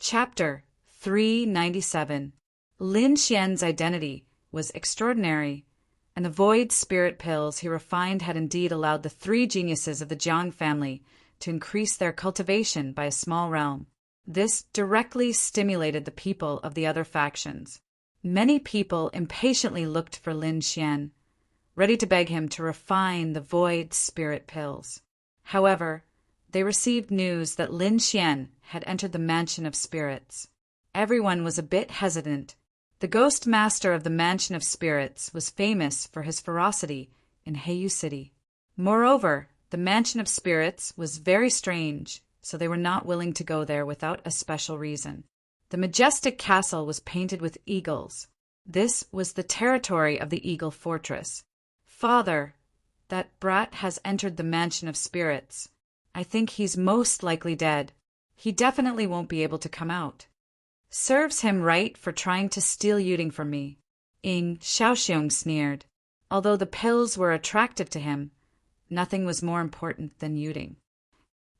Chapter 397. Lin Xian's identity was extraordinary, and the void spirit pills he refined had indeed allowed the three geniuses of the Jiang family to increase their cultivation by a small realm. This directly stimulated the people of the other factions. Many people impatiently looked for Lin Xian, ready to beg him to refine the void spirit pills. However, they received news that Lin Xian had entered the Mansion of Spirits. Everyone was a bit hesitant. The ghost master of the Mansion of Spirits was famous for his ferocity in Heiyu City. Moreover, the Mansion of Spirits was very strange, so they were not willing to go there without a special reason. The majestic castle was painted with eagles. This was the territory of the Eagle Fortress. "Father, that brat has entered the Mansion of Spirits. I think he's most likely dead. He definitely won't be able to come out. Serves him right for trying to steal Yuding from me." Ying Xiaoxiong sneered. Although the pills were attractive to him, nothing was more important than Yuding.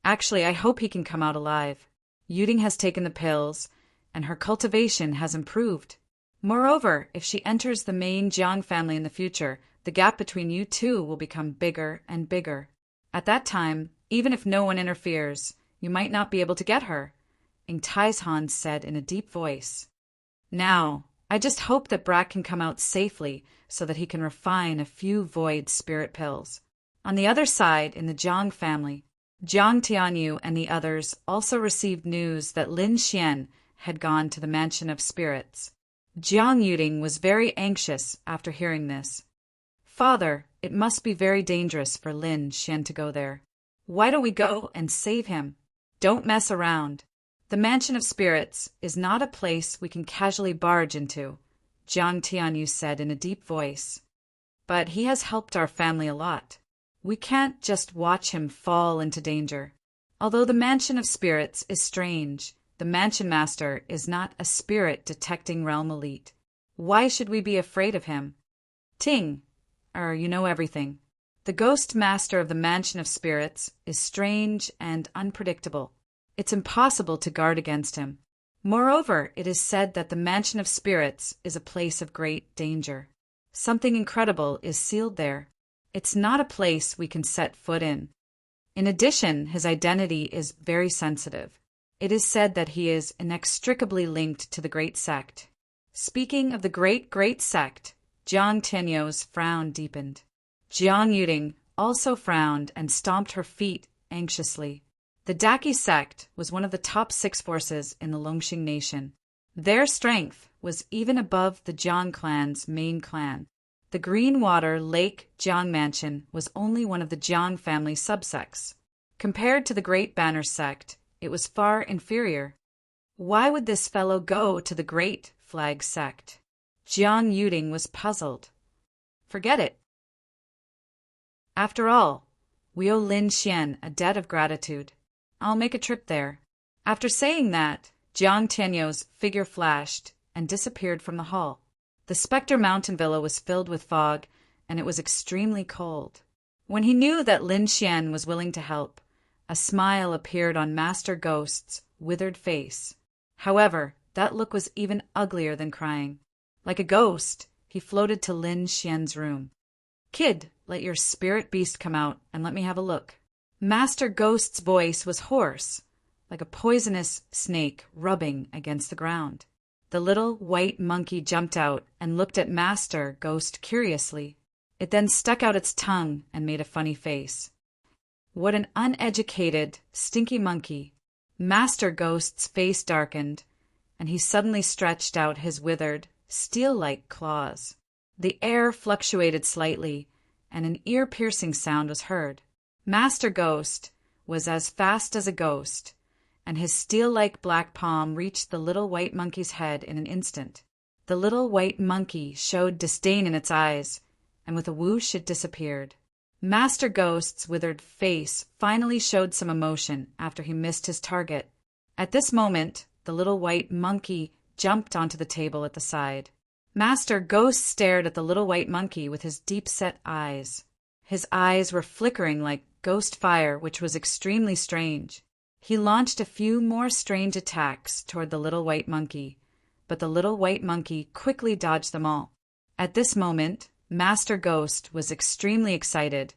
"Actually, I hope he can come out alive. Yuding has taken the pills, and her cultivation has improved. Moreover, if she enters the main Jiang family in the future, the gap between you two will become bigger and bigger. At that time, even if no one interferes, you might not be able to get her," Ying Taizhan said in a deep voice. "Now, I just hope that Brat can come out safely so that he can refine a few void spirit pills." On the other side, in the Jiang family, Jiang Tianyu and the others also received news that Lin Xian had gone to the Mansion of Spirits. Jiang Yuding was very anxious after hearing this. "Father, it must be very dangerous for Lin Xian to go there. Why don't we go and save him? Don't mess around. The Mansion of Spirits is not a place we can casually barge into," Jiang Tianyu said in a deep voice. "But he has helped our family a lot. We can't just watch him fall into danger. Although the Mansion of Spirits is strange, the Mansion Master is not a spirit-detecting realm elite. Why should we be afraid of him? Ting, you know everything. The Ghost Master of the Mansion of Spirits is strange and unpredictable. It's impossible to guard against him. Moreover, it is said that the Mansion of Spirits is a place of great danger. Something incredible is sealed there. It's not a place we can set foot in. In addition, his identity is very sensitive. It is said that he is inextricably linked to the Great Sect." Speaking of the Great Sect, Jiang Tianyu's frown deepened. Jiang Yuding also frowned and stomped her feet anxiously. The Daki sect was one of the top 6 forces in the Longxing nation. Their strength was even above the Jiang clan's main clan. The Greenwater Lake Jiang Mansion was only one of the Jiang family subsects. Compared to the Great Banner sect, it was far inferior. Why would this fellow go to the Great Flag sect? Jiang Yuding was puzzled. Forget it. After all, we owe Lin Xian a debt of gratitude. I'll make a trip there. After saying that, Jiang Tianyu's figure flashed and disappeared from the hall. The Spectre Mountain Villa was filled with fog, and it was extremely cold. When he knew that Lin Xian was willing to help, a smile appeared on Master Ghost's withered face. However, that look was even uglier than crying. Like a ghost, he floated to Lin Xian's room. "Kid, let your spirit beast come out and let me have a look." Master Ghost's voice was hoarse, like a poisonous snake rubbing against the ground. The little white monkey jumped out and looked at Master Ghost curiously. It then stuck out its tongue and made a funny face. What an uneducated, stinky monkey. Master Ghost's face darkened, and he suddenly stretched out his withered, steel-like claws. The air fluctuated slightly, and an ear-piercing sound was heard. Master Ghost was as fast as a ghost, and his steel-like black palm reached the little white monkey's head in an instant. The little white monkey showed disdain in its eyes, and with a whoosh it disappeared. Master Ghost's withered face finally showed some emotion after he missed his target. At this moment, the little white monkey jumped onto the table at the side. Master Ghost stared at the little white monkey with his deep-set eyes. His eyes were flickering like ghost fire, which was extremely strange. He launched a few more strange attacks toward the little white monkey, but the little white monkey quickly dodged them all. At this moment, Master Ghost was extremely excited,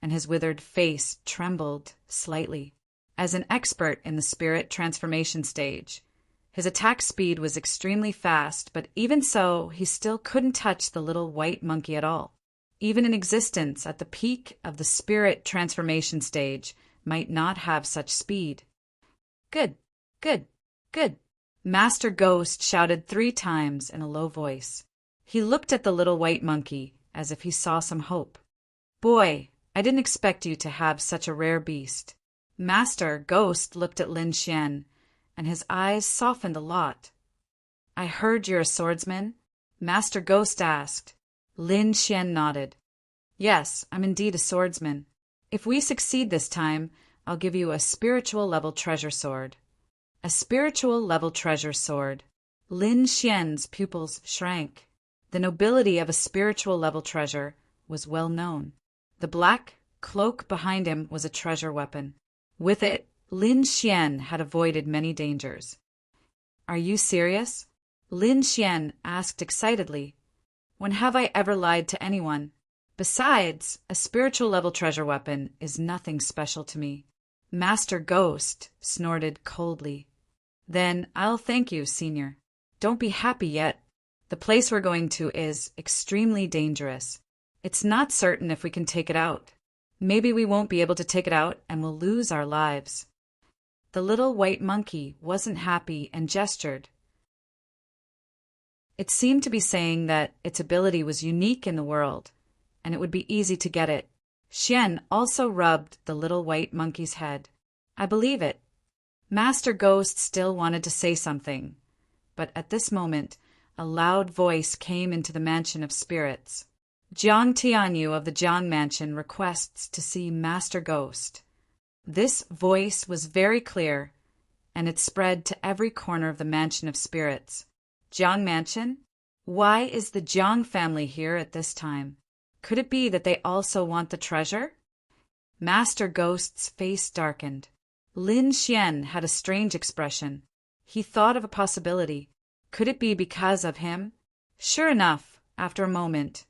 and his withered face trembled slightly. As an expert in the spirit transformation stage, his attack speed was extremely fast, but even so, he still couldn't touch the little white monkey at all. Even an existence at the peak of the spirit transformation stage might not have such speed. Good, good, good. Master Ghost shouted 3 times in a low voice. He looked at the little white monkey as if he saw some hope. Boy, I didn't expect you to have such a rare beast. Master Ghost looked at Lin Xian, and his eyes softened a lot. I heard you're a swordsman? Master Ghost asked. Lin Xian nodded. Yes, I'm indeed a swordsman. If we succeed this time, I'll give you a spiritual level treasure sword. A spiritual level treasure sword. Lin Xian's pupils shrank. The nobility of a spiritual level treasure was well known. The black cloak behind him was a treasure weapon. With it, Lin Xian had avoided many dangers. Are you serious? Lin Xian asked excitedly. When have I ever lied to anyone? Besides, a spiritual level treasure weapon is nothing special to me. Master Ghost snorted coldly. Then I'll thank you, Senior. Don't be happy yet. The place we're going to is extremely dangerous. It's not certain if we can take it out. Maybe we won't be able to take it out and we'll lose our lives. The little white monkey wasn't happy and gestured. It seemed to be saying that its ability was unique in the world, and it would be easy to get it. Xian also rubbed the little white monkey's head. I believe it. Master Ghost still wanted to say something, but at this moment, a loud voice came into the Mansion of Spirits. Jiang Tianyu of the Jiang Mansion requests to see Master Ghost. This voice was very clear, and it spread to every corner of the Mansion of Spirits. Jiang Mansion? Why is the Jiang family here at this time? Could it be that they also want the treasure? Master Ghost's face darkened. Lin Xian had a strange expression. He thought of a possibility. Could it be because of him? Sure enough, after a moment,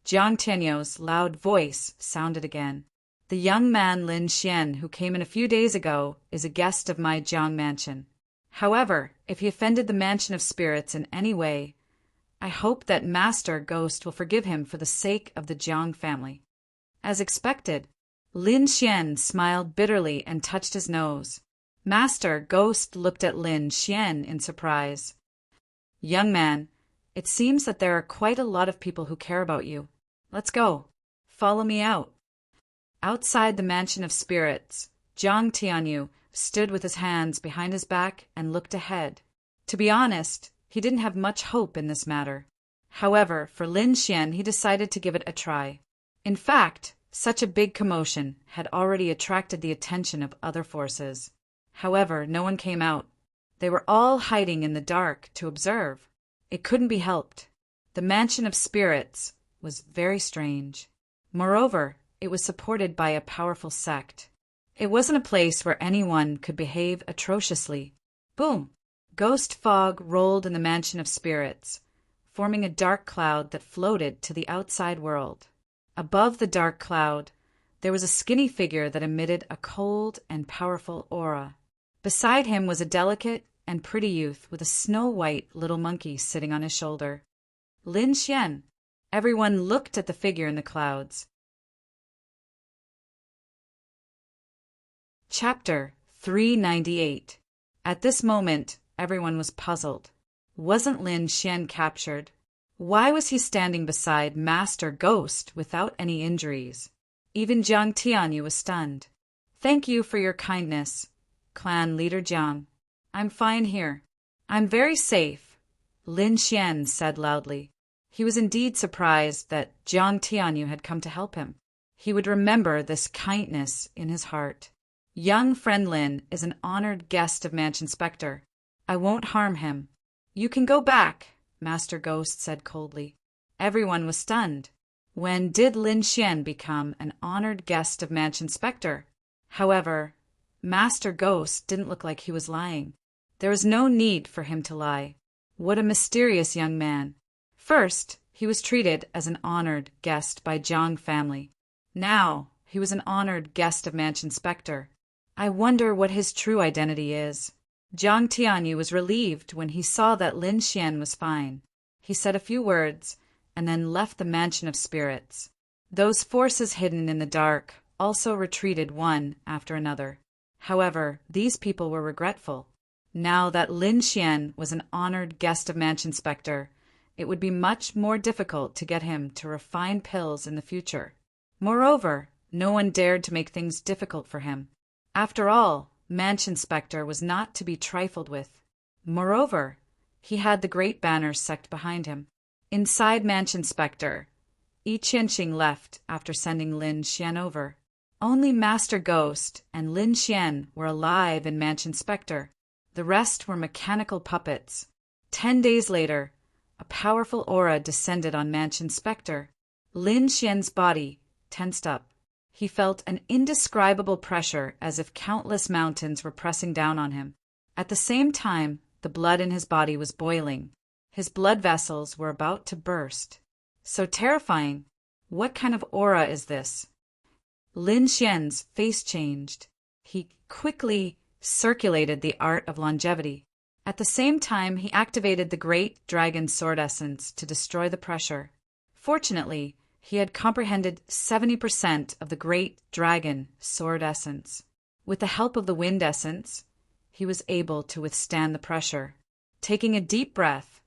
Jiang Tianyu's loud voice sounded again. The young man Lin Xian who came in a few days ago is a guest of my Jiang Mansion. However, if he offended the Mansion of Spirits in any way, I hope that Master Ghost will forgive him for the sake of the Jiang family. As expected, Lin Xian smiled bitterly and touched his nose. Master Ghost looked at Lin Xian in surprise. Young man, it seems that there are quite a lot of people who care about you. Let's go. Follow me out. Outside the Mansion of Spirits, Jiang Tianyu stood with his hands behind his back and looked ahead. To be honest, he didn't have much hope in this matter. However, for Lin Xian, he decided to give it a try. In fact, such a big commotion had already attracted the attention of other forces. However, no one came out. They were all hiding in the dark to observe. It couldn't be helped. The Mansion of Spirits was very strange. Moreover, it was supported by a powerful sect. It wasn't a place where anyone could behave atrociously. Boom! Ghost fog rolled in the Mansion of Spirits, forming a dark cloud that floated to the outside world. Above the dark cloud, there was a skinny figure that emitted a cold and powerful aura. Beside him was a delicate and pretty youth with a snow-white little monkey sitting on his shoulder. Lin Xian. Everyone looked at the figure in the clouds. Chapter 398. At this moment, everyone was puzzled. Wasn't Lin Xian captured? Why was he standing beside Master Ghost without any injuries? Even Jiang Tianyu was stunned. Thank you for your kindness, clan leader Jiang. I'm fine here. I'm very safe, Lin Xian said loudly. He was indeed surprised that Jiang Tianyu had come to help him. He would remember this kindness in his heart. Young friend Lin is an honored guest of Mansion Spectre. I won't harm him. You can go back, Master Ghost said coldly. Everyone was stunned. When did Lin Xian become an honored guest of Mansion Spectre? However, Master Ghost didn't look like he was lying. There was no need for him to lie. What a mysterious young man. First, he was treated as an honored guest by Jiang family. Now, he was an honored guest of Mansion Spectre. I wonder what his true identity is. Jiang Tianyu was relieved when he saw that Lin Xian was fine. He said a few words and then left the Mansion of Spirits. Those forces hidden in the dark also retreated one after another. However, these people were regretful. Now that Lin Xian was an honored guest of Mansion Spectre, it would be much more difficult to get him to refine pills in the future. Moreover, no one dared to make things difficult for him. After all, Mansion Spectre was not to be trifled with. Moreover, he had the great banner sect behind him. Inside Mansion Spectre, Yi Qianxing left after sending Lin Xian over. Only Master Ghost and Lin Xian were alive in Mansion Spectre. The rest were mechanical puppets. 10 days later, a powerful aura descended on Mansion Spectre. Lin Xian's body tensed up. He felt an indescribable pressure as if countless mountains were pressing down on him. At the same time, the blood in his body was boiling. His blood vessels were about to burst. So terrifying. What kind of aura is this? Lin Xian's face changed. He quickly circulated the art of longevity. At the same time, he activated the great dragon sword essence to destroy the pressure. Fortunately, he had comprehended 70% of the great dragon sword essence. With the help of the wind essence, he was able to withstand the pressure. Taking a deep breath,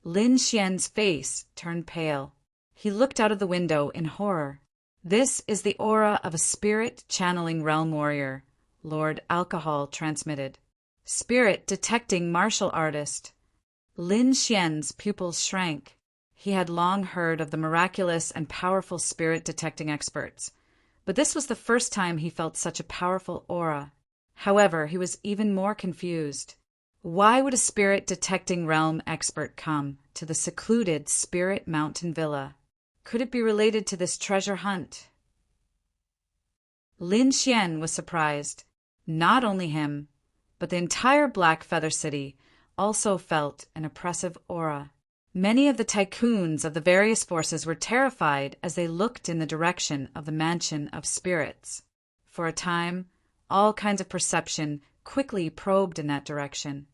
Lin Xian's face turned pale. He looked out of the window in horror. This is the aura of a spirit channeling realm warrior, Lord Alcohol transmitted. Spirit detecting martial artist. Lin Xian's pupils shrank. He had long heard of the miraculous and powerful spirit detecting experts, but this was the first time he felt such a powerful aura. However, he was even more confused. Why would a spirit detecting realm expert come to the secluded Spirit Mountain Villa? Could it be related to this treasure hunt? Lin Xian was surprised. Not only him, but the entire Black Feather City also felt an oppressive aura. Many of the tycoons of the various forces were terrified as they looked in the direction of the Mansion of Spirits. For a time, all kinds of perception quickly probed in that direction.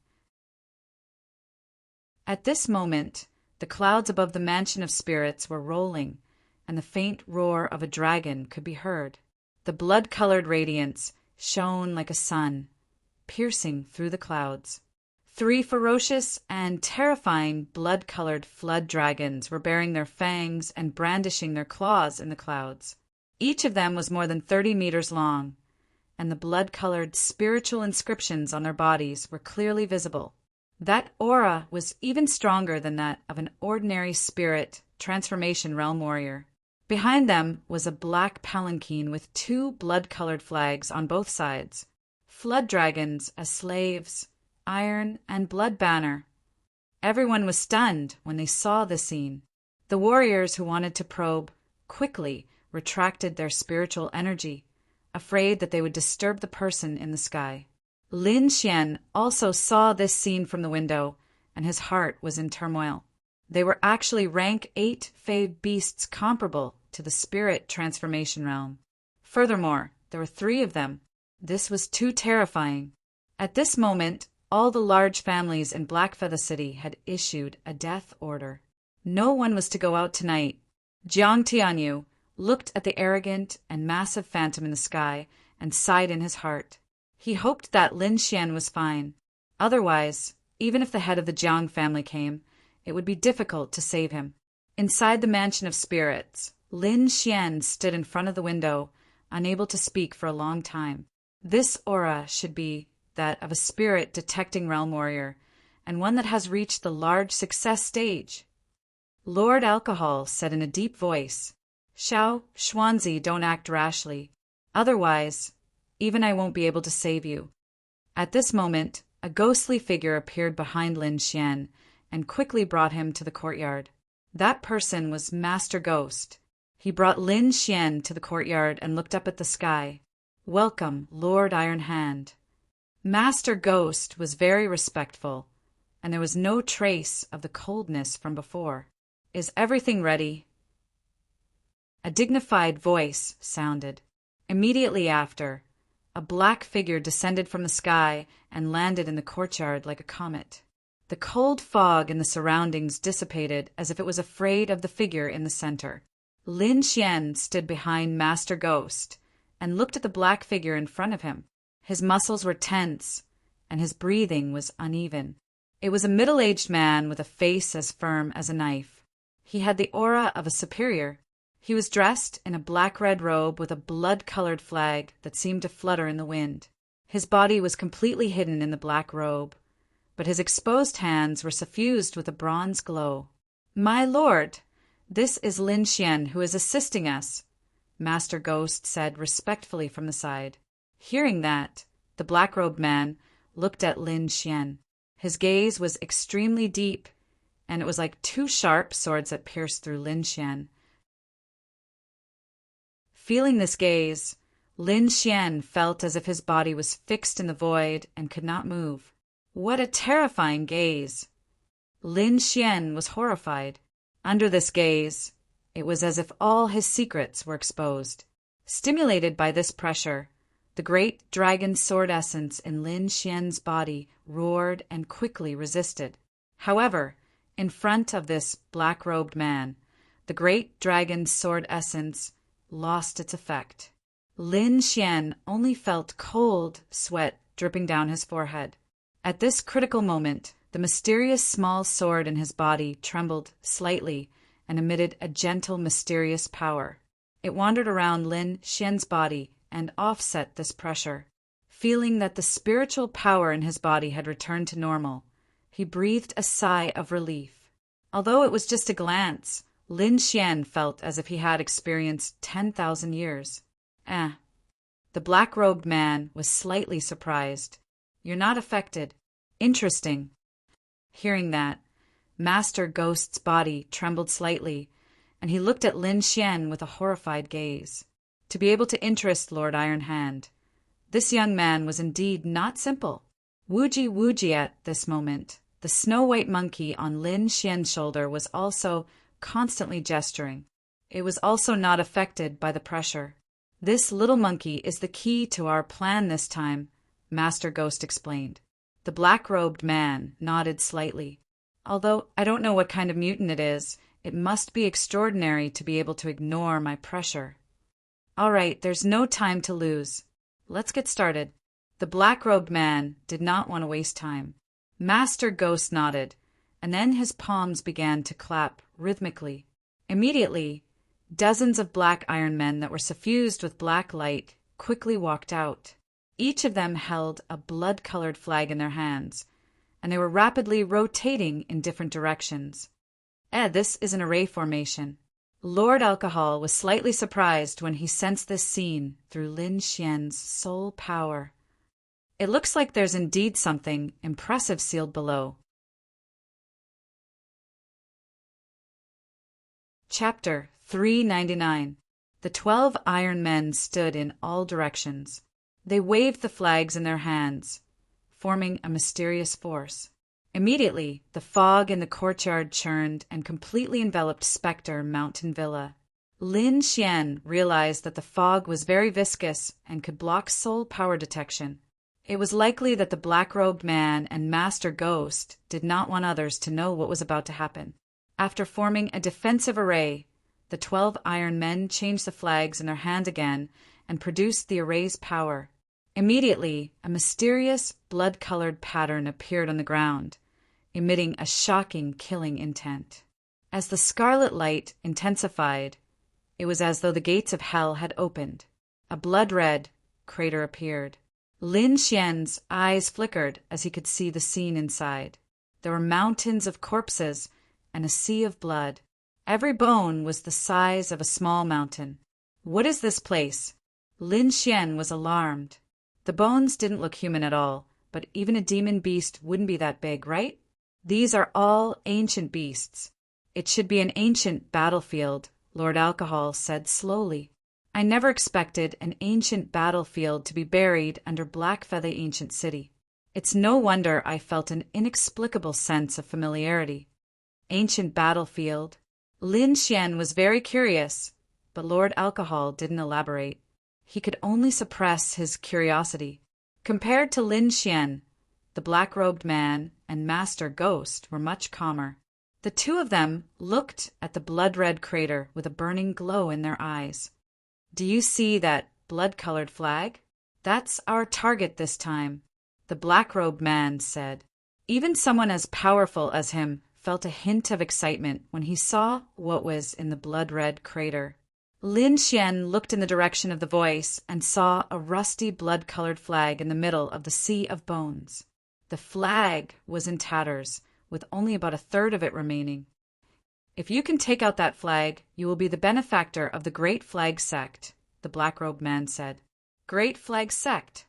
At this moment, the clouds above the Mansion of Spirits were rolling, and the faint roar of a dragon could be heard. The blood-colored radiance shone like a sun, piercing through the clouds. 3 ferocious and terrifying blood-colored flood dragons were baring their fangs and brandishing their claws in the clouds. Each of them was more than 30 meters long, and the blood-colored spiritual inscriptions on their bodies were clearly visible. That aura was even stronger than that of an ordinary spirit transformation realm warrior. Behind them was a black palanquin with 2 blood-colored flags on both sides. Flood dragons as slaves, iron and blood banner. Everyone was stunned when they saw this scene. The warriors who wanted to probe quickly retracted their spiritual energy, afraid that they would disturb the person in the sky. Lin Xian also saw this scene from the window, and his heart was in turmoil. They were actually rank 8 Fey beasts comparable to the spirit transformation realm. Furthermore, there were 3 of them. This was too terrifying. At this moment, all the large families in Black Feather City had issued a death order. No one was to go out tonight. Jiang Tianyu looked at the arrogant and massive phantom in the sky and sighed in his heart. He hoped that Lin Xian was fine. Otherwise, even if the head of the Jiang family came, it would be difficult to save him. Inside the Mansion of Spirits, Lin Xian stood in front of the window, unable to speak for a long time. This aura should be that of a spirit detecting realm warrior, and one that has reached the large success stage. Lord Alcohol said in a deep voice, "Xiao Xuanzi, don't act rashly. Otherwise, even I won't be able to save you." At this moment, a ghostly figure appeared behind Lin Xian and quickly brought him to the courtyard. That person was Master Ghost. He brought Lin Xian to the courtyard and looked up at the sky. "Welcome, Lord Iron Hand." Master Ghost was very respectful, and there was no trace of the coldness from before. "Is everything ready?" A dignified voice sounded. Immediately after, a black figure descended from the sky and landed in the courtyard like a comet. The cold fog in the surroundings dissipated as if it was afraid of the figure in the center. Lin Xian stood behind Master Ghost and looked at the black figure in front of him. His muscles were tense, and his breathing was uneven. It was a middle-aged man with a face as firm as a knife. He had the aura of a superior. He was dressed in a black-red robe with a blood-colored flag that seemed to flutter in the wind. His body was completely hidden in the black robe, but his exposed hands were suffused with a bronze glow. "My lord, this is Lin Xian, who is assisting us," Master Ghost said respectfully from the side. Hearing that, the black-robed man looked at Lin Xian. His gaze was extremely deep, and it was like two sharp swords that pierced through Lin Xian. Feeling this gaze, Lin Xian felt as if his body was fixed in the void and could not move. What a terrifying gaze! Lin Xian was horrified. Under this gaze, it was as if all his secrets were exposed. Stimulated by this pressure, the great dragon sword essence in Lin Xian's body roared and quickly resisted. However, in front of this black-robed man, the great dragon sword essence lost its effect. Lin Xian only felt cold sweat dripping down his forehead. At this critical moment, the mysterious small sword in his body trembled slightly and emitted a gentle, mysterious power. It wandered around Lin Xian's body and offset this pressure. Feeling that the spiritual power in his body had returned to normal, he breathed a sigh of relief. Although it was just a glance, Lin Xian felt as if he had experienced 10,000 years. The black-robed man was slightly surprised. "You're not affected. Interesting." Hearing that, Master Ghost's body trembled slightly, and he looked at Lin Xian with a horrified gaze. To be able to interest Lord Iron Hand, this young man was indeed not simple. Wooji Wooji at this moment, the snow-white monkey on Lin Xian's shoulder, was also constantly gesturing. It was also not affected by the pressure. "This little monkey is the key to our plan this time," Master Ghost explained. The black-robed man nodded slightly. "Although I don't know what kind of mutant it is, it must be extraordinary to be able to ignore my pressure." "All right, there's no time to lose. Let's get started." The black-robed man did not want to waste time. Master Ghost nodded, and then his palms began to clap rhythmically. Immediately, dozens of black iron men that were suffused with black light quickly walked out. Each of them held a blood-colored flag in their hands, and they were rapidly rotating in different directions. This is an array formation. Lord Alcohol was slightly surprised when he sensed this scene through Lin Xian's soul power. It looks like there's indeed something impressive sealed below. Chapter 399. The 12 Iron Men stood in all directions. They waved the flags in their hands, forming a mysterious force. Immediately, the fog in the courtyard churned and completely enveloped Spectre Mountain Villa. Lin Xian realized that the fog was very viscous and could block soul power detection. It was likely that the black-robed man and Master Ghost did not want others to know what was about to happen. After forming a defensive array, the 12 Iron Men changed the flags in their hand again and produced the array's power. Immediately, a mysterious, blood-colored pattern appeared on the ground, emitting a shocking, killing intent. As the scarlet light intensified, it was as though the gates of hell had opened. A blood-red crater appeared. Lin Xian's eyes flickered as he could see the scene inside. There were mountains of corpses and a sea of blood. Every bone was the size of a small mountain. "What is this place?" Lin Xian was alarmed. The bones didn't look human at all, but even a demon beast wouldn't be that big, right? "These are all ancient beasts. It should be an ancient battlefield," Lord Alcohol said slowly. I never expected an ancient battlefield to be buried under Blackfeather Ancient City. It's no wonder I felt an inexplicable sense of familiarity. Ancient battlefield. Lin Xian was very curious, but Lord Alcohol didn't elaborate. He could only suppress his curiosity. Compared to Lin Xian, the black-robed man and Master Ghost were much calmer. The two of them looked at the blood-red crater with a burning glow in their eyes. "Do you see that blood-colored flag? That's our target this time," the black-robed man said. Even someone as powerful as him felt a hint of excitement when he saw what was in the blood-red crater. Lin Xian looked in the direction of the voice and saw a rusty blood-colored flag in the middle of the sea of bones. The flag was in tatters, with only about a third of it remaining. "If you can take out that flag, you will be the benefactor of the Great Flag Sect," the black-robed man said. "Great Flag Sect?"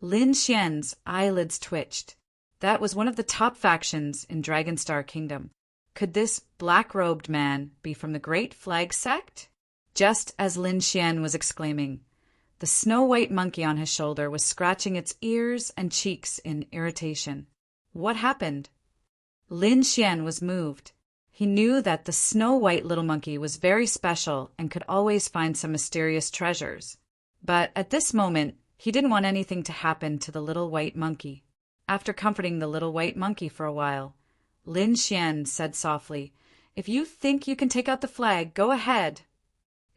Lin Xian's eyelids twitched. That was one of the top factions in Dragonstar Kingdom. Could this black-robed man be from the Great Flag Sect? Just as Lin Xian was exclaiming, the snow-white monkey on his shoulder was scratching its ears and cheeks in irritation. What happened? Lin Xian was moved. He knew that the snow-white little monkey was very special and could always find some mysterious treasures. But at this moment, he didn't want anything to happen to the little white monkey. After comforting the little white monkey for a while, Lin Xian said softly, "If you think you can take out the flag, go ahead.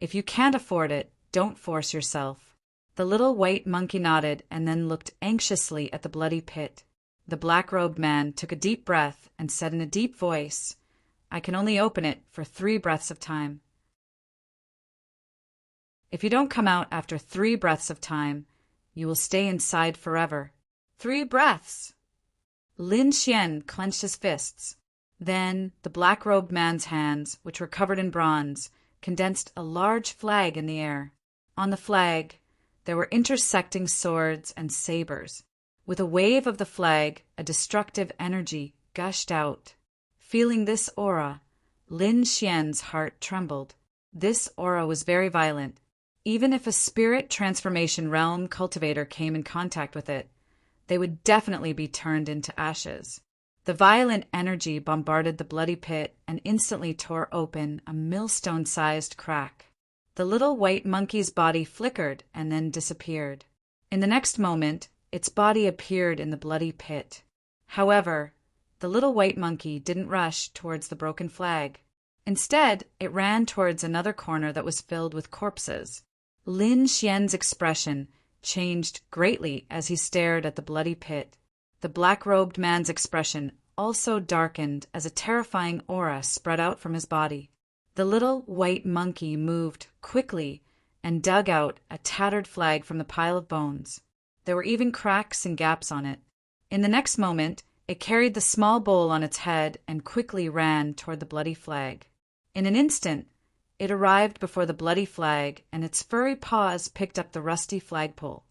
If you can't afford it, don't force yourself." The little white monkey nodded and then looked anxiously at the bloody pit. The black-robed man took a deep breath and said in a deep voice, "I can only open it for 3 breaths of time. If you don't come out after 3 breaths of time, you will stay inside forever." 3 breaths! Lin Xian clenched his fists. Then the black-robed man's hands, which were covered in bronze, condensed a large flag in the air. On the flag, there were intersecting swords and sabers. With a wave of the flag, a destructive energy gushed out. Feeling this aura, Lin Xian's heart trembled. This aura was very violent. Even if a spirit transformation realm cultivator came in contact with it, they would definitely be turned into ashes. The violent energy bombarded the bloody pit and instantly tore open a millstone-sized crack. The little white monkey's body flickered and then disappeared. In the next moment, its body appeared in the bloody pit. However, the little white monkey didn't rush towards the broken flag. Instead, it ran towards another corner that was filled with corpses. Lin Xian's expression changed greatly as he stared at the bloody pit. The black-robed man's expression also darkened as a terrifying aura spread out from his body. The little white monkey moved quickly and dug out a tattered flag from the pile of bones. There were even cracks and gaps on it. In the next moment, it carried the small bowl on its head and quickly ran toward the bloody flag. In an instant, it arrived before the bloody flag, and its furry paws picked up the rusty flagpole.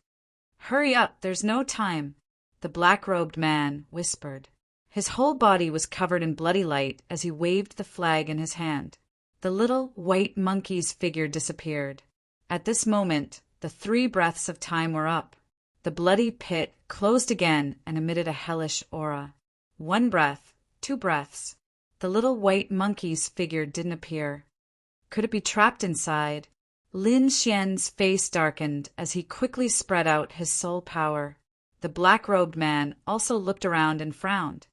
"Hurry up, there's no time," the black-robed man whispered. His whole body was covered in bloody light as he waved the flag in his hand. The little white monkey's figure disappeared. At this moment, the 3 breaths of time were up. The bloody pit closed again and emitted a hellish aura. 1 breath, 2 breaths. The little white monkey's figure didn't appear. Could it be trapped inside? Lin Xian's face darkened as he quickly spread out his soul power. The black-robed man also looked around and frowned.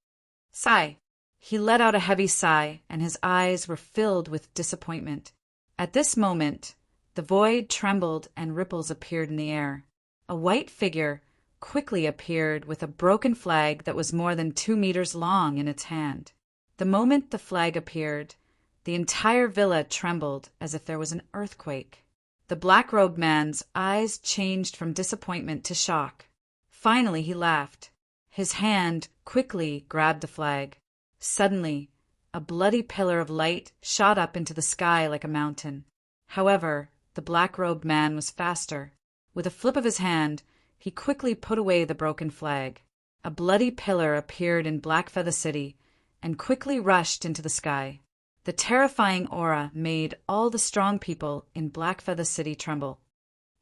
Sigh. He let out a heavy sigh, and his eyes were filled with disappointment. At this moment, the void trembled and ripples appeared in the air. A white figure quickly appeared with a broken flag that was more than 2 meters long in its hand. The moment the flag appeared, the entire villa trembled as if there was an earthquake. The black-robed man's eyes changed from disappointment to shock. Finally, he laughed. His hand quickly grabbed the flag. Suddenly, a bloody pillar of light shot up into the sky like a mountain. However, the black-robed man was faster. With a flip of his hand, he quickly put away the broken flag. A bloody pillar appeared in Blackfeather City and quickly rushed into the sky. The terrifying aura made all the strong people in Blackfeather City tremble.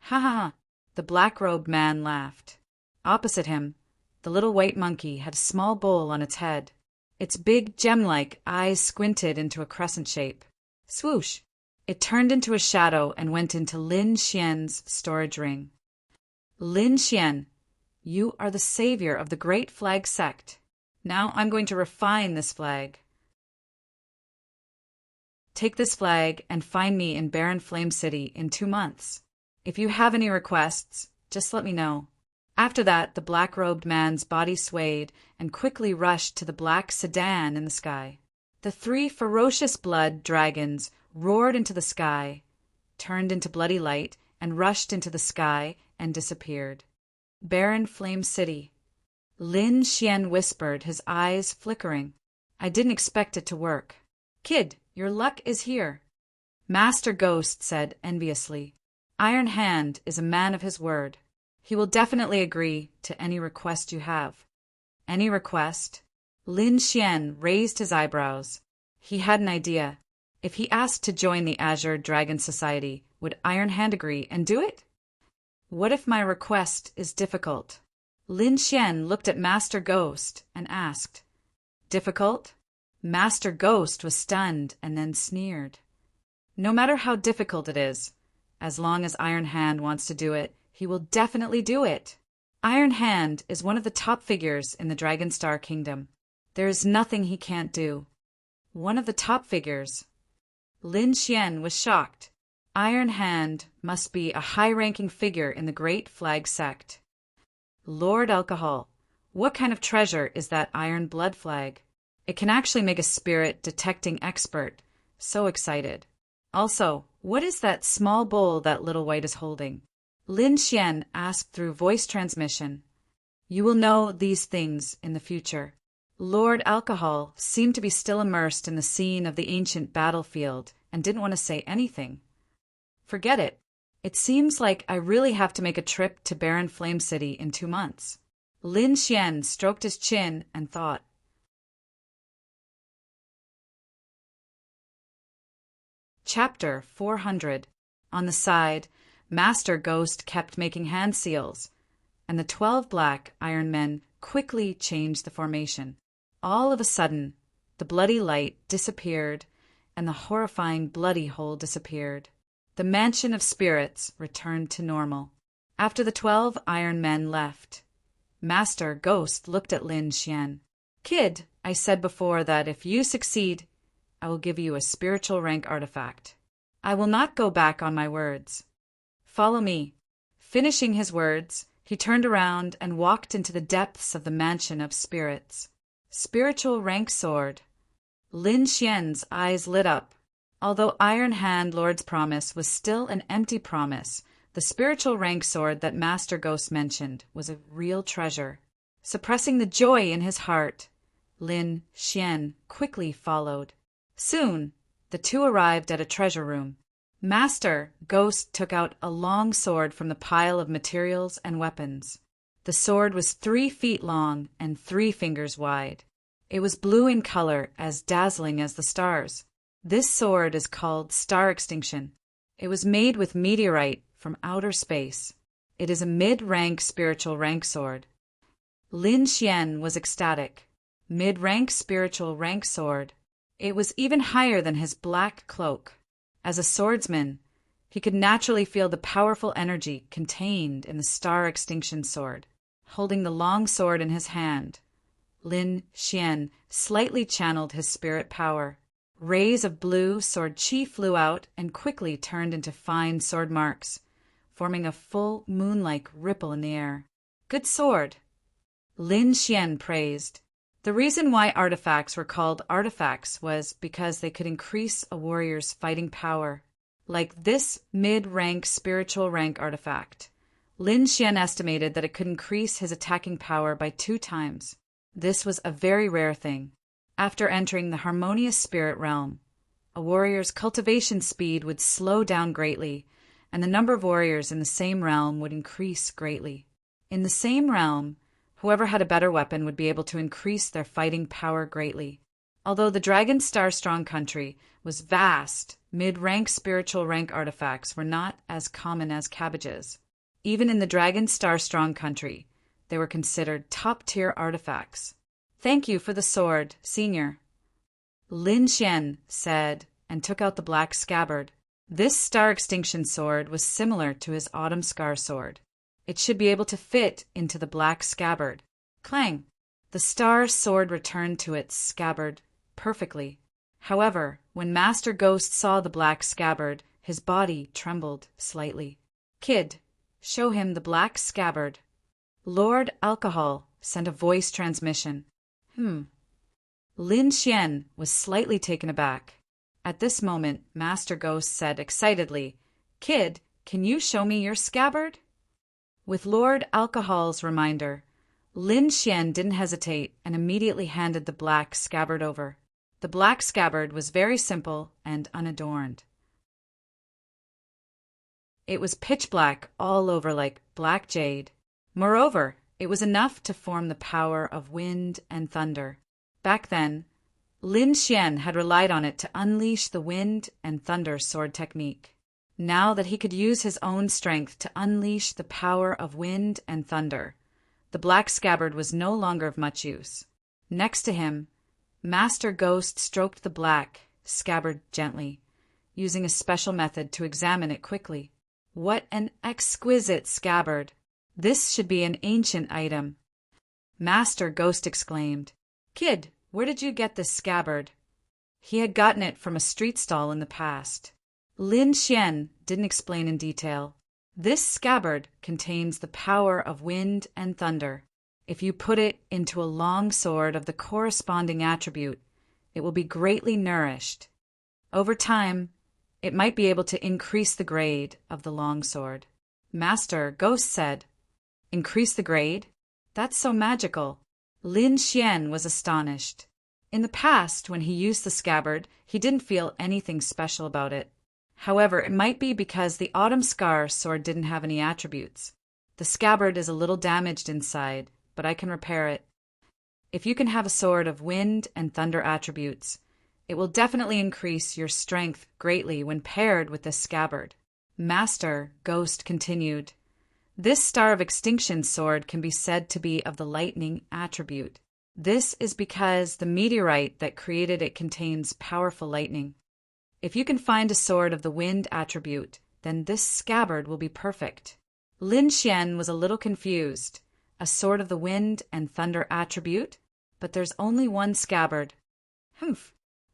Ha ha ha! The black-robed man laughed. Opposite him, the little white monkey had a small bowl on its head. Its big gem-like eyes squinted into a crescent shape. Swoosh! It turned into a shadow and went into Lin Xian's storage ring. Lin Xian, you are the savior of the Great Flag sect. Now I'm going to refine this flag. Take this flag and find me in Barren Flame City in 2 months. If you have any requests, just let me know. After that, the black-robed man's body swayed and quickly rushed to the black sedan in the sky. The 3 ferocious blood dragons roared into the sky, turned into bloody light, and rushed into the sky and disappeared. Barren Flame City. Lin Xian whispered, his eyes flickering. I didn't expect it to work. Kid, your luck is here. Master Ghost said enviously. Iron Hand is a man of his word. He will definitely agree to any request you have. Any request? Lin Xian raised his eyebrows. He had an idea. If he asked to join the Azure Dragon Society, would Iron Hand agree and do it? What if my request is difficult? Lin Xian looked at Master Ghost and asked. Difficult? Master Ghost was stunned and then sneered. No matter how difficult it is, as long as Iron Hand wants to do it, he will definitely do it. Iron Hand is one of the top figures in the Dragonstar Kingdom. There is nothing he can't do. One of the top figures. Lin Xian was shocked. Iron Hand must be a high-ranking figure in the Great Flag sect. Lord Alcohol, what kind of treasure is that iron blood flag? It can actually make a spirit detecting expert so excited. Also, what is that small bowl that Little White is holding? Lin Xian asked through voice transmission. You will know these things in the future. Lord Alcohol seemed to be still immersed in the scene of the ancient battlefield and didn't want to say anything. Forget it. It seems like I really have to make a trip to Barren Flame City in 2 months. Lin Xian stroked his chin and thought. Chapter 400. On the side, Master Ghost kept making hand seals, and the 12 black Iron Men quickly changed the formation. All of a sudden, the bloody light disappeared, and the horrifying bloody hole disappeared. The Mansion of Spirits returned to normal. After the 12 Iron Men left, Master Ghost looked at Lin Xian. Kid, I said before that if you succeed, I will give you a spiritual rank artifact. I will not go back on my words. Follow me. Finishing his words, he turned around and walked into the depths of the Mansion of Spirits. Spiritual rank sword. Lin Xian's eyes lit up. Although Iron Hand Lord's promise was still an empty promise, the spiritual rank sword that Master Ghost mentioned was a real treasure. Suppressing the joy in his heart, Lin Xian quickly followed. Soon, the 2 arrived at a treasure room. Master Ghost took out a long sword from the pile of materials and weapons. The sword was 3 feet long and 3 fingers wide. It was blue in color, as dazzling as the stars. This sword is called Star Extinction. It was made with meteorite from outer space. It is a mid-rank spiritual rank sword. Lin Xian was ecstatic. Mid-rank spiritual rank sword. It was even higher than his black cloak. As a swordsman, he could naturally feel the powerful energy contained in the Star Extinction sword. Holding the long sword in his hand, Lin Xian slightly channeled his spirit power. Rays of blue sword chi flew out and quickly turned into fine sword marks, forming a full moon-like ripple in the air. Good sword, Lin Xian praised. The reason why artifacts were called artifacts was because they could increase a warrior's fighting power. Like this mid-rank spiritual rank artifact, Lin Xian estimated that it could increase his attacking power by 2 times. This was a very rare thing. After entering the harmonious spirit realm, a warrior's cultivation speed would slow down greatly, and the number of warriors in the same realm would increase greatly. In the same realm, whoever had a better weapon would be able to increase their fighting power greatly. Although the Dragon Star Strong country was vast, mid-rank spiritual rank artifacts were not as common as cabbages. Even in the Dragon Star Strong country, they were considered top-tier artifacts. "Thank you for the sword, Senior," Lin Xian said, and took out the black scabbard. This Star Extinction sword was similar to his Autumn Scar sword. It should be able to fit into the black scabbard. Clang! The star sword returned to its scabbard perfectly. However, when Master Ghost saw the black scabbard, his body trembled slightly. "Kid, show him the black scabbard." Lord Alcohol sent a voice transmission. Lin Xian was slightly taken aback. At this moment, Master Ghost said excitedly, "Kid, can you show me your scabbard?" With Lord Alcohol's reminder, Lin Xian didn't hesitate and immediately handed the black scabbard over. The black scabbard was very simple and unadorned. It was pitch black all over like black jade. Moreover, it was enough to form the power of wind and thunder. Back then, Lin Xian had relied on it to unleash the wind and thunder sword technique. Now that he could use his own strength to unleash the power of wind and thunder, the black scabbard was no longer of much use. Next to him, Master Ghost stroked the black scabbard gently, using a special method to examine it quickly. What an exquisite scabbard! This should be an ancient item. Master Ghost exclaimed, "Kid, where did you get this scabbard?" He had gotten it from a street stall in the past. Lin Xian didn't explain in detail. This scabbard contains the power of wind and thunder. If you put it into a long sword of the corresponding attribute, it will be greatly nourished. Over time, it might be able to increase the grade of the long sword. Master Ghost said, "Increase the grade? That's so magical." Lin Xian was astonished. In the past, when he used the scabbard, he didn't feel anything special about it. However, it might be because the Autumn Scar sword didn't have any attributes. The scabbard is a little damaged inside, but I can repair it. If you can have a sword of wind and thunder attributes, it will definitely increase your strength greatly when paired with this scabbard. Master Ghost continued, "This Star of Extinction sword can be said to be of the lightning attribute. This is because the meteorite that created it contains powerful lightning. If you can find a sword of the wind attribute, then this scabbard will be perfect." Lin Xian was a little confused. A sword of the wind and thunder attribute? But there's only one scabbard.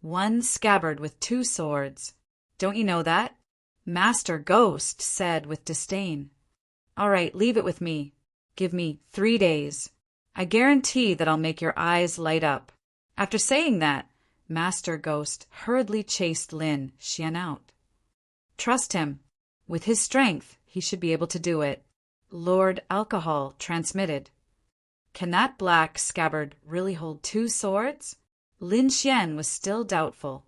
One scabbard with two swords. Don't you know that? Master Ghost said with disdain. "All right, leave it with me. Give me 3 days. I guarantee that I'll make your eyes light up." After saying that, Master Ghost hurriedly chased Lin Xian out. "Trust him. With his strength, he should be able to do it." Lord Alcohol transmitted. "Can that black scabbard really hold 2 swords?" Lin Xian was still doubtful.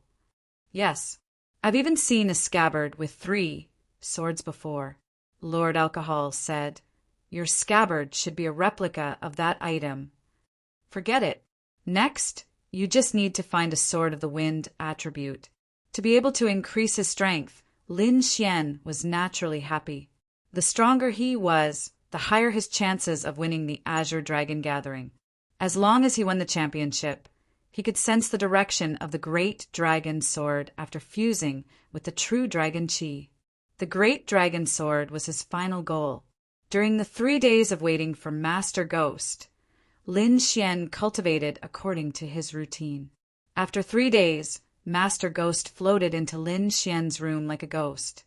"Yes. I've even seen a scabbard with 3 swords before." Lord Alcohol said, "Your scabbard should be a replica of that item. Forget it. Next, you just need to find a sword of the wind attribute." To be able to increase his strength, Lin Xian was naturally happy. The stronger he was, the higher his chances of winning the Azure Dragon Gathering. As long as he won the championship, he could sense the direction of the Great Dragon Sword after fusing with the True Dragon Chi. The Great Dragon Sword was his final goal. During the 3 days of waiting for Master Ghost, Lin Xian cultivated according to his routine. After 3 days, Master Ghost floated into Lin Xian's room like a ghost.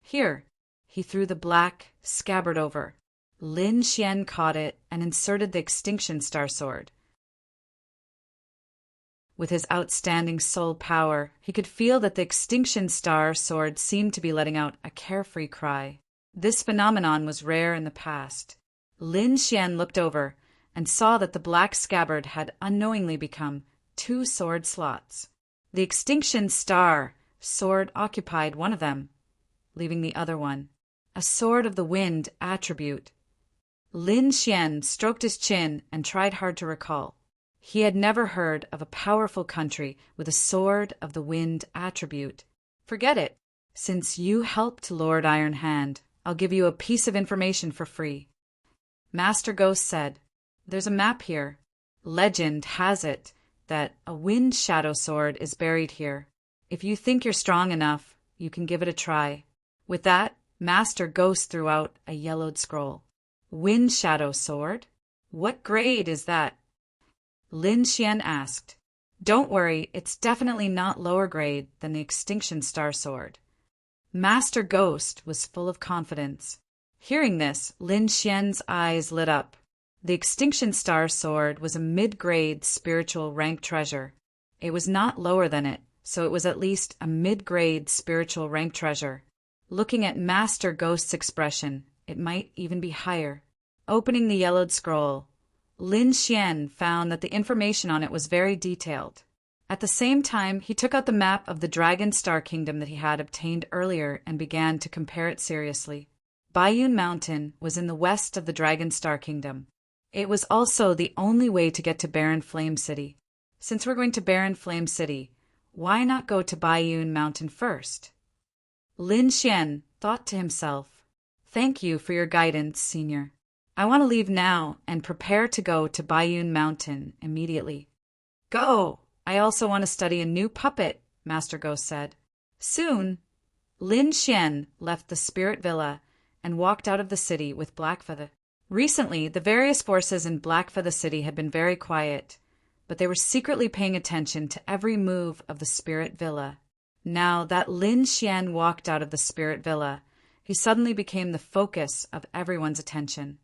"Here," he threw the black scabbard over. Lin Xian caught it and inserted the Extinction Star Sword. With his outstanding soul power, he could feel that the Extinction Star Sword seemed to be letting out a carefree cry. This phenomenon was rare in the past. Lin Xian looked over and saw that the black scabbard had unknowingly become 2 sword slots. The Extinction Star Sword occupied one of them, leaving the other one. A sword of the wind attribute. Lin Xian stroked his chin and tried hard to recall. He had never heard of a powerful country with a sword of the wind attribute. Forget it. Since you helped Lord Iron Hand, I'll give you a piece of information for free. Master Ghost said, "There's a map here. Legend has it that a wind shadow sword is buried here. If you think you're strong enough, you can give it a try." With that, Master Ghost threw out a yellowed scroll. Wind shadow sword? What grade is that? Lin Xian asked. Don't worry, it's definitely not lower grade than the Extinction Star Sword. Master Ghost was full of confidence. Hearing this, Lin Xian's eyes lit up. The Extinction Star Sword was a mid-grade spiritual rank treasure. It was not lower than it, so it was at least a mid-grade spiritual rank treasure. Looking at Master Ghost's expression, it might even be higher. Opening the yellowed scroll, Lin Xian found that the information on it was very detailed. At the same time, he took out the map of the Dragon Star Kingdom that he had obtained earlier and began to compare it seriously. Baiyun Mountain was in the west of the Dragon Star Kingdom. It was also the only way to get to Barren Flame City. Since we're going to Barren Flame City, why not go to Baiyun Mountain first? Lin Xian thought to himself, "Thank you for your guidance, Senior. I want to leave now and prepare to go to Baiyun Mountain immediately." "Go! I also want to study a new puppet," Master Ghost said. Soon, Lin Xian left the Spirit Villa and walked out of the city with Blackfeather. Recently, the various forces in Blackfeather City had been very quiet, but they were secretly paying attention to every move of the Spirit Villa. Now that Lin Xian walked out of the Spirit Villa, he suddenly became the focus of everyone's attention.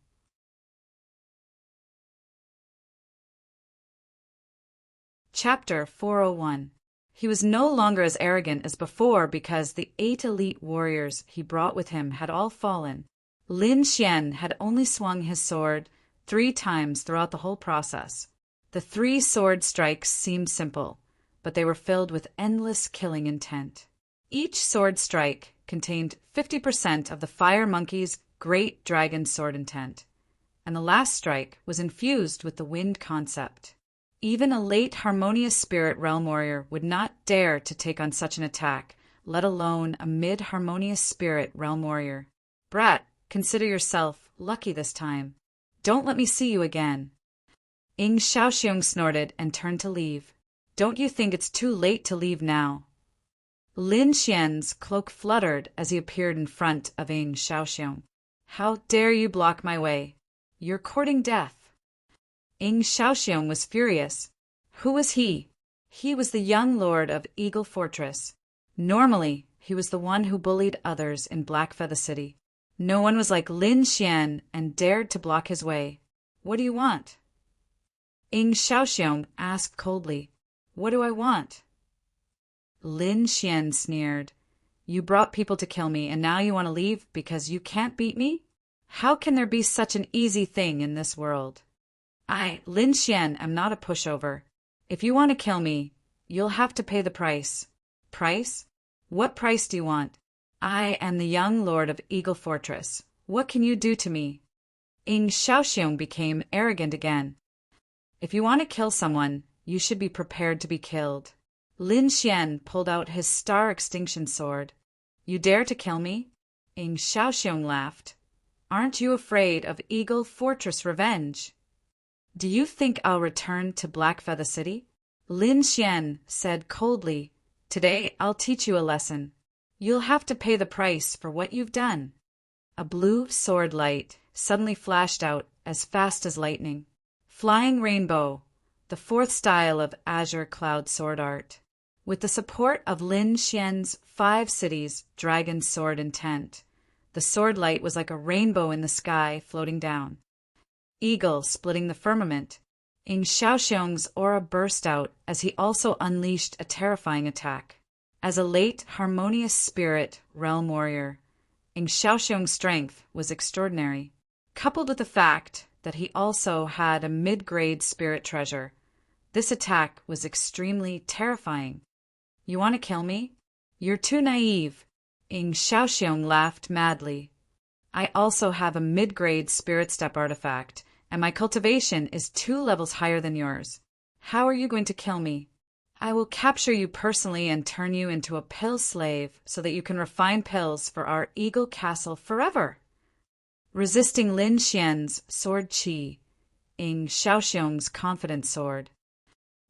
Chapter 401. He was no longer as arrogant as before because the 8 elite warriors he brought with him had all fallen. Lin Xian had only swung his sword 3 times throughout the whole process. The 3 sword strikes seemed simple, but they were filled with endless killing intent. Each sword strike contained 50% of the Fire Monkey's great dragon sword intent, and the last strike was infused with the wind concept. Even a late harmonious spirit realm warrior would not dare to take on such an attack, let alone a mid-harmonious spirit realm warrior. "Brat, consider yourself lucky this time. Don't let me see you again." Ing Shaoxiong snorted and turned to leave. "Don't you think it's too late to leave now?" Lin Xian's cloak fluttered as he appeared in front of Ing Shaoxiong. "How dare you block my way? You're courting death." Ing Shaoxiong was furious. Who was he? He was the young lord of Eagle Fortress. Normally, he was the one who bullied others in Blackfeather City. No one was like Lin Xian and dared to block his way. "What do you want?" Ing Shaoxiong asked coldly. "What do I want?" Lin Xian sneered. "You brought people to kill me, and now you want to leave because you can't beat me? How can there be such an easy thing in this world? I, Lin Xian, am not a pushover. If you want to kill me, you'll have to pay the price." "Price? What price do you want?" "I am the young lord of Eagle Fortress. What can you do to me?" Ing Shaoxiong became arrogant again. "If you want to kill someone, you should be prepared to be killed." Lin Xian pulled out his Star Extinction Sword. "You dare to kill me?" Ing Shaoxiong laughed. "Aren't you afraid of Eagle Fortress revenge?" "Do you think I'll return to Blackfeather City?" Lin Xian said coldly. "Today I'll teach you a lesson. You'll have to pay the price for what you've done." A blue sword light suddenly flashed out as fast as lightning. Flying Rainbow, the 4th style of Azure Cloud sword art. With the support of Lin Xian's 5 cities dragon sword intent, the sword light was like a rainbow in the sky floating down. Eagle splitting the firmament, Ing Shaoxiong's aura burst out as he also unleashed a terrifying attack. As a late harmonious spirit realm warrior, Ing Shaoxiong's strength was extraordinary. Coupled with the fact that he also had a mid-grade spirit treasure, this attack was extremely terrifying. "You want to kill me? You're too naive." Ing Shaoxiong laughed madly. "I also have a mid-grade spirit step artifact, and my cultivation is 2 levels higher than yours. How are you going to kill me? I will capture you personally and turn you into a pill slave so that you can refine pills for our Eagle Castle forever. Resisting Lin Xian's sword qi, Ing Xiaoxiong's confident sword.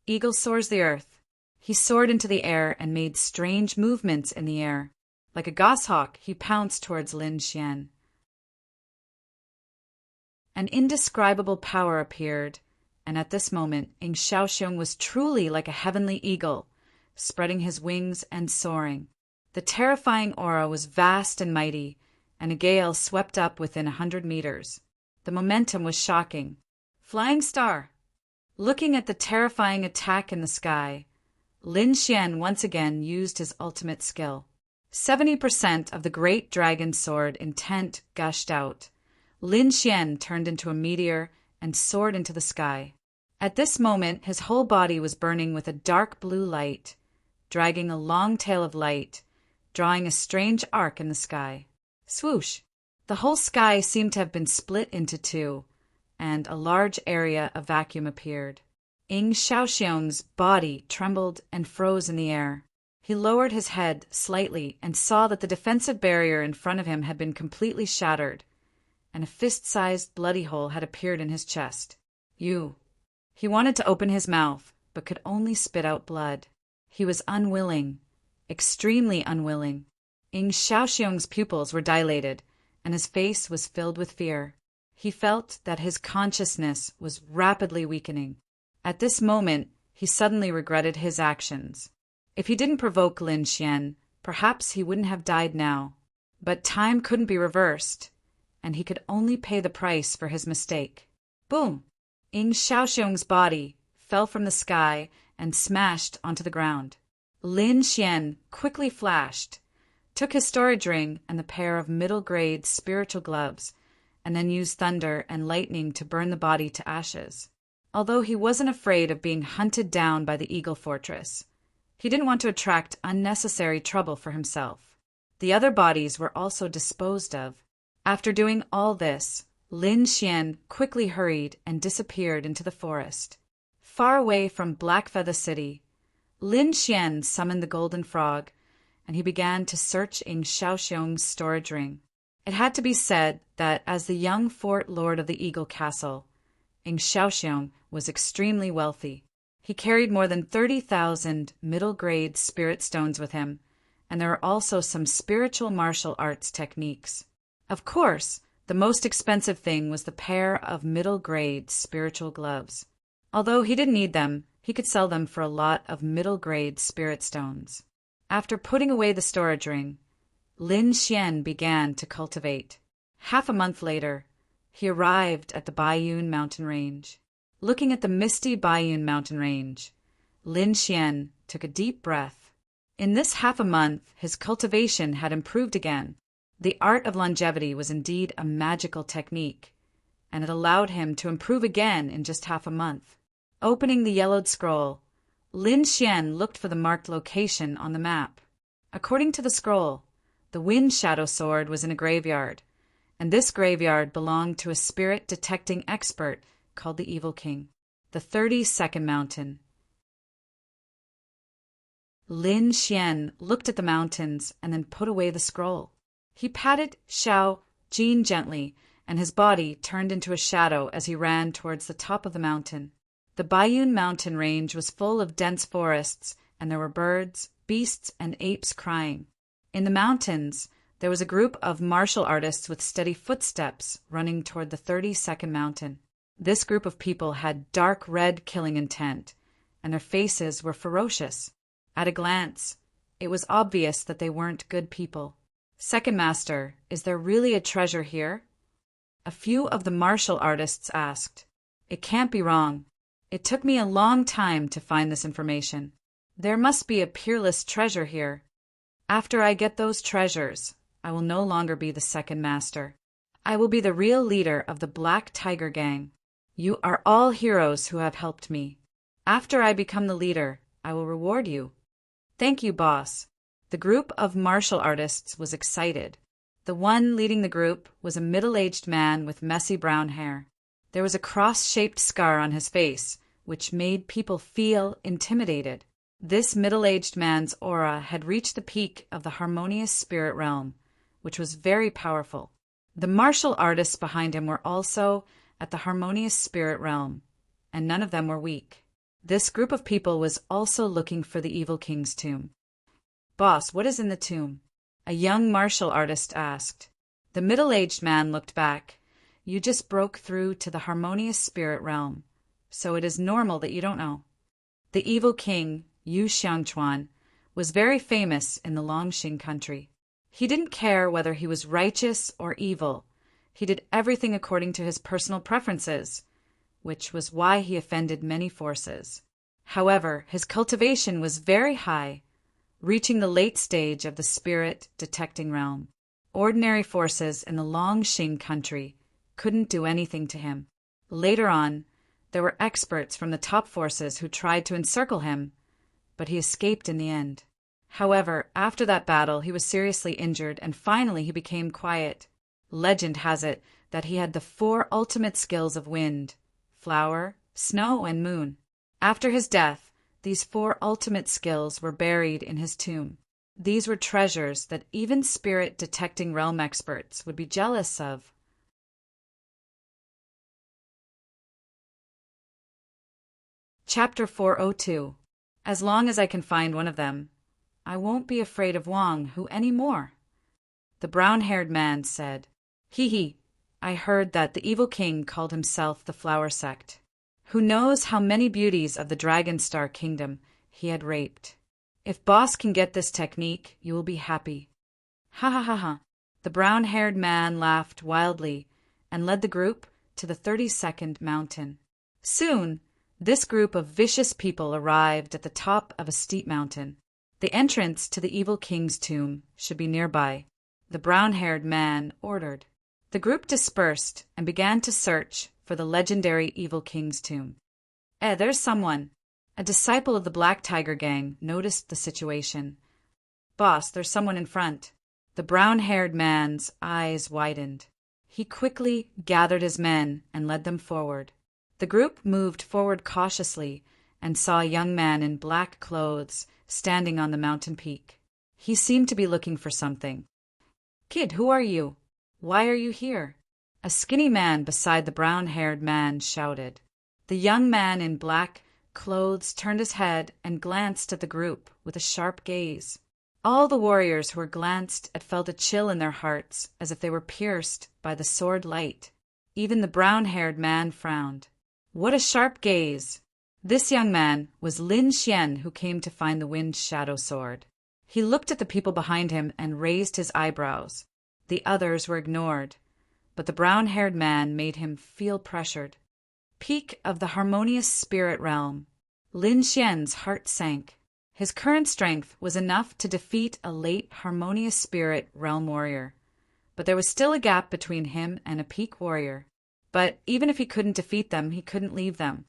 Eagle soars the earth. He soared into the air and made strange movements in the air. Like a goshawk, he pounced towards Lin Xian. An indescribable power appeared, and at this moment Ing Xiaoxiong was truly like a heavenly eagle, spreading his wings and soaring. The terrifying aura was vast and mighty, and a gale swept up within 100 meters. The momentum was shocking. Flying star! Looking at the terrifying attack in the sky, Lin Xian once again used his ultimate skill. 70% of the great dragon sword intent gushed out. Lin Xian turned into a meteor and soared into the sky. At this moment, his whole body was burning with a dark blue light, dragging a long tail of light, drawing a strange arc in the sky. Swoosh! The whole sky seemed to have been split into two, and a large area of vacuum appeared. Ing Xiaoxiong's body trembled and froze in the air. He lowered his head slightly and saw that the defensive barrier in front of him had been completely shattered, and a fist-sized bloody hole had appeared in his chest. You. He wanted to open his mouth, but could only spit out blood. He was unwilling, extremely unwilling. Ing Xiaoxiong's pupils were dilated, and his face was filled with fear. He felt that his consciousness was rapidly weakening. At this moment, he suddenly regretted his actions. If he didn't provoke Lin Xian, perhaps he wouldn't have died now. But time couldn't be reversed, and he could only pay the price for his mistake. Boom! Ing Xiaoxiong's body fell from the sky and smashed onto the ground. Lin Xian quickly flashed, took his storage ring and the pair of middle-grade spiritual gloves, and then used thunder and lightning to burn the body to ashes. Although he wasn't afraid of being hunted down by the Eagle Fortress, he didn't want to attract unnecessary trouble for himself. The other bodies were also disposed of. After doing all this, Lin Xian quickly hurried and disappeared into the forest. Far away from Blackfeather City, Lin Xian summoned the golden frog, and he began to search Ing Xiaoxiong's storage ring. It had to be said that as the young fort lord of the Eagle Castle, Ing Xiaoxiong was extremely wealthy. He carried more than 30,000 middle-grade spirit stones with him, and there were also some spiritual martial arts techniques. Of course, the most expensive thing was the pair of middle-grade spiritual gloves. Although he didn't need them, he could sell them for a lot of middle-grade spirit stones. After putting away the storage ring, Lin Xian began to cultivate. Half a month later, he arrived at the Baiyun mountain range. Looking at the misty Baiyun mountain range, Lin Xian took a deep breath. In this half a month, his cultivation had improved again. The art of longevity was indeed a magical technique, and it allowed him to improve again in just half a month. Opening the yellowed scroll, Lin Xian looked for the marked location on the map. According to the scroll, the Wind Shadow Sword was in a graveyard, and this graveyard belonged to a spirit-detecting expert called the Evil King. The 32nd mountain. Lin Xian looked at the mountains and then put away the scroll. He patted Xiao Jin gently, and his body turned into a shadow as he ran towards the top of the mountain. The Baiyun mountain range was full of dense forests, and there were birds, beasts, and apes crying. In the mountains, there was a group of martial artists with steady footsteps running toward the 32nd mountain. This group of people had dark red killing intent, and their faces were ferocious. At a glance, it was obvious that they weren't good people. Second Master, is there really a treasure here? A few of the martial artists asked. It can't be wrong. It took me a long time to find this information. There must be a peerless treasure here. After I get those treasures, I will no longer be the Second Master. I will be the real leader of the Black Tiger Gang. You are all heroes who have helped me. After I become the leader, I will reward you. Thank you, boss. The group of martial artists was excited. The one leading the group was a middle-aged man with messy brown hair. There was a cross-shaped scar on his face, which made people feel intimidated. This middle-aged man's aura had reached the peak of the harmonious spirit realm, which was very powerful. The martial artists behind him were also at the harmonious spirit realm, and none of them were weak. This group of people was also looking for the evil king's tomb. "Boss, what is in the tomb?" a young martial artist asked. The middle-aged man looked back. "You just broke through to the harmonious spirit realm, so it is normal that you don't know." The evil king, Yu Xiangchuan, was very famous in the Longxing country. He didn't care whether he was righteous or evil. He did everything according to his personal preferences, which was why he offended many forces. However, his cultivation was very high, reaching the late stage of the spirit detecting realm. Ordinary forces in the Longxing country couldn't do anything to him. Later on, there were experts from the top forces who tried to encircle him, but he escaped in the end. However, after that battle, he was seriously injured, and finally he became quiet. Legend has it that he had the 4 ultimate skills of wind, flower, snow, and moon. After his death, these 4 ultimate skills were buried in his tomb. These were treasures that even spirit-detecting realm experts would be jealous of. Chapter 402. As long as I can find one of them, I won't be afraid of Wang Hu any more. The brown-haired man said, "Hee, I heard that the evil king called himself the Flower Sect. Who knows how many beauties of the Dragon Star Kingdom he had raped. If boss can get this technique, you will be happy." Ha ha ha ha. The brown-haired man laughed wildly and led the group to the 32nd mountain. Soon, this group of vicious people arrived at the top of a steep mountain. The entrance to the evil king's tomb should be nearby, the brown-haired man ordered. The group dispersed and began to search for the legendary evil king's tomb. There's someone. A disciple of the Black Tiger gang noticed the situation. "Boss, there's someone in front." The brown-haired man's eyes widened. He quickly gathered his men and led them forward. The group moved forward cautiously and saw a young man in black clothes standing on the mountain peak. He seemed to be looking for something. "Kid, who are you? Why are you here?" A skinny man beside the brown-haired man shouted. The young man in black clothes turned his head and glanced at the group with a sharp gaze. All the warriors who were glanced at felt a chill in their hearts as if they were pierced by the sword light. Even the brown-haired man frowned. What a sharp gaze! This young man was Lin Xian, who came to find the Wind Shadow Sword. He looked at the people behind him and raised his eyebrows. The others were ignored, but the brown-haired man made him feel pressured. Peak of the harmonious spirit realm. Lin Xian's heart sank. His current strength was enough to defeat a late harmonious spirit realm warrior, but there was still a gap between him and a peak warrior. But even if he couldn't defeat them, he couldn't leave them.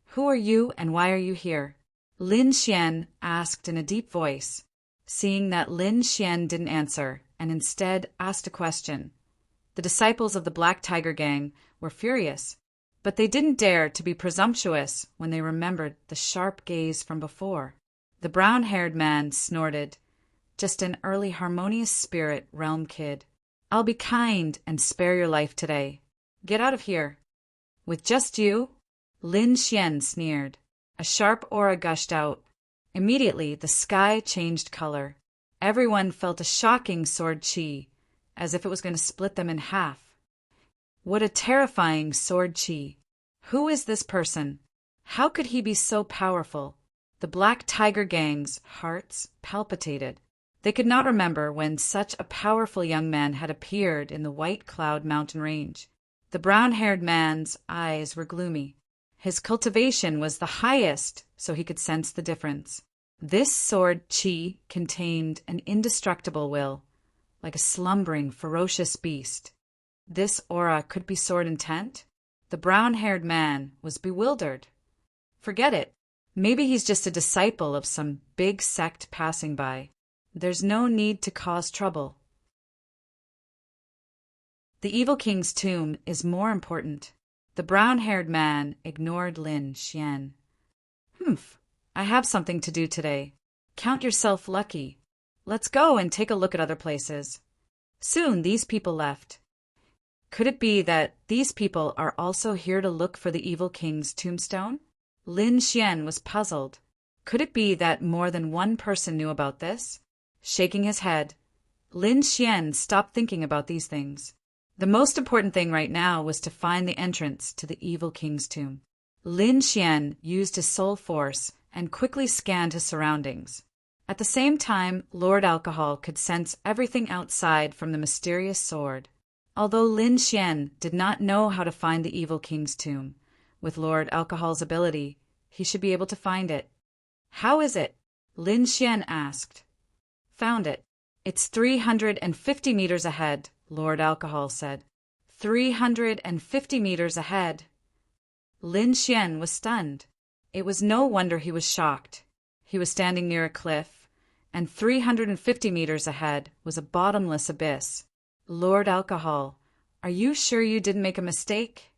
"Who are you and why are you here?" Lin Xian asked in a deep voice. Seeing that Lin Xian didn't answer and instead asked a question, the disciples of the Black Tiger gang were furious, but they didn't dare to be presumptuous when they remembered the sharp gaze from before. The brown-haired man snorted, "Just an early harmonious spirit realm kid. I'll be kind and spare your life today. Get out of here." "With just you?" Lin Xian sneered. A sharp aura gushed out. Immediately, the sky changed color. Everyone felt a shocking sword chi, as if it was going to split them in half. What a terrifying sword chi! Who is this person? How could he be so powerful? The Black Tiger gang's hearts palpitated. They could not remember when such a powerful young man had appeared in the White Cloud mountain range. The brown-haired man's eyes were gloomy. His cultivation was the highest, so he could sense the difference. This sword chi contained an indestructible will, like a slumbering, ferocious beast. This aura could be sword intent? The brown-haired man was bewildered. Forget it. Maybe he's just a disciple of some big sect passing by. There's no need to cause trouble. The evil king's tomb is more important. The brown-haired man ignored Lin Xian. Humph, I have something to do today. Count yourself lucky. Let's go and take a look at other places. Soon these people left. Could it be that these people are also here to look for the evil king's tombstone? Lin Xian was puzzled. Could it be that more than one person knew about this? Shaking his head, Lin Xian stopped thinking about these things. The most important thing right now was to find the entrance to the evil king's tomb. Lin Xian used his soul force and quickly scanned his surroundings. At the same time, Lord Alcohol could sense everything outside from the mysterious sword. Although Lin Xian did not know how to find the evil king's tomb, with Lord Alcohol's ability, he should be able to find it. How is it? Lin Xian asked. Found it. It's 350 meters ahead, Lord Alcohol said. 350 meters ahead. Lin Xian was stunned. It was no wonder he was shocked. He was standing near a cliff, and 350 meters ahead was a bottomless abyss. Lord Alcohol, are you sure you didn't make a mistake?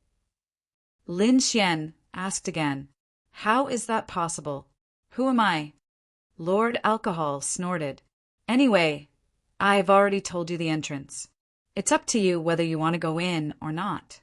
Lin Xian asked again. How is that possible? Who am I? Lord Alcohol snorted. Anyway, I've already told you the entrance. It's up to you whether you want to go in or not.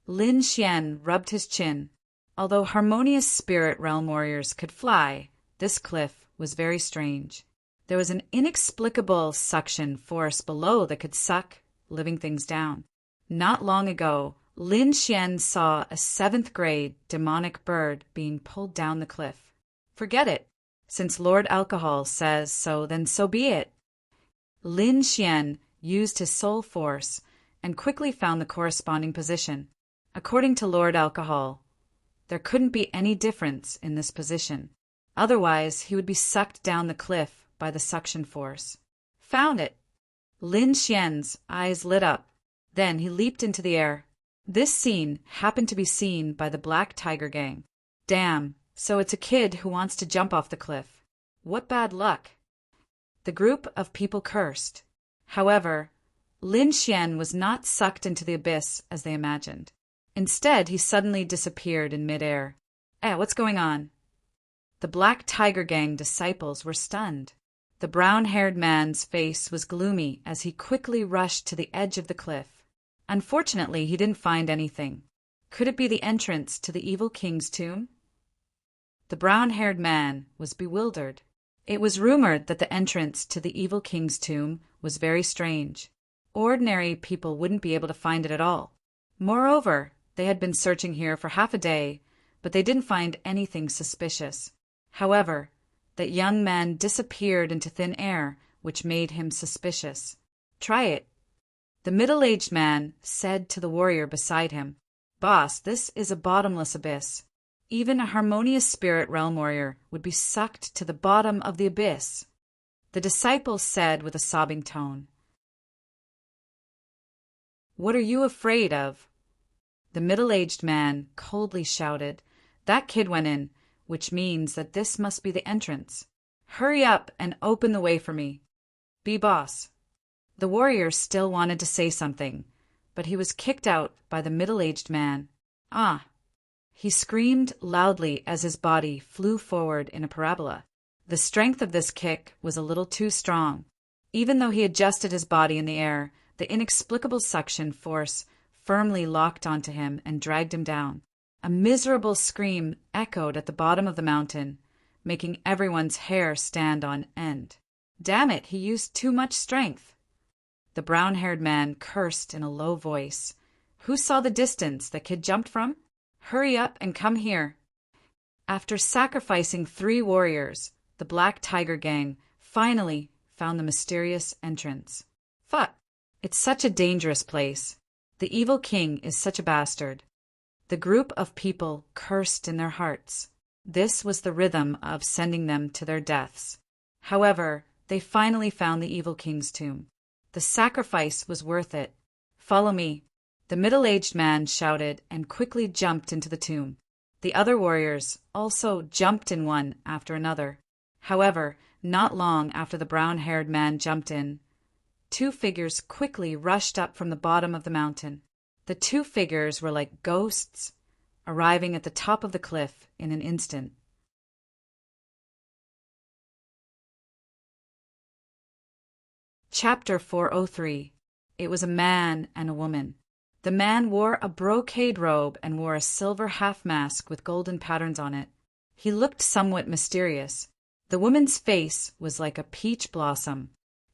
Lin Xian rubbed his chin. Although harmonious spirit realm warriors could fly, this cliff was very strange. There was an inexplicable suction force below that could suck living things down. Not long ago, Lin Xian saw a 7th grade demonic bird being pulled down the cliff. Forget it. Since Lord Alcohol says so, then so be it. Lin Xian used his soul force and quickly found the corresponding position. According to Lord Alcohol, there couldn't be any difference in this position. Otherwise, he would be sucked down the cliff by the suction force. Found it! Lin Xian's eyes lit up. Then he leaped into the air. This scene happened to be seen by the Black Tiger Gang. Damn, so it's a kid who wants to jump off the cliff. What bad luck! The group of people cursed. However, Lin Xian was not sucked into the abyss as they imagined. Instead, he suddenly disappeared in midair. What's going on? The Black Tiger Gang disciples were stunned. The brown-haired man's face was gloomy as he quickly rushed to the edge of the cliff. Unfortunately, he didn't find anything. Could it be the entrance to the evil king's tomb? The brown-haired man was bewildered. It was rumored that the entrance to the evil king's tomb was very strange. Ordinary people wouldn't be able to find it at all. Moreover, they had been searching here for half a day, but they didn't find anything suspicious. However, that young man disappeared into thin air, which made him suspicious. Try it. The middle-aged man said to the warrior beside him, Boss, this is a bottomless abyss. Even a harmonious spirit realm warrior would be sucked to the bottom of the abyss. The disciple said with a sobbing tone, What are you afraid of? The middle-aged man coldly shouted, That kid went in, which means that this must be the entrance. Hurry up and open the way for me. Be boss. The warrior still wanted to say something, but he was kicked out by the middle-aged man. Ah! He screamed loudly as his body flew forward in a parabola. The strength of this kick was a little too strong. Even though he adjusted his body in the air, the inexplicable suction force firmly locked onto him and dragged him down. A miserable scream echoed at the bottom of the mountain, making everyone's hair stand on end. Damn it, he used too much strength. The brown-haired man cursed in a low voice. Who saw the distance the kid jumped from? Hurry up and come here. After sacrificing 3 warriors, the Black Tiger Gang finally found the mysterious entrance. Fuck! It's such a dangerous place. The evil king is such a bastard. The group of people cursed in their hearts. This was the rhythm of sending them to their deaths. However, they finally found the evil king's tomb. The sacrifice was worth it. Follow me. The middle-aged man shouted and quickly jumped into the tomb. The other warriors also jumped in one after another. However, not long after the brown-haired man jumped in, 2 figures quickly rushed up from the bottom of the mountain. The two figures were like ghosts, arriving at the top of the cliff in an instant. Chapter 403. It was a man and a woman. The man wore a brocade robe and wore a silver half-mask with golden patterns on it. He looked somewhat mysterious. The woman's face was like a peach blossom.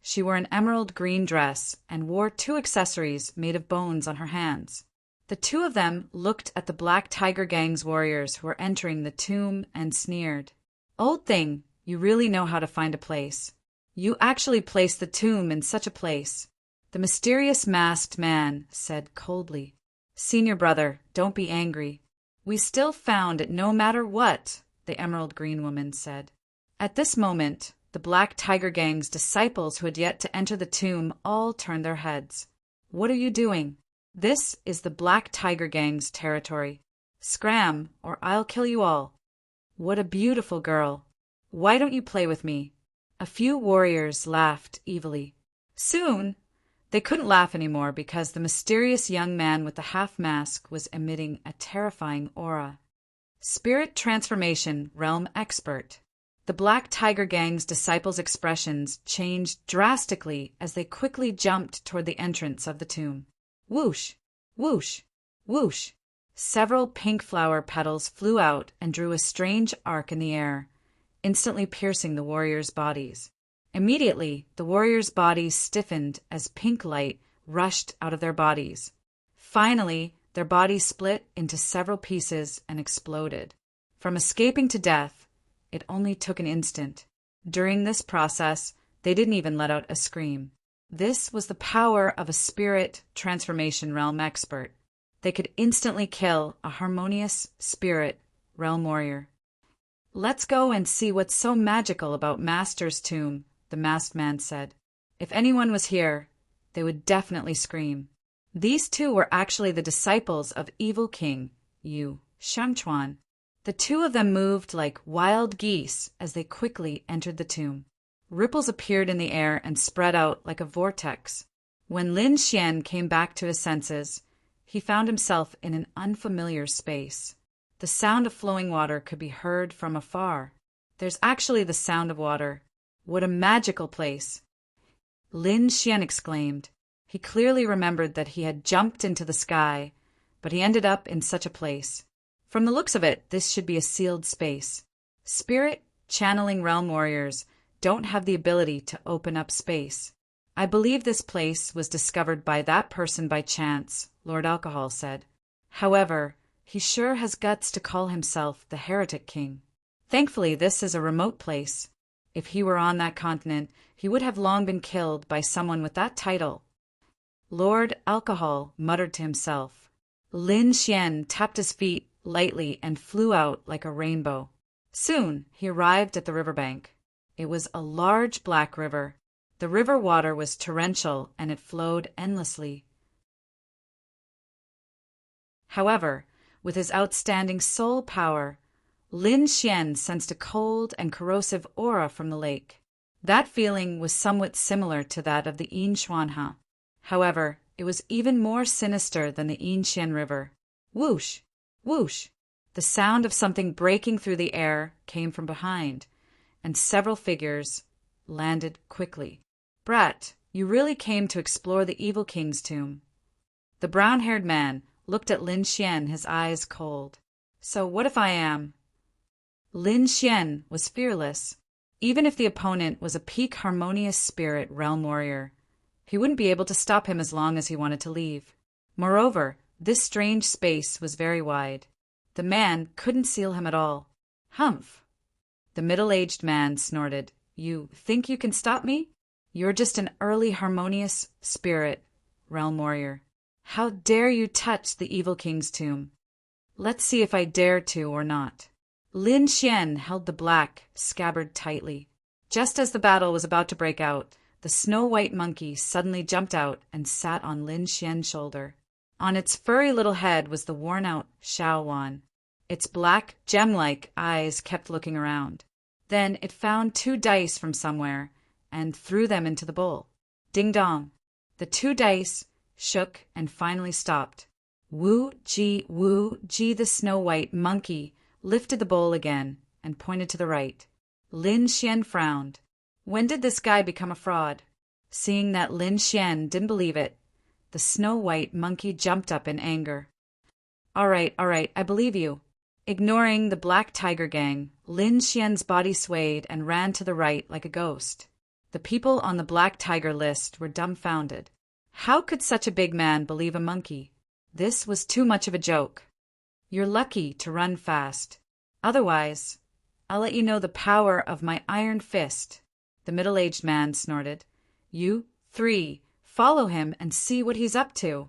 She wore an emerald green dress and wore two accessories made of bones on her hands. The two of them looked at the Black Tiger Gang's warriors who were entering the tomb and sneered. "Old thing, you really know how to find a place. You actually placed the tomb in such a place," the mysterious masked man said coldly. "Senior brother, don't be angry. We still found it no matter what," the emerald green woman said. At this moment, the Black Tiger Gang's disciples who had yet to enter the tomb all turned their heads. "What are you doing? This is the Black Tiger Gang's territory. Scram, or I'll kill you all." "What a beautiful girl. Why don't you play with me?" A few warriors laughed evilly. Soon, they couldn't laugh anymore because the mysterious young man with the half-mask was emitting a terrifying aura. Spirit Transformation Realm Expert. The Black Tiger Gang's disciples' expressions changed drastically as they quickly jumped toward the entrance of the tomb. Whoosh! Whoosh! Whoosh! Several pink flower petals flew out and drew a strange arc in the air, instantly piercing the warriors' bodies. Immediately, the warriors' bodies stiffened as pink light rushed out of their bodies. Finally, their bodies split into several pieces and exploded. From escaping to death, it only took an instant. During this process, they didn't even let out a scream. This was the power of a spirit transformation realm expert. They could instantly kill a harmonious spirit realm warrior. "Let's go and see what's so magical about Master's tomb," the masked man said. "If anyone was here, they would definitely scream." These two were actually the disciples of Evil King Yu Shangchuan. The two of them moved like wild geese as they quickly entered the tomb. Ripples appeared in the air and spread out like a vortex. When Lin Xian came back to his senses, he found himself in an unfamiliar space. The sound of flowing water could be heard from afar. "There's actually the sound of water. What a magical place!" Lin Xian exclaimed. He clearly remembered that he had jumped into the sky, but he ended up in such a place. From the looks of it, this should be a sealed space. Spirit channeling realm warriors don't have the ability to open up space. "I believe this place was discovered by that person by chance," Lord Alcohol said. "However, he sure has guts to call himself the Heretic King. Thankfully, this is a remote place. If he were on that continent, he would have long been killed by someone with that title." Lord Alcohol muttered to himself. Lin Xian tapped his feet lightly and flew out like a rainbow. Soon he arrived at the riverbank. It was a large black river. The river water was torrential and it flowed endlessly. However, with his outstanding soul power, Lin Xian sensed a cold and corrosive aura from the lake. That feeling was somewhat similar to that of the Yin Xuanha. However, it was even more sinister than the Yinxian River. Whoosh! Whoosh! The sound of something breaking through the air came from behind, and several figures landed quickly. "Brat, you really came to explore the Evil King's tomb." The brown-haired man looked at Lin Xian, his eyes cold. "So what if I am?" Lin Xian was fearless. Even if the opponent was a peak harmonious spirit realm warrior, he wouldn't be able to stop him as long as he wanted to leave. Moreover, this strange space was very wide. The man couldn't seal him at all. "Humph!" The middle-aged man snorted. "You think you can stop me? You're just an early harmonious spirit realm warrior. How dare you touch the Evil King's tomb? Let's see if I dare to or not." Lin Xian held the black scabbard tightly. Just as the battle was about to break out, the snow-white monkey suddenly jumped out and sat on Lin Xian's shoulder. On its furry little head was the worn-out Shaowan. Its black, gem-like eyes kept looking around. Then it found 2 dice from somewhere and threw them into the bowl. Ding-dong! The 2 dice shook and finally stopped. Wu Ji the Snow-White Monkey lifted the bowl again and pointed to the right. Lin Xian frowned. When did this guy become a fraud? Seeing that Lin Xian didn't believe it, the Snow-White Monkey jumped up in anger. All right, I believe you. Ignoring the Black Tiger Gang, Lin Xian's body swayed and ran to the right like a ghost. The people on the Black Tiger list were dumbfounded. How could such a big man believe a monkey? This was too much of a joke. You're lucky to run fast. Otherwise, I'll let you know the power of my iron fist. The middle-aged man snorted. You three, follow him and see what he's up to.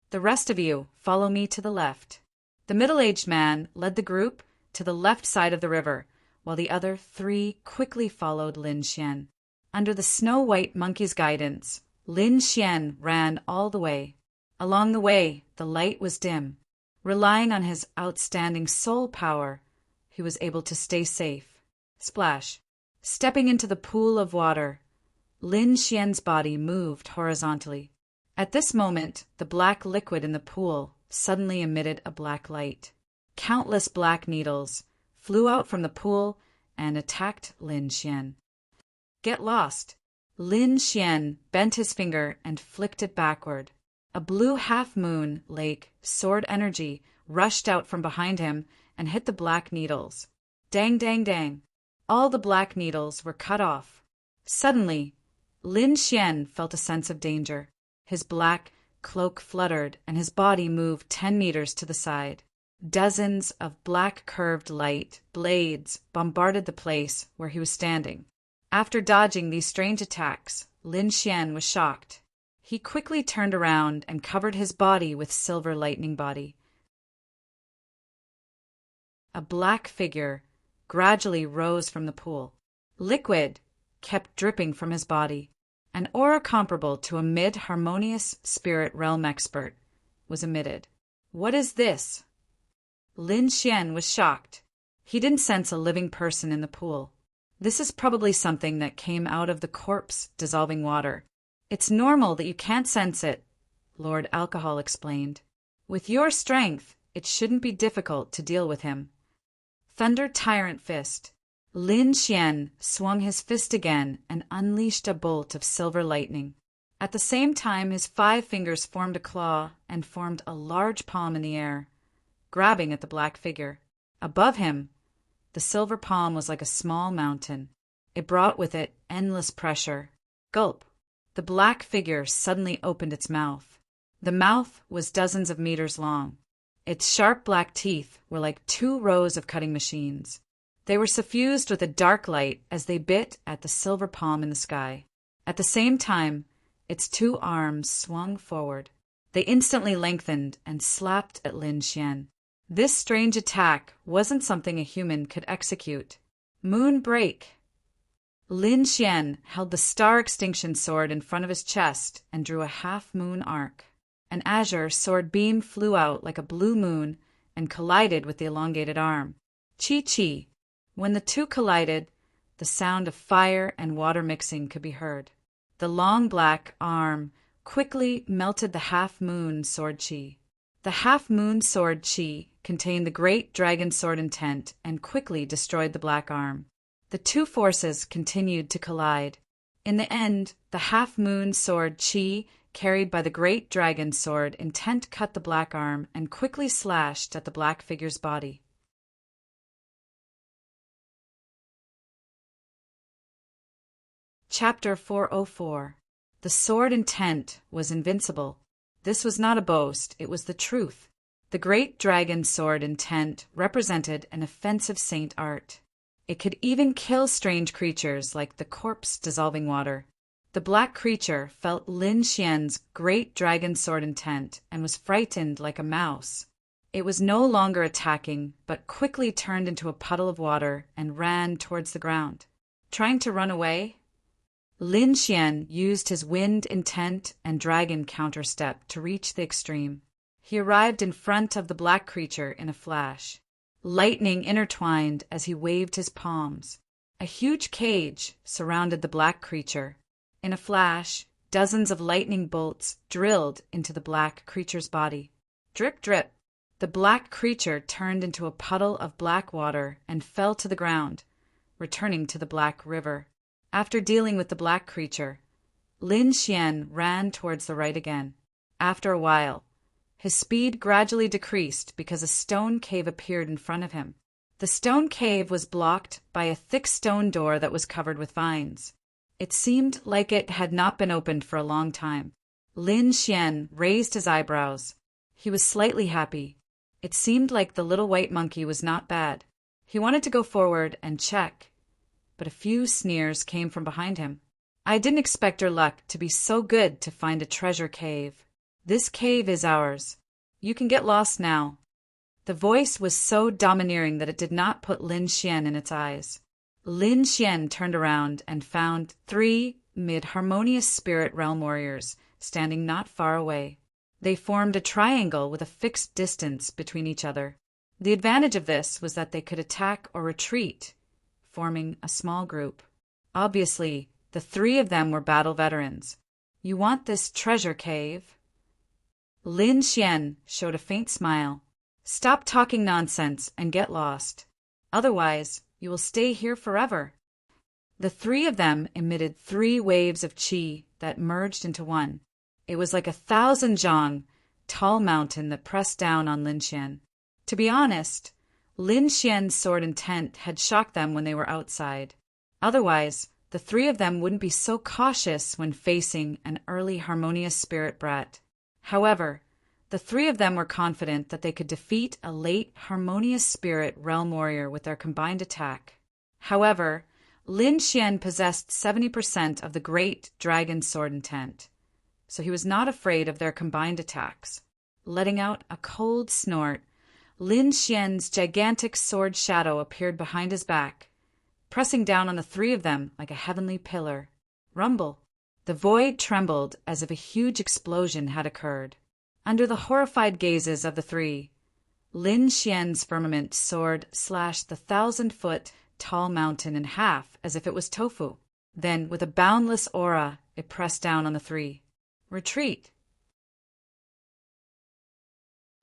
The rest of you, follow me to the left. The middle-aged man led the group to the left side of the river, while the other three quickly followed Lin Xian. Under the Snow-White Monkey's guidance, Lin Xian ran all the way. Along the way, the light was dim. Relying on his outstanding soul power, he was able to stay safe. Splash. Stepping into the pool of water, Lin Xian's body moved horizontally. At this moment, the black liquid in the pool suddenly emitted a black light. Countless black needles flew out from the pool and attacked Lin Xian. Get lost. Lin Xian bent his finger and flicked it backward. A blue half-moon lake, sword energy, rushed out from behind him and hit the black needles. Dang, dang, dang. All the black needles were cut off. Suddenly, Lin Xian felt a sense of danger. His black cloak fluttered and his body moved 10 meters to the side. Dozens of black curved light blades bombarded the place where he was standing. After dodging these strange attacks, Lin Xian was shocked. He quickly turned around and covered his body with silver lightning body. A black figure gradually rose from the pool. Liquid kept dripping from his body. An aura comparable to a mid-harmonious spirit realm expert was emitted. What is this? Lin Xian was shocked. He didn't sense a living person in the pool. This is probably something that came out of the corpse dissolving water. It's normal that you can't sense it, Lord Alcohol explained. With your strength, it shouldn't be difficult to deal with him. Thunder Tyrant Fist. Lin Xian swung his fist again and unleashed a bolt of silver lightning. At the same time, his 5 fingers formed a claw and formed a large palm in the air, grabbing at the black figure. Above him, the silver palm was like a small mountain. It brought with it endless pressure. Gulp. The black figure suddenly opened its mouth. The mouth was dozens of meters long. Its sharp black teeth were like 2 rows of cutting machines. They were suffused with a dark light as they bit at the silver palm in the sky. At the same time, its 2 arms swung forward. They instantly lengthened and slapped at Lin Xian. This strange attack wasn't something a human could execute. Moon Break. Lin Xian held the Star Extinction Sword in front of his chest and drew a half-moon arc. An azure sword beam flew out like a blue moon and collided with the elongated arm. Chi-chi. When the two collided, the sound of fire and water mixing could be heard. The long black arm quickly melted the half-moon sword chi. The half-moon sword chi contained the great dragon sword intent and quickly destroyed the black arm. The 2 forces continued to collide. In the end, the half-moon sword chi carried by the great dragon sword intent cut the black arm and quickly slashed at the black figure's body. Chapter 404. The sword intent was invincible. This was not a boast, it was the truth. The great dragon sword intent represented an offensive saint art. It could even kill strange creatures like the corpse dissolving water. The black creature felt Lin Xian's great dragon sword intent and was frightened like a mouse. It was no longer attacking, but quickly turned into a puddle of water and ran towards the ground. Trying to run away, Lin Xian used his wind intent and dragon counterstep to reach the extreme. He arrived in front of the black creature in a flash. Lightning intertwined as he waved his palms. A huge cage surrounded the black creature. In a flash, dozens of lightning bolts drilled into the black creature's body. Drip, drip. The black creature turned into a puddle of black water and fell to the ground, returning to the black river. After dealing with the black creature, Lin Xian ran towards the right again. After a while, his speed gradually decreased because a stone cave appeared in front of him. The stone cave was blocked by a thick stone door that was covered with vines. It seemed like it had not been opened for a long time. Lin Xian raised his eyebrows. He was slightly happy. It seemed like the little white monkey was not bad. He wanted to go forward and check, but a few sneers came from behind him. I didn't expect your luck to be so good to find a treasure cave. This cave is ours. You can get lost now. The voice was so domineering that it did not put Lin Xian in its eyes. Lin Xian turned around and found 3 mid-harmonious spirit realm warriors standing not far away. They formed a triangle with a fixed distance between each other. The advantage of this was that they could attack or retreat, forming a small group. Obviously, the 3 of them were battle veterans. You want this treasure cave? Lin Xian showed a faint smile. Stop talking nonsense and get lost. Otherwise, you will stay here forever. The 3 of them emitted 3 waves of qi that merged into one. It was like 1,000 zhang, tall mountain that pressed down on Lin Xian. To be honest, Lin Xian's sword intent had shocked them when they were outside. Otherwise, the 3 of them wouldn't be so cautious when facing an early harmonious spirit brat. However, the 3 of them were confident that they could defeat a late harmonious spirit realm warrior with their combined attack. However, Lin Xian possessed 70% of the great dragon sword intent, so he was not afraid of their combined attacks. Letting out a cold snort, Lin Xian's gigantic sword shadow appeared behind his back, pressing down on the 3 of them like a heavenly pillar. Rumble! The void trembled as if a huge explosion had occurred. Under the horrified gazes of the 3, Lin Xian's firmament sword slashed the 1,000-foot tall mountain in half as if it was tofu. Then, with a boundless aura, it pressed down on the 3. Retreat!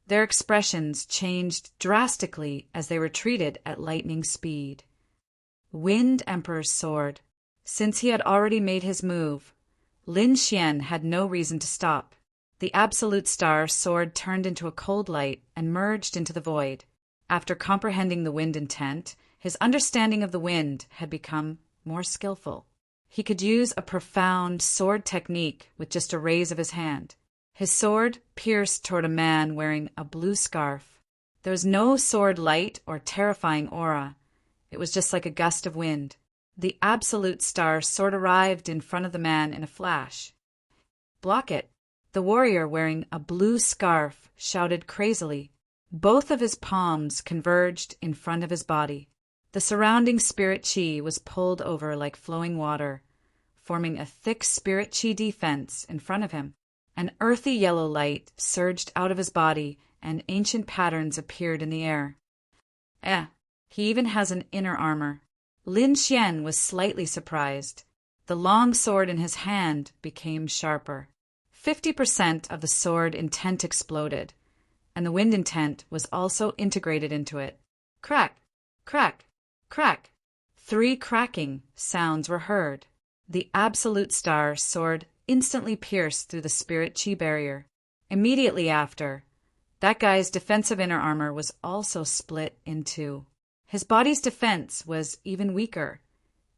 Their expressions changed drastically as they retreated at lightning speed. Wind Emperor's sword. Since he had already made his move, Lin Xian had no reason to stop. The Absolute Star sword turned into a cold light and merged into the void. After comprehending the wind intent, his understanding of the wind had become more skillful. He could use a profound sword technique with just a raise of his hand. His sword pierced toward a man wearing a blue scarf. There was no sword light or terrifying aura. It was just like a gust of wind. The Absolute Star sword arrived in front of the man in a flash. Block it! The warrior wearing a blue scarf shouted crazily. Both of his palms converged in front of his body. The surrounding spirit chi was pulled over like flowing water, forming a thick spirit chi defense in front of him. An earthy yellow light surged out of his body, and ancient patterns appeared in the air. He even has an inner armor. Lin Xian was slightly surprised. The long sword in his hand became sharper. 50% of the sword intent exploded, and the wind intent was also integrated into it. Crack! Crack! Crack! 3 cracking sounds were heard. The Absolute Star sword instantly pierced through the spirit chi barrier. Immediately after, that guy's defensive inner armor was also split in 2. His body's defense was even weaker,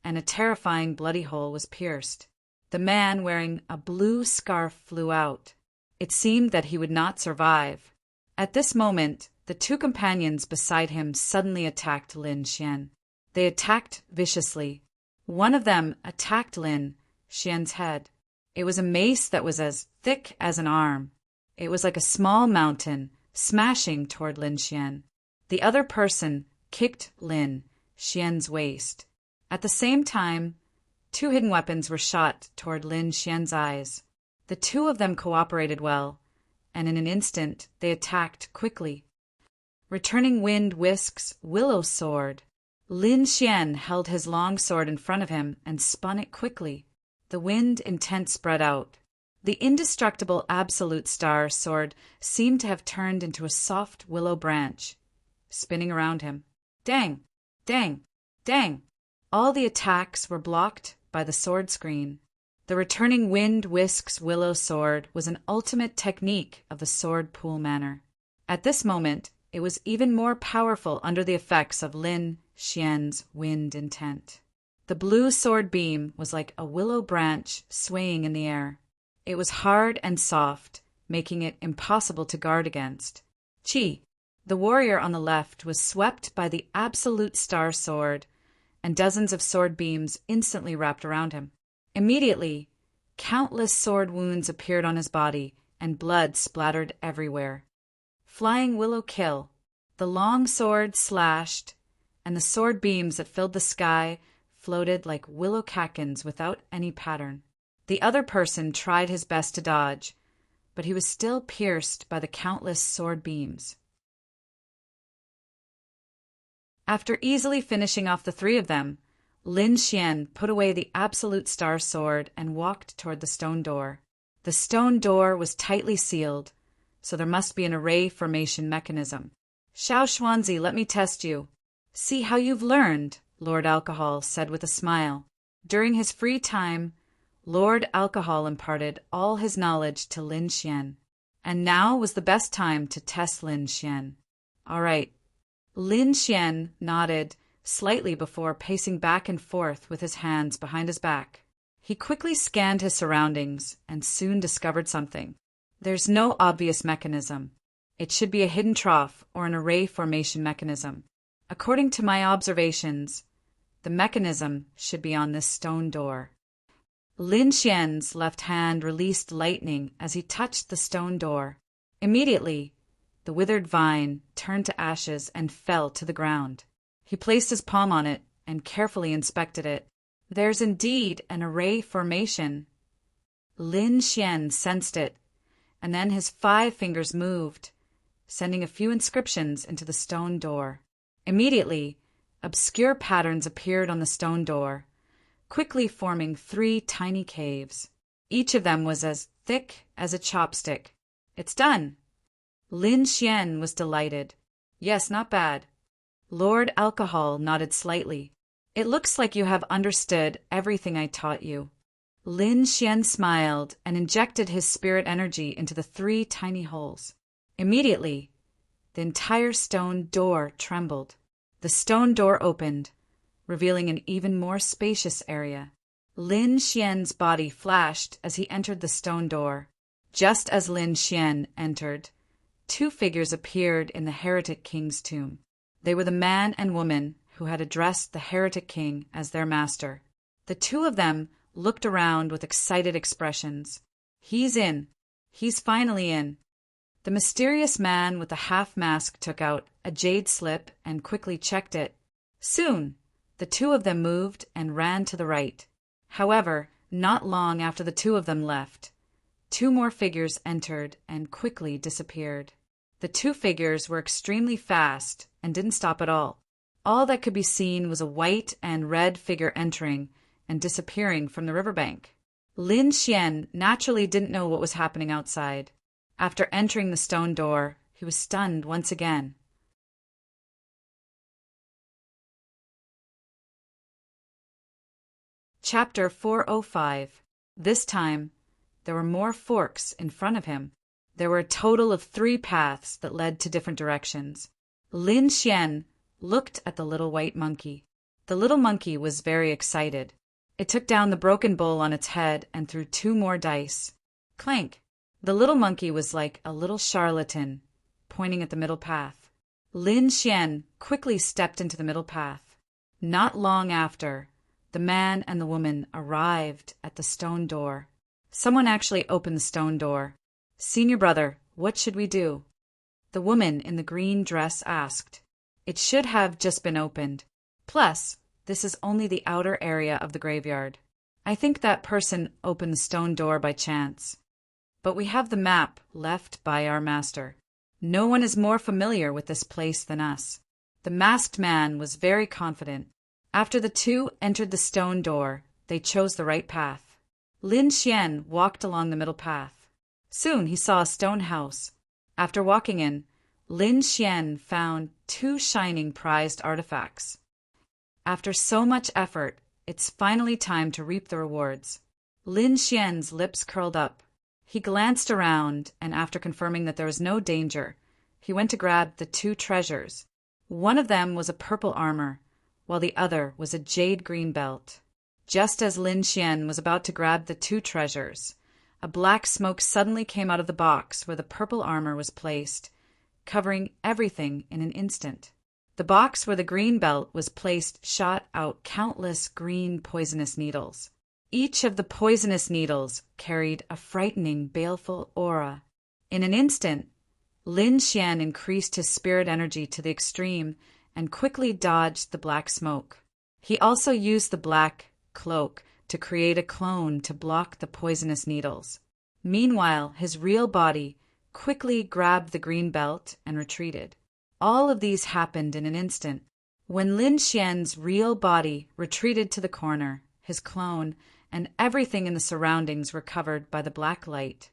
and a terrifying bloody hole was pierced. The man wearing a blue scarf flew out. It seemed that he would not survive. At this moment, the 2 companions beside him suddenly attacked Lin Xian. They attacked viciously. One of them attacked Lin Xian's head. It was a mace that was as thick as an arm. It was like a small mountain, smashing toward Lin Xian. The other person kicked Lin Xian's waist. At the same time, 2 hidden weapons were shot toward Lin Xian's eyes. The 2 of them cooperated well, and in an instant they attacked quickly. Returning Wind Whisk's willow sword, Lin Xian held his long sword in front of him and spun it quickly. The wind intent spread out. The indestructible absolute star sword seemed to have turned into a soft willow branch, spinning around him. Dang! Dang! Dang! All the attacks were blocked by the sword screen. The returning wind whisk's willow sword was an ultimate technique of the sword pool manner. At this moment, it was even more powerful under the effects of Lin Xian's wind intent. The blue sword beam was like a willow branch swaying in the air. It was hard and soft, making it impossible to guard against. Qi, the warrior on the left, was swept by the absolute star sword, and dozens of sword beams instantly wrapped around him. Immediately, countless sword wounds appeared on his body, and blood splattered everywhere. Flying willow kill. The long sword slashed, and the sword beams that filled the sky floated like willow catkins without any pattern. The other person tried his best to dodge, but he was still pierced by the countless sword beams. After easily finishing off the three of them, Lin Xian put away the absolute star sword and walked toward the stone door. The stone door was tightly sealed, so there must be an array formation mechanism. Xiao Xuanzi, let me test you. See how you've learned, Lord Alcohol said with a smile. During his free time, Lord Alcohol imparted all his knowledge to Lin Xian, and now was the best time to test Lin Xian. All right. Lin Xian nodded slightly before pacing back and forth with his hands behind his back. He quickly scanned his surroundings and soon discovered something. There's no obvious mechanism. It should be a hidden trough or an array formation mechanism. According to my observations, the mechanism should be on this stone door. Lin Xian's left hand released lightning as he touched the stone door. Immediately, the withered vine turned to ashes and fell to the ground. He placed his palm on it and carefully inspected it. There's indeed an array formation. Lin Xian sensed it, and then his 5 fingers moved, sending a few inscriptions into the stone door. Immediately, obscure patterns appeared on the stone door, quickly forming 3 tiny caves. Each of them was as thick as a chopstick. It's done. Lin Xian was delighted. Yes, not bad. Lord Alcohol nodded slightly. It looks like you have understood everything I taught you. Lin Xian smiled and injected his spirit energy into the 3 tiny holes. Immediately, the entire stone door trembled. The stone door opened, revealing an even more spacious area. Lin Xian's body flashed as he entered the stone door. Just as Lin Xian entered, 2 figures appeared in the heretic king's tomb. They were the man and woman who had addressed the heretic king as their master. The 2 of them looked around with excited expressions. He's in. He's finally in. The mysterious man with the half mask took out a jade slip and quickly checked it. Soon, the 2 of them moved and ran to the right. However, not long after the 2 of them left, 2 more figures entered and quickly disappeared. The 2 figures were extremely fast and didn't stop at all. All that could be seen was a white and red figure entering and disappearing from the riverbank. Lin Xian naturally didn't know what was happening outside. After entering the stone door, he was stunned once again. Chapter 405. This time, there were more forks in front of him. There were a total of 3 paths that led to different directions. Lin Xian looked at the little white monkey. The little monkey was very excited. It took down the broken bowl on its head and threw 2 more dice. Clank! The little monkey was like a little charlatan, pointing at the middle path. Lin Xian quickly stepped into the middle path. Not long after, the man and the woman arrived at the stone door. Someone actually opened the stone door. Senior brother, what should we do? The woman in the green dress asked. It should have just been opened. Plus, this is only the outer area of the graveyard. I think that person opened the stone door by chance. But we have the map left by our master. No one is more familiar with this place than us. The masked man was very confident. After the 2 entered the stone door, they chose the right path. Lin Xian walked along the middle path. Soon he saw a stone house. After walking in, Lin Xian found 2 shining prized artifacts. After so much effort, it's finally time to reap the rewards. Lin Xian's lips curled up. He glanced around, and after confirming that there was no danger, he went to grab the 2 treasures. One of them was a purple armor, while the other was a jade green belt. Just as Lin Xian was about to grab the 2 treasures, a black smoke suddenly came out of the box where the purple armor was placed, covering everything in an instant. The box where the green belt was placed shot out countless green poisonous needles. Each of the poisonous needles carried a frightening, baleful aura. In an instant, Lin Xian increased his spirit energy to the extreme and quickly dodged the black smoke. He also used the black cloak to create a clone to block the poisonous needles. Meanwhile, his real body quickly grabbed the green belt and retreated. All of these happened in an instant. When Lin Xian's real body retreated to the corner, his clone and everything in the surroundings were covered by the black light.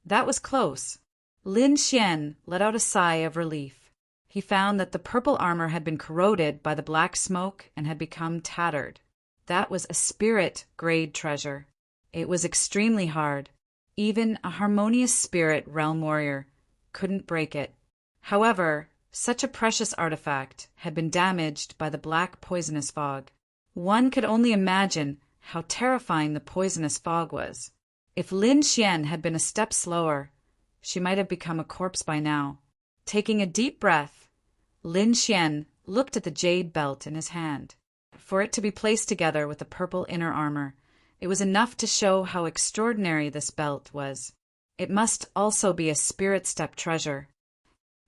That was close. Lin Xian let out a sigh of relief. He found that the purple armor had been corroded by the black smoke and had become tattered. That was a spirit-grade treasure. It was extremely hard. Even a harmonious spirit realm warrior couldn't break it. However, such a precious artifact had been damaged by the black poisonous fog. One could only imagine how terrifying the poisonous fog was. If Lin Xian had been a step slower, she might have become a corpse by now. Taking a deep breath, Lin Xian looked at the jade belt in his hand. For it to be placed together with the purple inner armor, it was enough to show how extraordinary this belt was. It must also be a spirit step treasure.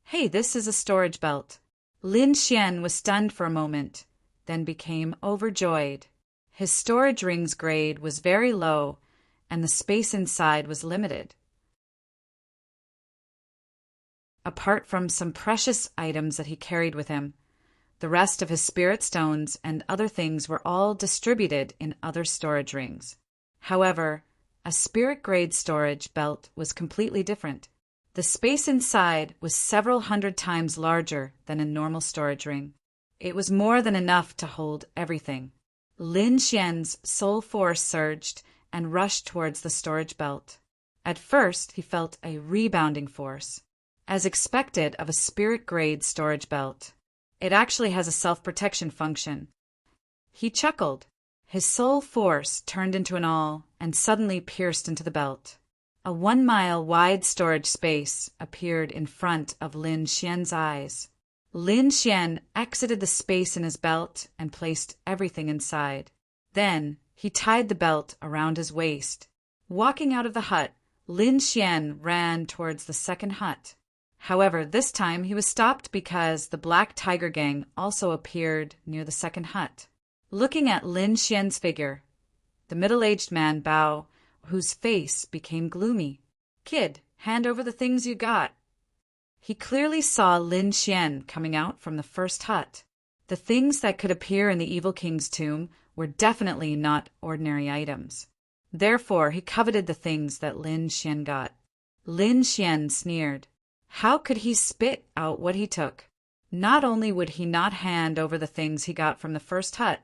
Hey, this is a storage belt. Lin Xian was stunned for a moment, then became overjoyed. His storage ring's grade was very low, and the space inside was limited. Apart from some precious items that he carried with him, the rest of his spirit stones and other things were all distributed in other storage rings. However, a spirit-grade storage belt was completely different. The space inside was several hundred times larger than a normal storage ring. It was more than enough to hold everything. Lin Xian's soul force surged and rushed towards the storage belt. At first, he felt a rebounding force. As expected of a spirit-grade storage belt, it actually has a self-protection function. He chuckled. His soul force turned into an awl and suddenly pierced into the belt. A 1-mile-wide storage space appeared in front of Lin Xian's eyes. Lin Xian exited the space in his belt and placed everything inside. Then he tied the belt around his waist. Walking out of the hut, Lin Xian ran towards the second hut. However, this time he was stopped because the Black Tiger Gang also appeared near the second hut. Looking at Lin Xian's figure, the middle-aged man Bao, whose face became gloomy. "Kid, hand over the things you got." He clearly saw Lin Xian coming out from the first hut. The things that could appear in the Evil King's tomb were definitely not ordinary items. Therefore, he coveted the things that Lin Xian got. Lin Xian sneered. How could he spit out what he took? Not only would he not hand over the things he got from the first hut,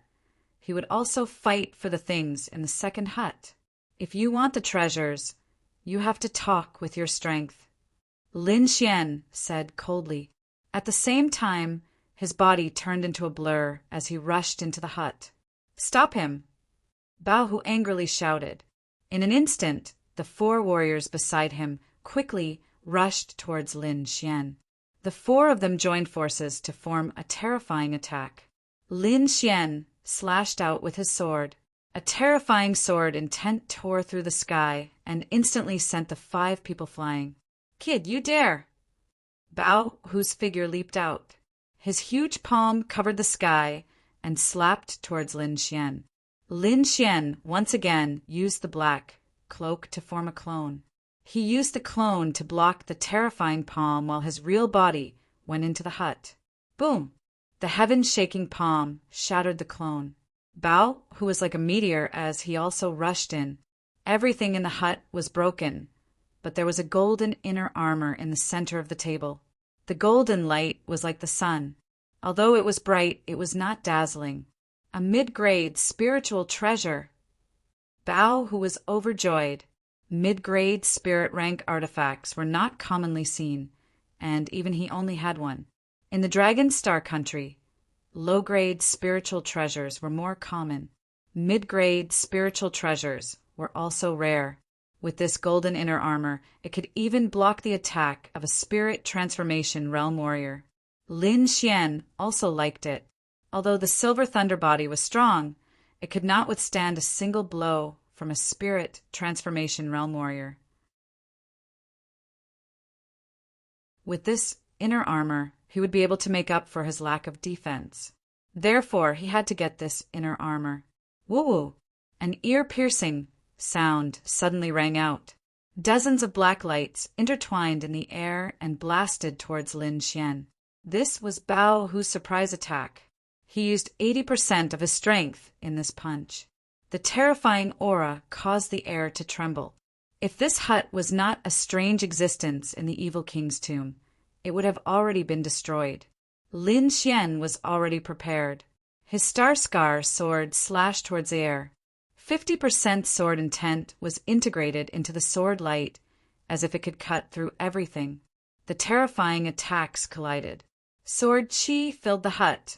he would also fight for the things in the second hut. If you want the treasures, you have to talk with your strength. Lin Xian said coldly. At the same time, his body turned into a blur as he rushed into the hut. "Stop him!" Bao Hu angrily shouted. In an instant, the 4 warriors beside him quickly rushed towards Lin Xian. The 4 of them joined forces to form a terrifying attack. Lin Xian slashed out with his sword. A terrifying sword intent tore through the sky and instantly sent the 5 people flying. "Kid, you dare!" Bao Hu's figure leaped out. His huge palm covered the sky and slapped towards Lin Xian. Lin Xian once again used the black cloak to form a clone. He used the clone to block the terrifying palm while his real body went into the hut. Boom! The heaven-shaking palm shattered the clone. Bao, who was like a meteor as he also rushed in. Everything in the hut was broken, but there was a golden inner armor in the center of the table. The golden light was like the sun. Although it was bright, it was not dazzling. A mid-grade spiritual treasure. Bao, who was overjoyed. Mid-grade spirit rank artifacts were not commonly seen, and even he only had one. In the Dragon Star country, low-grade spiritual treasures were more common. Mid-grade spiritual treasures were also rare. With this golden inner armor, it could even block the attack of a spirit transformation realm warrior. Lin Xian also liked it. Although the silver thunder body was strong, it could not withstand a single blow from a spirit transformation realm warrior. With this inner armor, he would be able to make up for his lack of defense. Therefore, he had to get this inner armor. Woo-woo! An ear-piercing sound suddenly rang out. Dozens of black lights intertwined in the air and blasted towards Lin Xian. This was Bao Hu's surprise attack. He used 80% of his strength in this punch. The terrifying aura caused the air to tremble. If this hut was not a strange existence in the evil king's tomb, it would have already been destroyed. Lin Xian was already prepared. His star scar sword slashed towards the air. 50% sword intent was integrated into the sword light, as if it could cut through everything. The terrifying attacks collided. Sword chi filled the hut,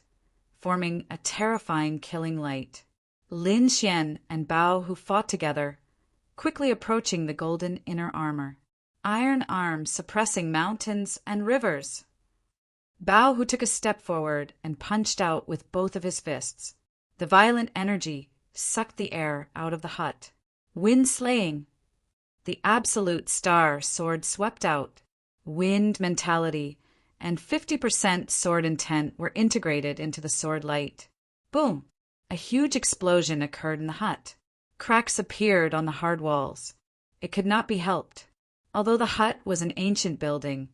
forming a terrifying killing light. Lin Xian and Bao Hu fought together, quickly approaching the golden inner armor. Iron arms suppressing mountains and rivers. Bao Hu took a step forward and punched out with both of his fists. The violent energy sucked the air out of the hut. Wind slaying. The absolute star sword swept out. Wind mentality and 50% sword intent were integrated into the sword light. Boom! A huge explosion occurred in the hut. Cracks appeared on the hard walls. It could not be helped. Although the hut was an ancient building,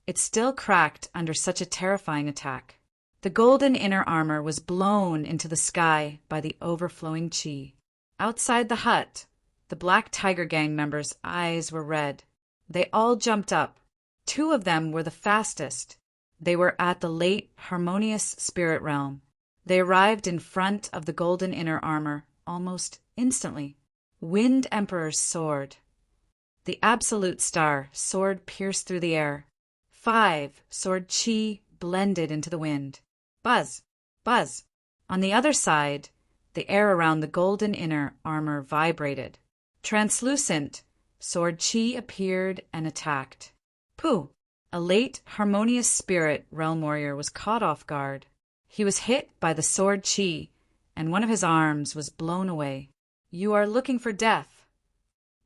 it still cracked under such a terrifying attack. The golden inner armor was blown into the sky by the overflowing chi. Outside the hut, the Black Tiger Gang members' eyes were red. They all jumped up. 2 of them were the fastest. They were at the late harmonious spirit realm. They arrived in front of the golden inner armor almost instantly. Wind Emperor's sword. The absolute star sword pierced through the air. 5 sword chi blended into the wind. Buzz! Buzz! On the other side, the air around the golden inner armor vibrated. Translucent, sword chi appeared and attacked. Pooh! A late harmonious spirit realm warrior was caught off guard. He was hit by the sword chi, and one of his arms was blown away. You are looking for death.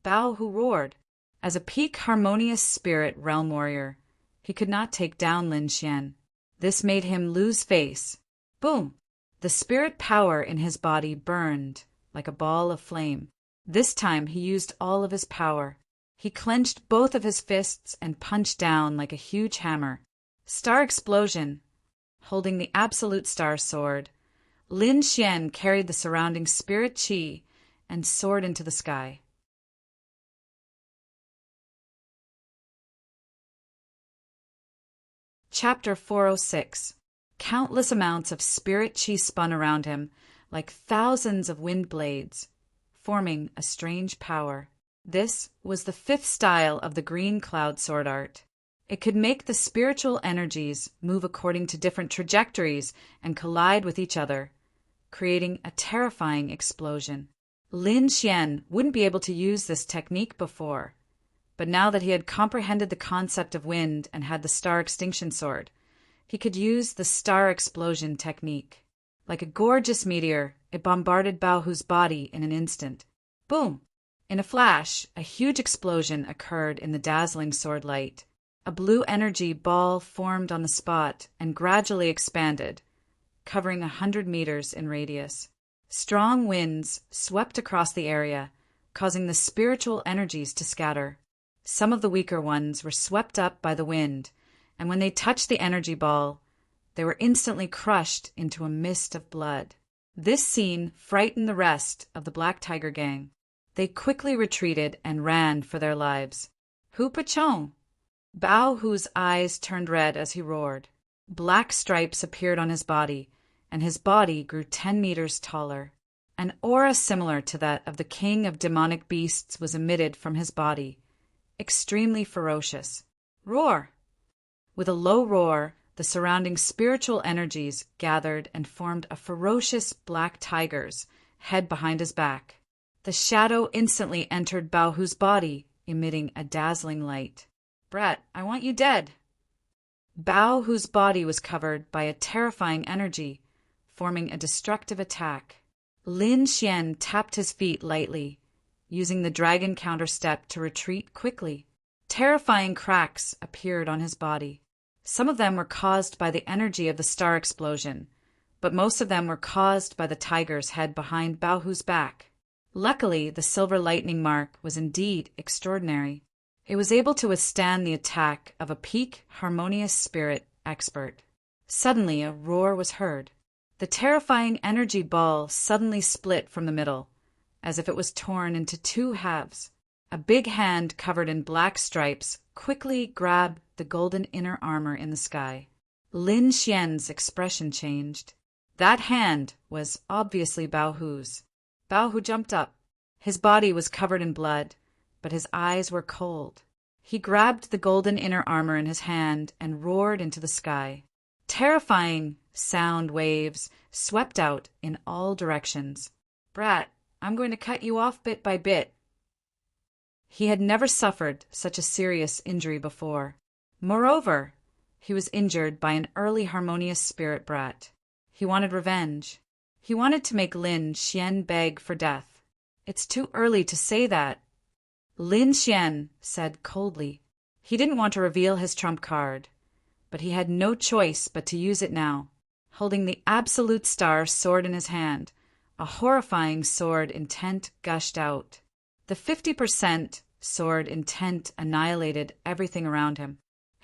Bao Hu roared. As a peak harmonious spirit realm warrior, he could not take down Lin Xian. This made him lose face. Boom! The spirit power in his body burned like a ball of flame. This time he used all of his power. He clenched both of his fists and punched down like a huge hammer. Star explosion. Holding the absolute star sword, Lin Xian carried the surrounding spirit chi and soared into the sky. Chapter 406. Countless amounts of spirit chi spun around him, like thousands of wind blades, forming a strange power. This was the 5th style of the green cloud sword art. It could make the spiritual energies move according to different trajectories and collide with each other, creating a terrifying explosion. Lin Xian wouldn't be able to use this technique before, but now that he had comprehended the concept of wind and had the star extinction sword, he could use the star explosion technique. Like a gorgeous meteor, it bombarded Bao Hu's body in an instant. Boom! In a flash, a huge explosion occurred in the dazzling sword light. A blue energy ball formed on the spot and gradually expanded, covering 100 meters in radius. Strong winds swept across the area, causing the spiritual energies to scatter. Some of the weaker ones were swept up by the wind, and when they touched the energy ball, they were instantly crushed into a mist of blood. This scene frightened the rest of the Black Tiger Gang. They quickly retreated and ran for their lives. Hu Pachong! Bao Hu's eyes turned red as he roared. Black stripes appeared on his body, and his body grew 10 meters taller. An aura similar to that of the king of demonic beasts was emitted from his body, extremely ferocious. Roar! With a low roar, the surrounding spiritual energies gathered and formed a ferocious black tiger's head behind his back. The shadow instantly entered Bao Hu's body, emitting a dazzling light. Brat, I want you dead. Bao Hu's body was covered by a terrifying energy, forming a destructive attack. Lin Xian tapped his feet lightly, using the dragon counterstep to retreat quickly. Terrifying cracks appeared on his body. Some of them were caused by the energy of the star explosion, but most of them were caused by the tiger's head behind Bao Hu's back. Luckily, the silver lightning mark was indeed extraordinary. It was able to withstand the attack of a peak harmonious spirit expert. Suddenly, a roar was heard. The terrifying energy ball suddenly split from the middle, as if it was torn into 2 halves. A big hand covered in black stripes quickly grabbed the golden inner armor in the sky. Lin Xian's expression changed. That hand was obviously Bao Hu's. Bao Hu jumped up. His body was covered in blood, but his eyes were cold. He grabbed the golden inner armor in his hand and roared into the sky. Terrifying sound waves swept out in all directions. Brat, I'm going to cut you off bit by bit. He had never suffered such a serious injury before. Moreover, he was injured by an early harmonious spirit brat. He wanted revenge. He wanted to make Lin Xian beg for death. It's too early to say that. Lin Xian said coldly. He didn't want to reveal his trump card, but he had no choice but to use it now. Holding the absolute star sword in his hand, a horrifying sword intent gushed out. The 50% sword intent annihilated everything around him.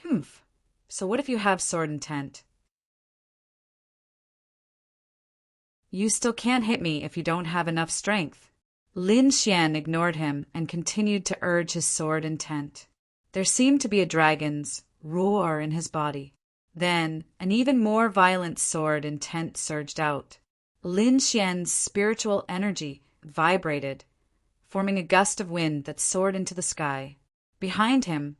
Humph. So what if you have sword intent? You still can't hit me if you don't have enough strength. Lin Xian ignored him and continued to urge his sword intent. There seemed to be a dragon's roar in his body. Then, an even more violent sword intent surged out. Lin Xian's spiritual energy vibrated, forming a gust of wind that soared into the sky. Behind him,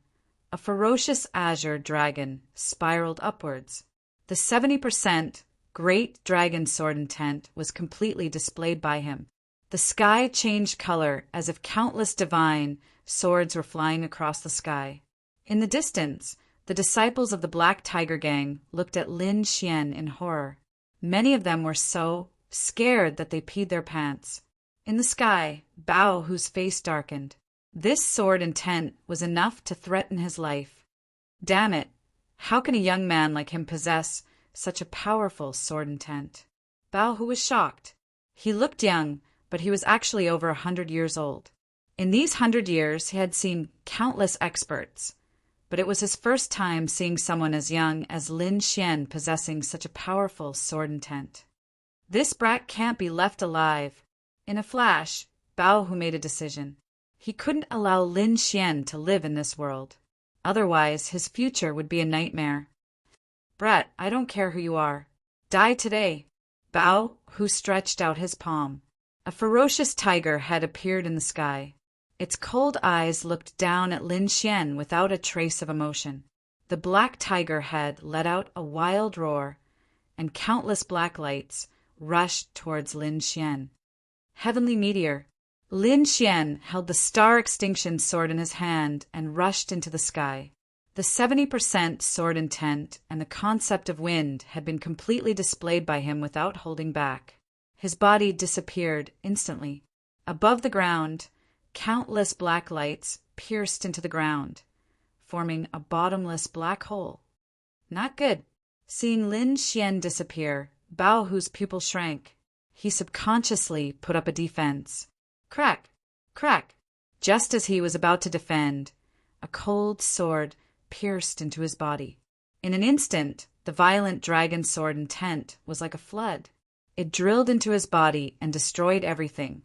a ferocious azure dragon spiraled upwards. The 70% great dragon sword intent was completely displayed by him. The sky changed color as if countless divine swords were flying across the sky. In the distance, the disciples of the Black Tiger Gang looked at Lin Xian in horror. Many of them were so scared that they peed their pants. In the sky, Bao Hu's face darkened. This sword intent was enough to threaten his life. Damn it! How can a young man like him possess such a powerful sword intent? Bao Hu was shocked. He looked young, but he was actually over 100 years old. In these 100 years, he had seen countless experts, but it was his first time seeing someone as young as Lin Xian possessing such a powerful sword intent. This brat can't be left alive. In a flash, Bao Hu made a decision. He couldn't allow Lin Xian to live in this world. Otherwise, his future would be a nightmare. Brat, I don't care who you are. Die today. Bao Hu stretched out his palm. A ferocious tiger had appeared in the sky. Its cold eyes looked down at Lin Xian without a trace of emotion. The black tiger head let out a wild roar, and countless black lights rushed towards Lin Xian. Heavenly meteor. Lin Xian held the star extinction sword in his hand and rushed into the sky. The 70% sword intent and the concept of wind had been completely displayed by him without holding back. His body disappeared instantly. Above the ground, countless black lights pierced into the ground, forming a bottomless black hole. Not good. Seeing Lin Xian disappear, Bao Hu's pupil shrank. He subconsciously put up a defense. Crack! Crack! Just as he was about to defend, a cold sword pierced into his body. In an instant, the violent dragon sword intent was like a flood. It drilled into his body and destroyed everything.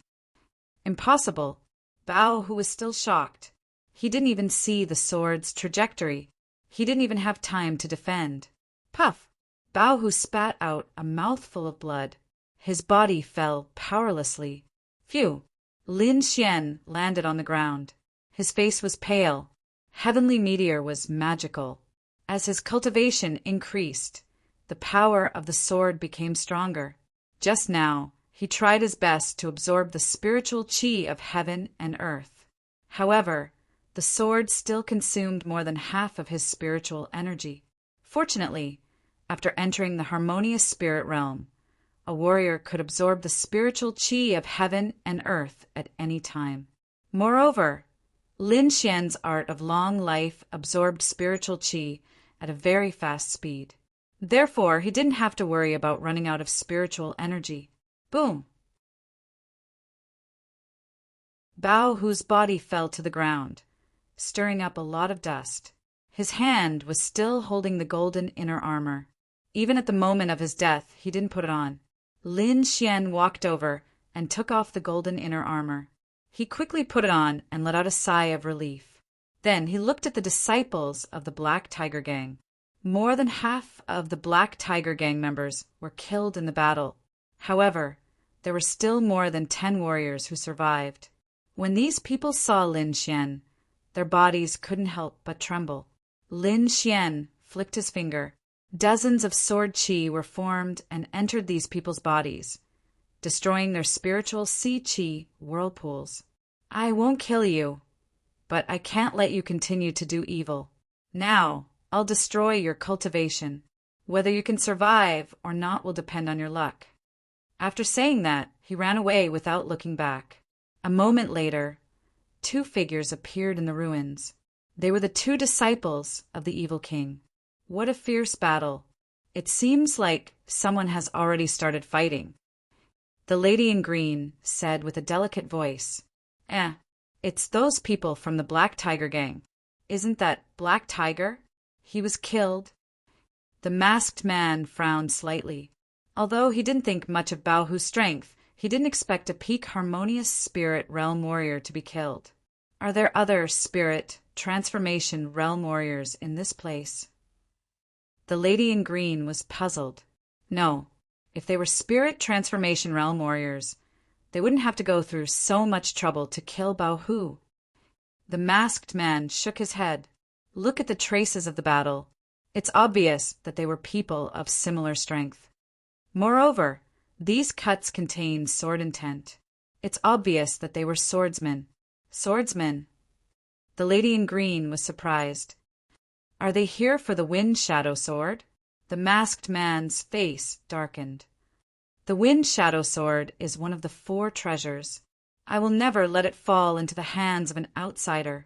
Impossible. Bao, who was still shocked. He didn't even see the sword's trajectory. He didn't even have time to defend. Puff! Bao, who spat out a mouthful of blood. His body fell powerlessly. Phew! Lin Xian landed on the ground. His face was pale. Heavenly Meteor was magical. As his cultivation increased, the power of the sword became stronger. Just now, he tried his best to absorb the spiritual qi of heaven and earth. However, the sword still consumed more than half of his spiritual energy. Fortunately, after entering the harmonious spirit realm, a warrior could absorb the spiritual qi of heaven and earth at any time. Moreover, Lin Xian's art of long life absorbed spiritual qi at a very fast speed. Therefore, he didn't have to worry about running out of spiritual energy. Boom! Bao, whose body fell to the ground, stirring up a lot of dust. His hand was still holding the golden inner armor. Even at the moment of his death, he didn't put it on. Lin Xian walked over and took off the golden inner armor. He quickly put it on and let out a sigh of relief. Then he looked at the disciples of the Black Tiger Gang. More than half of the Black Tiger Gang members were killed in the battle. However, there were still more than 10 warriors who survived. When these people saw Lin Xian, their bodies couldn't help but tremble. Lin Xian flicked his finger. Dozens of sword qi were formed and entered these people's bodies, destroying their spiritual sea qi whirlpools. I won't kill you, but I can't let you continue to do evil. Now, I'll destroy your cultivation. Whether you can survive or not will depend on your luck. After saying that, he ran away without looking back. A moment later, 2 figures appeared in the ruins. They were the 2 disciples of the evil king. What a fierce battle. It seems like someone has already started fighting. The lady in green said with a delicate voice, it's those people from the Black Tiger Gang. Isn't that Black Tiger? He was killed. The masked man frowned slightly. Although he didn't think much of Bao Hu's strength, he didn't expect a peak harmonious spirit realm warrior to be killed. Are there other spirit transformation realm warriors in this place? The lady in green was puzzled. No, if they were spirit transformation realm warriors, they wouldn't have to go through so much trouble to kill Bao Hu. The masked man shook his head. Look at the traces of the battle. It's obvious that they were people of similar strength. Moreover, these cuts contain sword intent. It's obvious that they were swordsmen. Swordsmen. The lady in green was surprised. Are they here for the Wind Shadow Sword? The masked man's face darkened. The Wind Shadow Sword is one of the 4 treasures. I will never let it fall into the hands of an outsider.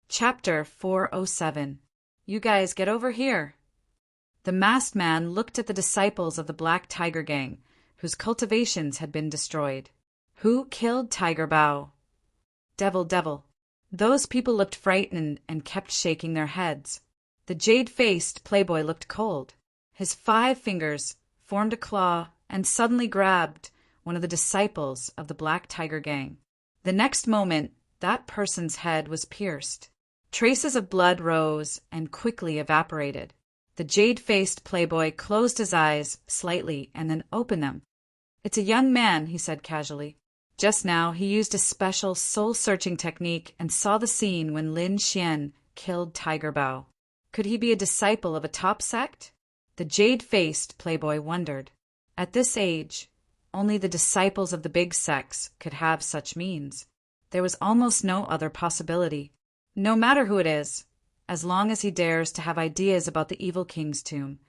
Chapter 407. You guys get over here. The masked man looked at the disciples of the Black Tiger Gang, whose cultivations had been destroyed. Who killed Tiger Bao? Devil. Those people looked frightened and kept shaking their heads. The jade-faced playboy looked cold. His 5 fingers formed a claw and suddenly grabbed one of the disciples of the Black Tiger Gang. The next moment, that person's head was pierced. Traces of blood rose and quickly evaporated. The jade-faced playboy closed his eyes slightly and then opened them. It's a young man, he said casually. Just now, he used a special soul-searching technique and saw the scene when Lin Xian killed Tiger Bao. Could he be a disciple of a top sect? The jade-faced playboy wondered. At this age, only the disciples of the big sects could have such means. There was almost no other possibility. No matter who it is, as long as he dares to have ideas about the evil king's tomb,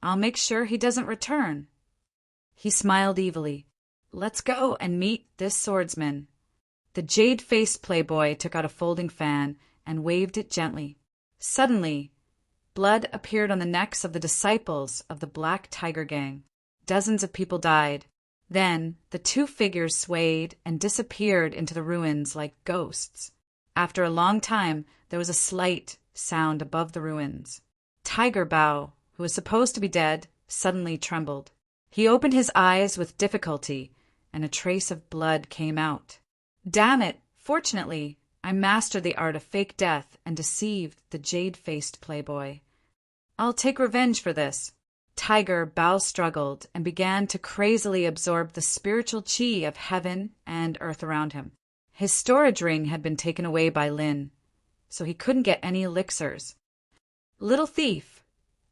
I'll make sure he doesn't return. He smiled evilly. Let's go and meet this swordsman. The jade-faced playboy took out a folding fan and waved it gently. Suddenly, blood appeared on the necks of the disciples of the Black Tiger Gang. Dozens of people died. Then the 2 figures swayed and disappeared into the ruins like ghosts. After a long time, there was a slight sound above the ruins. Tiger Bao, who was supposed to be dead, suddenly trembled. He opened his eyes with difficulty, and a trace of blood came out. Damn it! Fortunately, I mastered the art of fake death and deceived the jade-faced playboy. I'll take revenge for this. Tiger Bao struggled and began to crazily absorb the spiritual chi of heaven and earth around him. His storage ring had been taken away by Lin, so he couldn't get any elixirs. Little thief,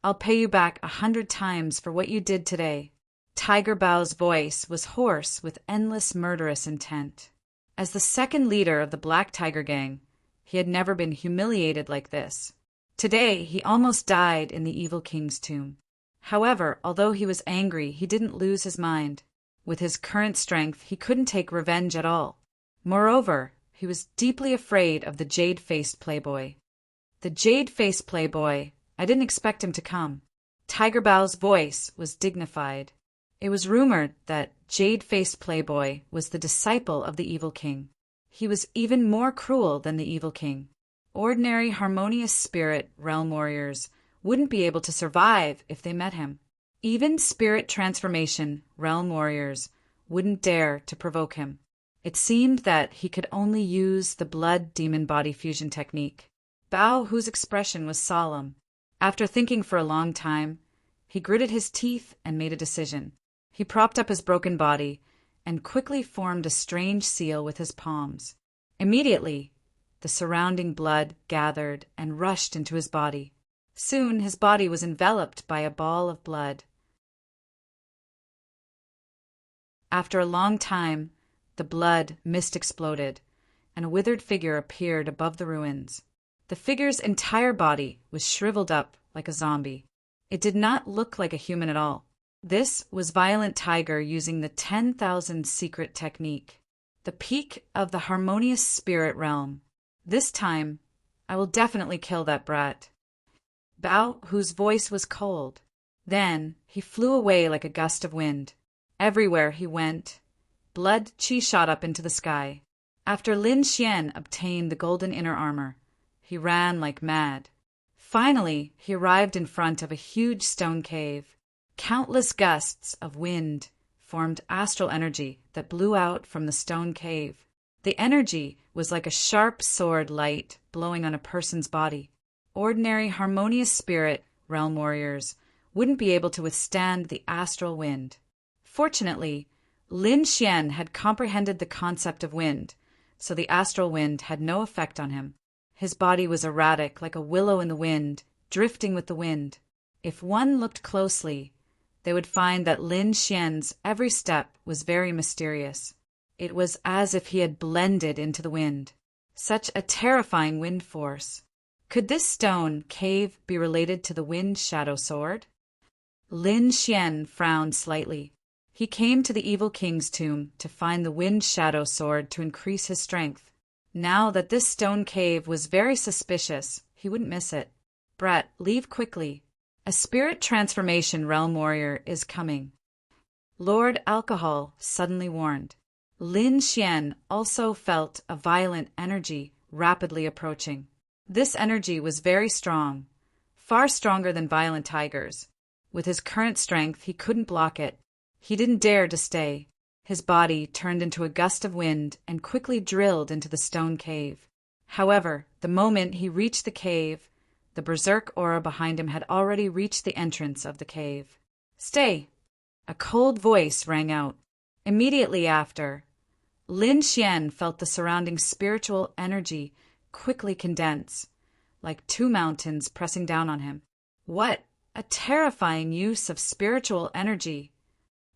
I'll pay you back 100 times for what you did today. Tiger Bao's voice was hoarse with endless murderous intent. As the second leader of the Black Tiger Gang, he had never been humiliated like this. Today, he almost died in the Evil King's tomb. However, although he was angry, he didn't lose his mind. With his current strength, he couldn't take revenge at all. Moreover, he was deeply afraid of the jade-faced playboy. The jade-faced playboy, I didn't expect him to come. Tiger Bao's voice was dignified. It was rumored that jade-faced playboy was the disciple of the Evil King. He was even more cruel than the Evil King. Ordinary harmonious spirit realm warriors wouldn't be able to survive if they met him. Even spirit transformation realm warriors wouldn't dare to provoke him. It seemed that he could only use the blood demon body fusion technique. Bao, whose expression was solemn. After thinking for a long time, he gritted his teeth and made a decision. He propped up his broken body and quickly formed a strange seal with his palms. Immediately, the surrounding blood gathered and rushed into his body. Soon his body was enveloped by a ball of blood. After a long time, the blood mist exploded, and a withered figure appeared above the ruins. The figure's entire body was shriveled up like a zombie. It did not look like a human at all. This was Violent Tiger using the 10,000 secret technique, the peak of the harmonious spirit realm. This time, I will definitely kill that brat. Bao, whose voice was cold. Then he flew away like a gust of wind. Everywhere he went, blood chi shot up into the sky. After Lin Xian obtained the golden inner armor, he ran like mad. Finally, he arrived in front of a huge stone cave. Countless gusts of wind formed astral energy that blew out from the stone cave. The energy was like a sharp sword light blowing on a person's body. Ordinary harmonious spirit realm warriors wouldn't be able to withstand the astral wind. Fortunately, Lin Xian had comprehended the concept of wind, so the astral wind had no effect on him. His body was erratic like a willow in the wind, drifting with the wind. If one looked closely, they would find that Lin Xian's every step was very mysterious. It was as if he had blended into the wind. Such a terrifying wind force. Could this stone cave be related to the wind shadow sword? Lin Xian frowned slightly. He came to the Evil King's tomb to find the wind shadow sword to increase his strength. Now that this stone cave was very suspicious, he wouldn't miss it. Brat, leave quickly. A spirit transformation realm warrior is coming. Lord Alcohol suddenly warned. Lin Xian also felt a violent energy rapidly approaching. This energy was very strong, far stronger than Violent Tiger's. With his current strength, he couldn't block it. He didn't dare to stay. His body turned into a gust of wind and quickly drilled into the stone cave. However, the moment he reached the cave, the berserk aura behind him had already reached the entrance of the cave. Stay! A cold voice rang out. Immediately after, Lin Xian felt the surrounding spiritual energy quickly condense, like two mountains pressing down on him. What a terrifying use of spiritual energy!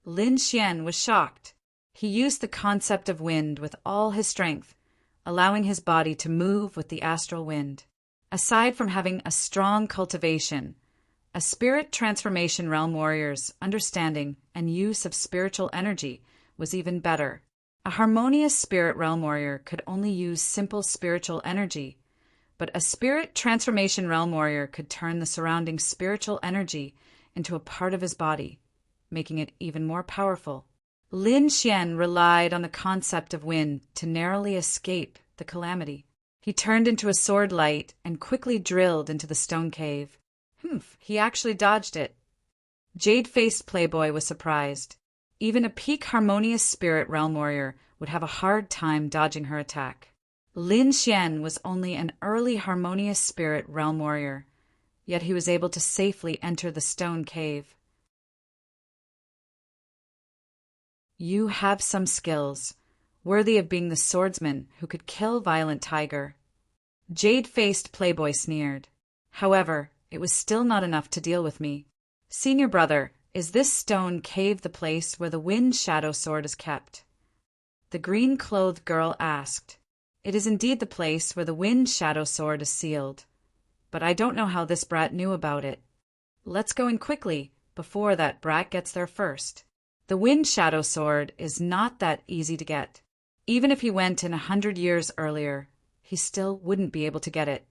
Lin Xian was shocked. He used the concept of wind with all his strength, allowing his body to move with the astral wind. Aside from having a strong cultivation, a spirit transformation realm warrior's understanding and use of spiritual energy was even better. A harmonious spirit realm warrior could only use simple spiritual energy, but a spirit transformation realm warrior could turn the surrounding spiritual energy into a part of his body, making it even more powerful. Lin Xian relied on the concept of wind to narrowly escape the calamity. He turned into a sword light and quickly drilled into the stone cave. He actually dodged it. Jade-faced playboy was surprised. Even a peak harmonious spirit realm warrior would have a hard time dodging her attack. Lin Xian was only an early harmonious spirit realm warrior, yet he was able to safely enter the stone cave. You have some skills, worthy of being the swordsman who could kill Violent Tiger. Jade-faced playboy sneered. However, it was still not enough to deal with me. Senior brother, is this stone cave the place where the Wind Shadow Sword is kept? The green-clothed girl asked. It is indeed the place where the Wind Shadow Sword is sealed, but I don't know how this brat knew about it. Let's go in quickly, before that brat gets there first. The Wind Shadow Sword is not that easy to get. Even if he went in 100 years earlier, he still wouldn't be able to get it.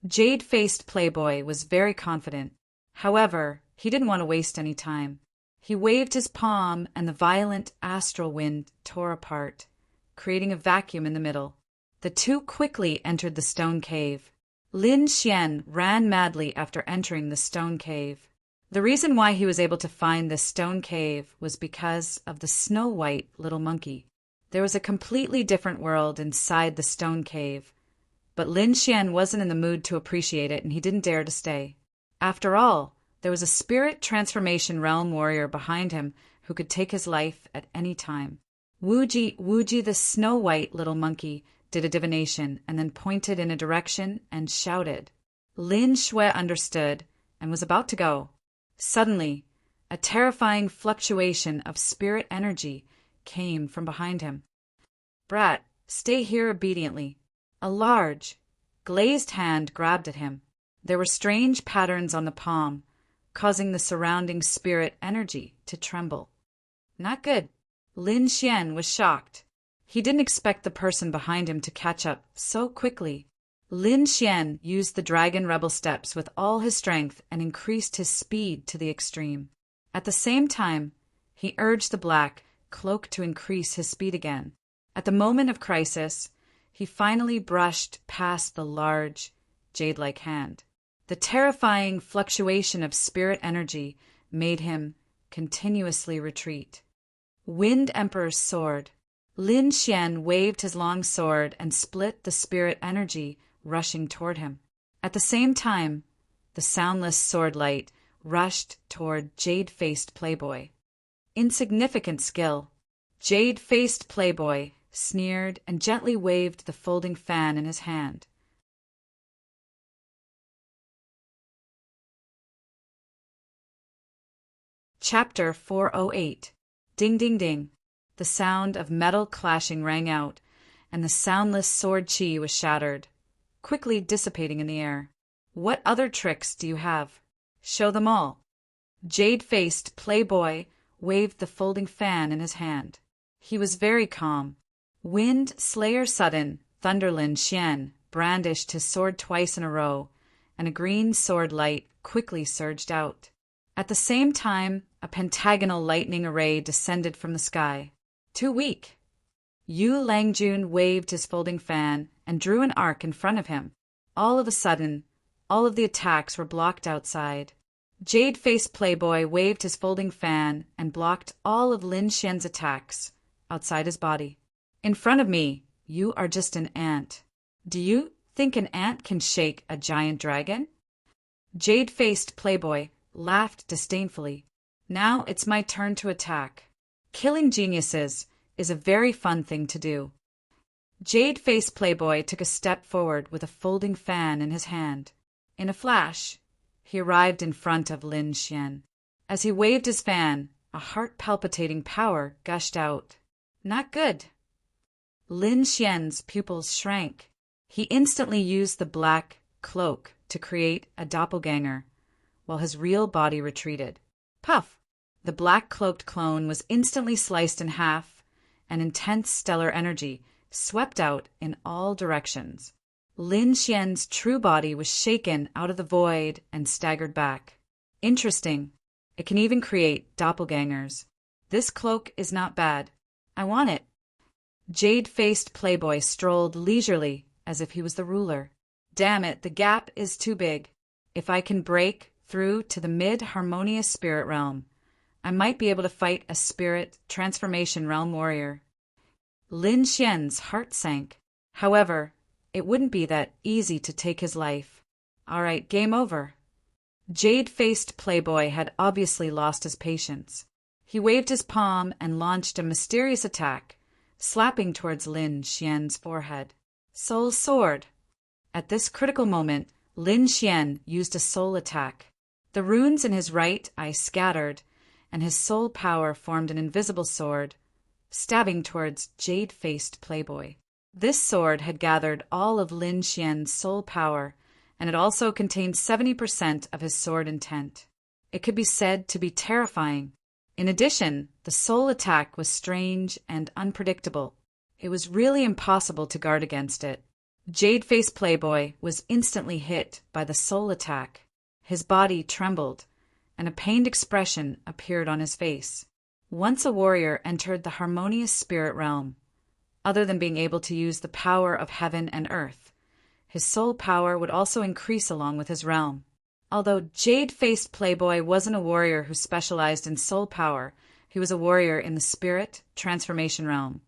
Jade-faced playboy was very confident. However, he didn't want to waste any time. He waved his palm and the violent astral wind tore apart, creating a vacuum in the middle. The two quickly entered the stone cave. Lin Xian ran madly after entering the stone cave. The reason why he was able to find this stone cave was because of the snow-white little monkey. There was a completely different world inside the stone cave, but Lin Xian wasn't in the mood to appreciate it and he didn't dare to stay. After all, there was a spirit transformation realm warrior behind him who could take his life at any time. Wuji the snow-white little monkey did a divination and then pointed in a direction and shouted. Lin Shui understood and was about to go. Suddenly, a terrifying fluctuation of spirit energy came from behind him. Brat, stay here obediently. A large, glazed hand grabbed at him. There were strange patterns on the palm, causing the surrounding spirit energy to tremble. Not good. Lin Xian was shocked. He didn't expect the person behind him to catch up so quickly. Lin Xian used the Dragon Rebel steps with all his strength and increased his speed to the extreme. At the same time, he urged the black cloak to increase his speed again. At the moment of crisis, he finally brushed past the large, jade-like hand. The terrifying fluctuation of spirit energy made him continuously retreat. Wind Emperor's sword. Lin Xian waved his long sword and split the spirit energy rushing toward him. At the same time, the soundless sword light rushed toward Jade-faced playboy. Insignificant skill. Jade-faced playboy sneered and gently waved the folding fan in his hand. Chapter 408. Ding ding ding. The sound of metal clashing rang out, and the soundless sword chi was shattered, quickly dissipating in the air. What other tricks do you have? Show them all. Jade-faced playboy waved the folding fan in his hand. He was very calm. Wind Slayer Sudden, Thunderlin Xian, brandished his sword twice in a row, and a green sword light quickly surged out. At the same time, a pentagonal lightning array descended from the sky. Too weak. Yu Langjun waved his folding fan and drew an arc in front of him. All of a sudden, all of the attacks were blocked outside. Jade-faced playboy waved his folding fan and blocked all of Lin Xian's attacks outside his body. In front of me, you are just an ant. Do you think an ant can shake a giant dragon? Jade-faced playboy laughed disdainfully. Now it's my turn to attack. Killing geniuses is a very fun thing to do. Jade-faced playboy took a step forward with a folding fan in his hand. In a flash, he arrived in front of Lin Xian. As he waved his fan, a heart-palpitating power gushed out. Not good. Lin Xian's pupils shrank. He instantly used the black cloak to create a doppelganger, while his real body retreated. Puff! The black-cloaked clone was instantly sliced in half, and intense stellar energy swept out in all directions. Lin Xian's true body was shaken out of the void and staggered back. Interesting. It can even create doppelgangers. This cloak is not bad. I want it. Jade-faced playboy strolled leisurely as if he was the ruler. Damn it, the gap is too big. If I can break through to the mid-harmonious spirit realm. I might be able to fight a spirit transformation realm warrior. Lin Xian's heart sank. However, it wouldn't be that easy to take his life. All right, game over. Jade-faced playboy had obviously lost his patience. He waved his palm and launched a mysterious attack, slapping towards Lin Xian's forehead. Soul Sword. At this critical moment, Lin Xian used a soul attack. The runes in his right eye scattered, and his soul power formed an invisible sword, stabbing towards Jade-faced playboy. This sword had gathered all of Lin Xian's soul power, and it also contained 70% of his sword intent. It could be said to be terrifying. In addition, the soul attack was strange and unpredictable. It was really impossible to guard against it. Jade-faced playboy was instantly hit by the soul attack. His body trembled, and a pained expression appeared on his face. Once a warrior entered the harmonious spirit realm, other than being able to use the power of heaven and earth, his soul power would also increase along with his realm. Although Jade-faced playboy wasn't a warrior who specialized in soul power, he was a warrior in the spirit transformation realm,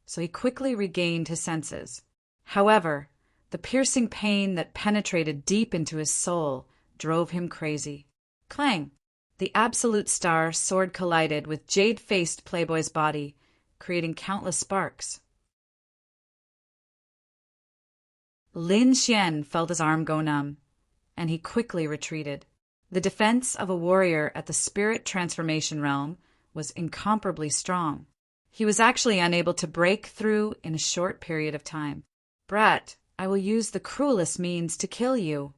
so he quickly regained his senses. However, the piercing pain that penetrated deep into his soul drove him crazy. Clang! The absolute star sword collided with Jade-faced playboy's body, creating countless sparks. Lin Xian felt his arm go numb, and he quickly retreated. The defense of a warrior at the spirit transformation realm was incomparably strong. He was actually unable to break through in a short period of time. Brat, I will use the cruelest means to kill you.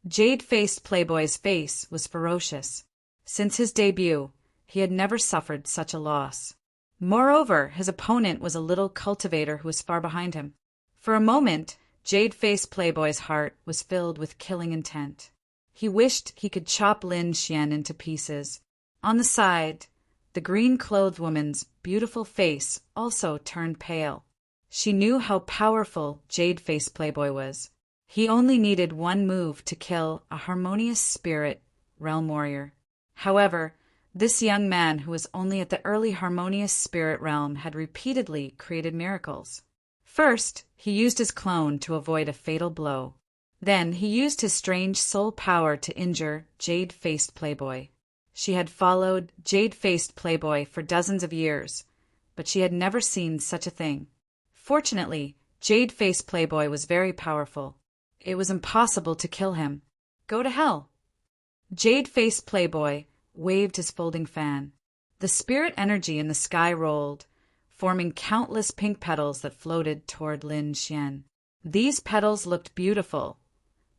Jade-faced playboy's face was ferocious. Since his debut, he had never suffered such a loss. Moreover, his opponent was a little cultivator who was far behind him. For a moment, Jade-faced playboy's heart was filled with killing intent. He wished he could chop Lin Xian into pieces. On the side, the green-clothed woman's beautiful face also turned pale. She knew how powerful Jade-faced playboy was. He only needed one move to kill a harmonious spirit realm warrior. However, this young man who was only at the early harmonious spirit realm had repeatedly created miracles. First, he used his clone to avoid a fatal blow. Then he used his strange soul power to injure Jade-faced playboy. She had followed Jade-faced playboy for dozens of years, but she had never seen such a thing. Fortunately, Jade-faced playboy was very powerful. It was impossible to kill him. Go to hell! Jade-faced playboy waved his folding fan. The spirit energy in the sky rolled, forming countless pink petals that floated toward Lin Xian. These petals looked beautiful,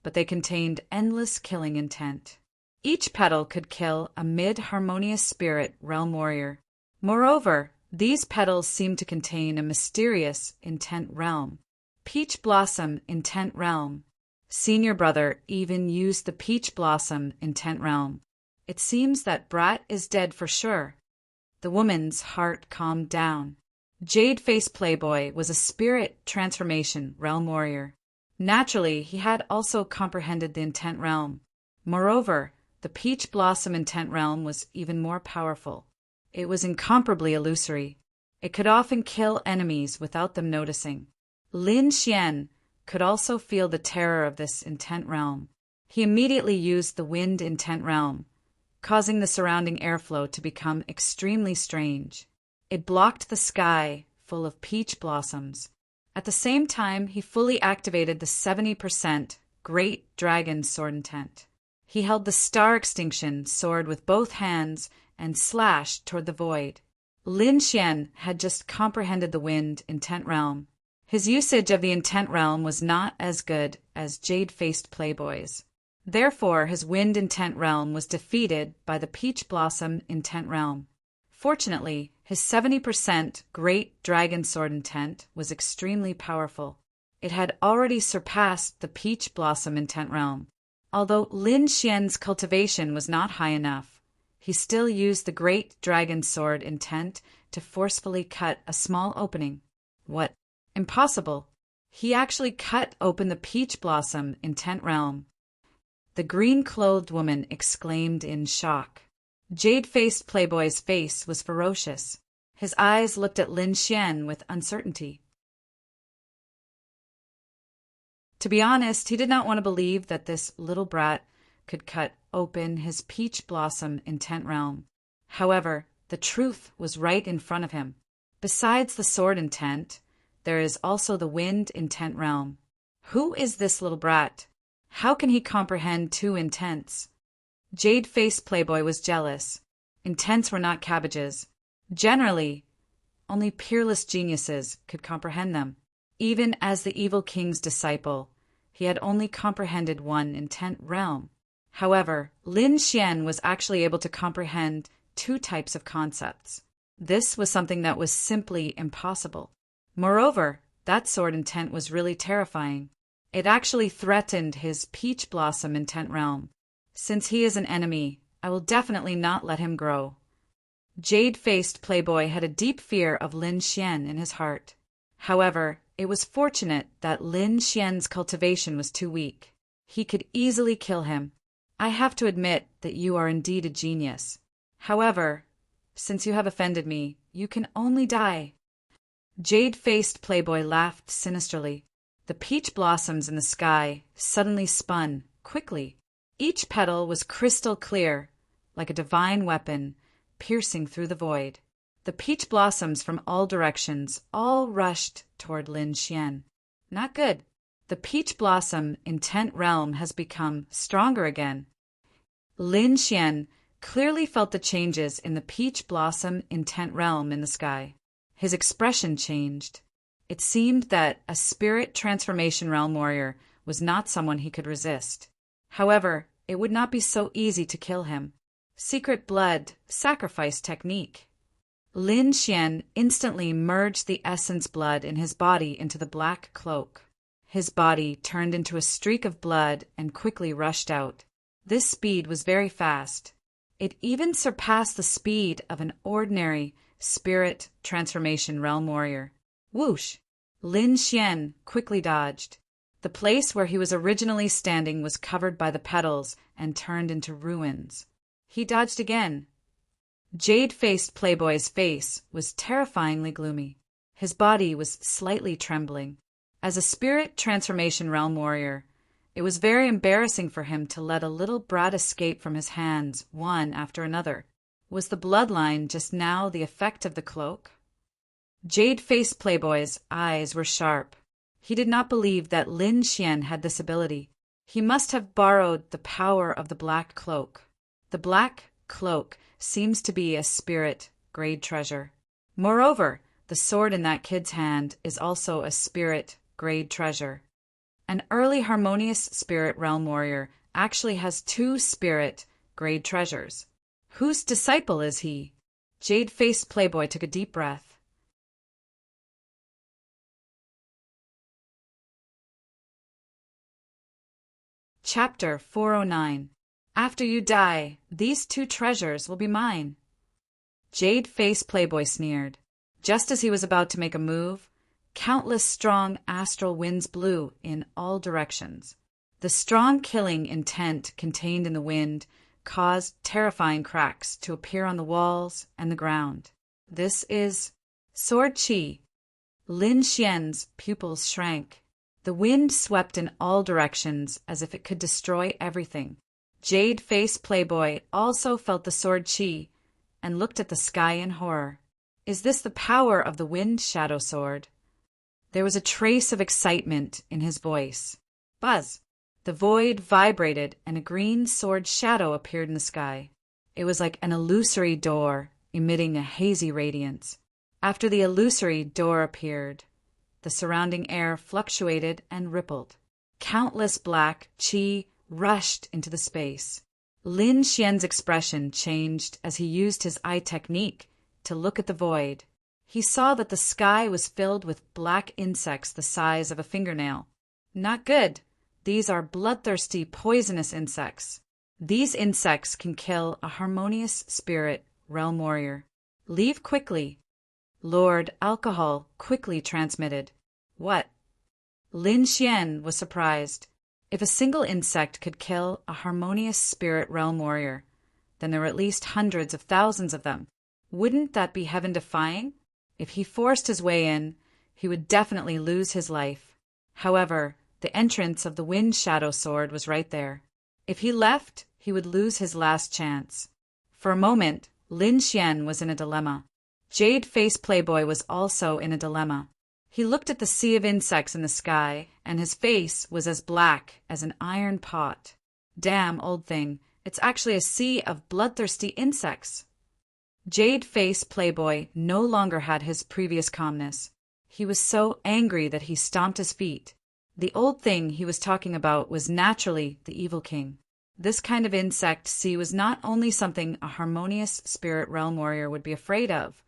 but they contained endless killing intent. Each petal could kill a mid-harmonious spirit realm warrior. Moreover, these petals seemed to contain a mysterious intent realm. Peach Blossom Intent Realm. Senior brother even used the Peach Blossom Intent Realm. It seems that Brat is dead for sure. The woman's heart calmed down. Jade-faced playboy was a spirit transformation realm warrior. Naturally, he had also comprehended the intent realm. Moreover, the Peach Blossom Intent Realm was even more powerful. It was incomparably illusory. It could often kill enemies without them noticing. Lin Xian could also feel the terror of this intent realm. He immediately used the wind intent realm, causing the surrounding airflow to become extremely strange. It blocked the sky full of peach blossoms. At the same time, he fully activated the 70% Great Dragon Sword intent. He held the Star Extinction sword with both hands and slashed toward the void. Lin Xian had just comprehended the wind intent realm. His usage of the intent realm was not as good as Jade-faced playboy's. Therefore, his wind intent realm was defeated by the Peach Blossom intent realm. Fortunately, his 70% Great Dragon Sword intent was extremely powerful. It had already surpassed the Peach Blossom intent realm. Although Lin Xian's cultivation was not high enough, he still used the Great Dragon Sword intent to forcefully cut a small opening. What? Impossible! He actually cut open the Peach Blossom intent realm. the green-clothed woman exclaimed in shock. Jade-faced Playboy's face was ferocious. His eyes looked at Lin Xian with uncertainty. To be honest, he did not want to believe that this little brat could cut open his peach blossom intent realm. However, the truth was right in front of him. Besides the sword intent, there is also the wind intent realm. Who is this little brat? How can he comprehend two intents? Jade-faced Playboy was jealous. Intents were not cabbages. Generally, only peerless geniuses could comprehend them. Even as the evil king's disciple, he had only comprehended one intent realm. However, Lin Xian was actually able to comprehend two types of concepts. This was something that was simply impossible. Moreover, that sword intent was really terrifying. It actually threatened his peach blossom intent realm. Since he is an enemy, I will definitely not let him grow. Jade-faced Playboy had a deep fear of Lin Xian in his heart. However, it was fortunate that Lin Xian's cultivation was too weak. He could easily kill him. I have to admit that you are indeed a genius. However, since you have offended me, you can only die. Jade-faced Playboy laughed sinisterly. The peach blossoms in the sky suddenly spun, quickly. Each petal was crystal clear, like a divine weapon, piercing through the void. The peach blossoms from all directions all rushed toward Lin Xian. Not good. The peach blossom intent realm has become stronger again. Lin Xian clearly felt the changes in the peach blossom intent realm in the sky. His expression changed. It seemed that a spirit transformation realm warrior was not someone he could resist. However, it would not be so easy to kill him. Secret blood, sacrifice technique. Lin Xian instantly merged the essence blood in his body into the black cloak. His body turned into a streak of blood and quickly rushed out. This speed was very fast. It even surpassed the speed of an ordinary spirit transformation realm warrior. Whoosh! Lin Xian quickly dodged. The place where he was originally standing was covered by the petals and turned into ruins. He dodged again. Jade-faced Playboy's face was terrifyingly gloomy. His body was slightly trembling. As a spirit transformation realm warrior, it was very embarrassing for him to let a little brat escape from his hands, one after another. Was the bloodline just now the effect of the cloak? Jade-faced Playboy's eyes were sharp. He did not believe that Lin Xian had this ability. He must have borrowed the power of the black cloak. The black cloak seems to be a spirit grade treasure. Moreover, the sword in that kid's hand is also a spirit grade treasure. An early harmonious spirit realm warrior actually has two spirit grade treasures. Whose disciple is he? Jade-faced Playboy took a deep breath. Chapter 409. After you die, these two treasures will be mine. Jade-faced Playboy sneered. Just as he was about to make a move, countless strong astral winds blew in all directions. The strong killing intent contained in the wind caused terrifying cracks to appear on the walls and the ground. This is sword chi. Lin Xian's pupils shrank. The wind swept in all directions as if it could destroy everything. Jade-faced Playboy also felt the sword chi and looked at the sky in horror. Is this the power of the wind shadow sword? There was a trace of excitement in his voice. Buzz! The void vibrated and a green sword shadow appeared in the sky. It was like an illusory door emitting a hazy radiance. After the illusory door appeared, the surrounding air fluctuated and rippled. Countless black chi rushed into the space. Lin Xian's expression changed as he used his eye technique to look at the void. He saw that the sky was filled with black insects the size of a fingernail. Not good. These are bloodthirsty, poisonous insects. These insects can kill a harmonious spirit realm warrior. Leave quickly. Lord Alcohol quickly transmitted. What? Lin Xian was surprised. If a single insect could kill a harmonious spirit realm warrior, then there were at least hundreds of thousands of them. Wouldn't that be heaven-defying? If he forced his way in, he would definitely lose his life. However, the entrance of the Wind Shadow Sword was right there. If he left, he would lose his last chance. For a moment, Lin Xian was in a dilemma. Jade-Faced Playboy was also in a dilemma. He looked at the sea of insects in the sky, and his face was as black as an iron pot. Damn, old thing, it's actually a sea of bloodthirsty insects. Jade-Faced Playboy no longer had his previous calmness. He was so angry that he stomped his feet. The old thing he was talking about was naturally the Evil King. This kind of insect sea was not only something a harmonious spirit realm warrior would be afraid of,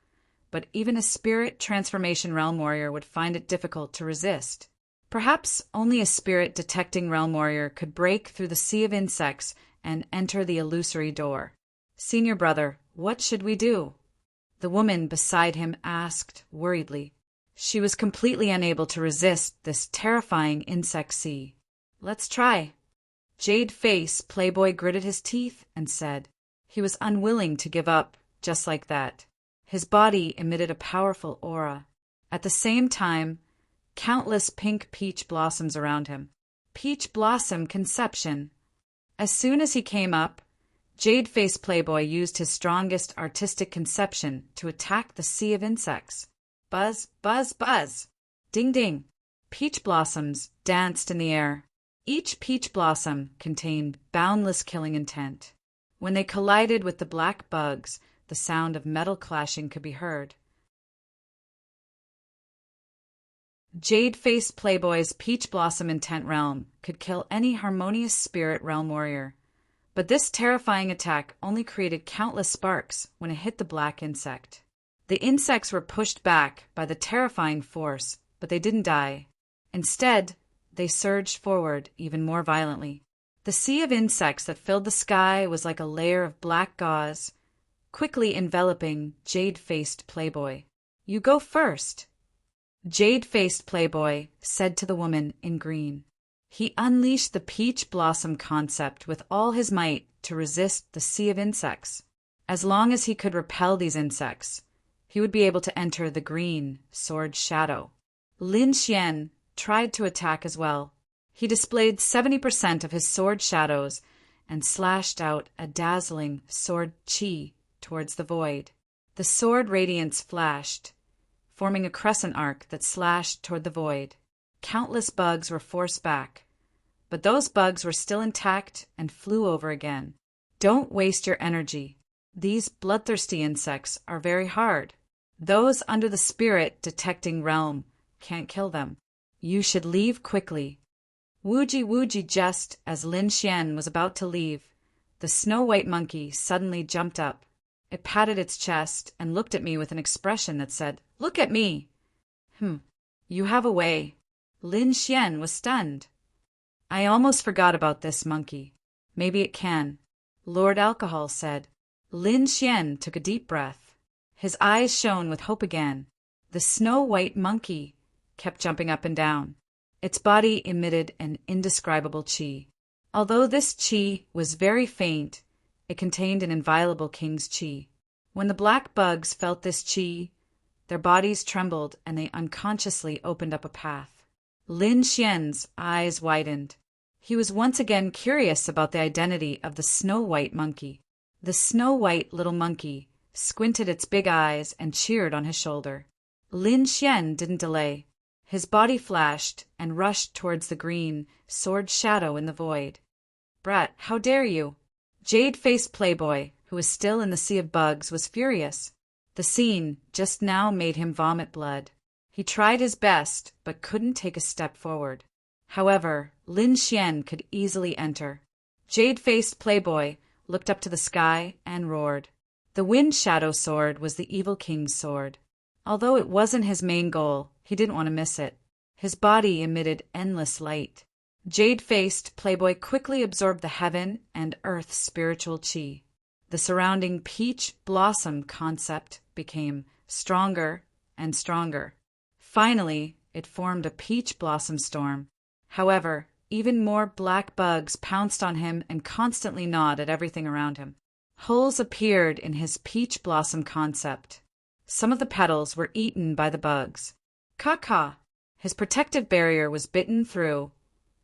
but even a spirit transformation realm warrior would find it difficult to resist. Perhaps only a spirit detecting realm warrior could break through the sea of insects and enter the illusory door. Senior brother, what should we do? The woman beside him asked worriedly. She was completely unable to resist this terrifying insect sea. Let's try. Jade-Faced Playboy gritted his teeth and said. He was unwilling to give up just like that. His body emitted a powerful aura. At the same time, countless pink peach blossoms around him. Peach blossom conception. As soon as he came up, Jade-Faced Playboy used his strongest artistic conception to attack the sea of insects. Buzz, buzz, buzz. Ding, ding. Peach blossoms danced in the air. Each peach blossom contained boundless killing intent. When they collided with the black bugs, the sound of metal clashing could be heard. Jade-Faced Playboy's peach blossom intent realm could kill any harmonious spirit realm warrior. But this terrifying attack only created countless sparks when it hit the black insect. The insects were pushed back by the terrifying force, but they didn't die. Instead, they surged forward even more violently. The sea of insects that filled the sky was like a layer of black gauze, quickly enveloping Jade-Faced Playboy. You go first. Jade-Faced Playboy said to the woman in green. He unleashed the peach blossom concept with all his might to resist the sea of insects. As long as he could repel these insects, he would be able to enter the green sword shadow. Lin Xian tried to attack as well. He displayed 70% of his sword shadows and slashed out a dazzling sword chi towards the void. The sword radiance flashed, forming a crescent arc that slashed toward the void. Countless bugs were forced back, but those bugs were still intact and flew over again. Don't waste your energy. These bloodthirsty insects are very hard. Those under the spirit detecting realm can't kill them. You should leave quickly. Wooji just as Lin Xian was about to leave, the snow-white monkey suddenly jumped up. It patted its chest and looked at me with an expression that said, "Look at me." You have a way. Lin Xian was stunned. I almost forgot about this monkey. Maybe it can. Lord Alcohol said. Lin Xian took a deep breath. His eyes shone with hope again. The snow-white monkey kept jumping up and down. Its body emitted an indescribable chi. Although this chi was very faint, it contained an inviolable king's chi. When the black bugs felt this chi, their bodies trembled and they unconsciously opened up a path. Lin Xian's eyes widened. He was once again curious about the identity of the snow-white monkey. The snow-white little monkey squinted its big eyes and cheered on his shoulder. Lin Xian didn't delay. His body flashed and rushed towards the green sword shadow in the void. Brat, how dare you? Jade-Faced Playboy, who was still in the sea of bugs, was furious. The scene just now made him vomit blood. He tried his best, but couldn't take a step forward. However, Lin Xian could easily enter. Jade-Faced Playboy looked up to the sky and roared. The Wind Shadow Sword was the Evil King's sword. Although it wasn't his main goal, he didn't want to miss it. His body emitted endless light. Jade-Faced Playboy quickly absorbed the heaven and earth spiritual chi. The surrounding peach blossom concept became stronger and stronger. Finally, it formed a peach blossom storm. However, Even more black bugs pounced on him and constantly gnawed at everything around him. Holes appeared in his peach blossom concept. Some of the petals were eaten by the bugs. Caw-caw! His protective barrier was bitten through,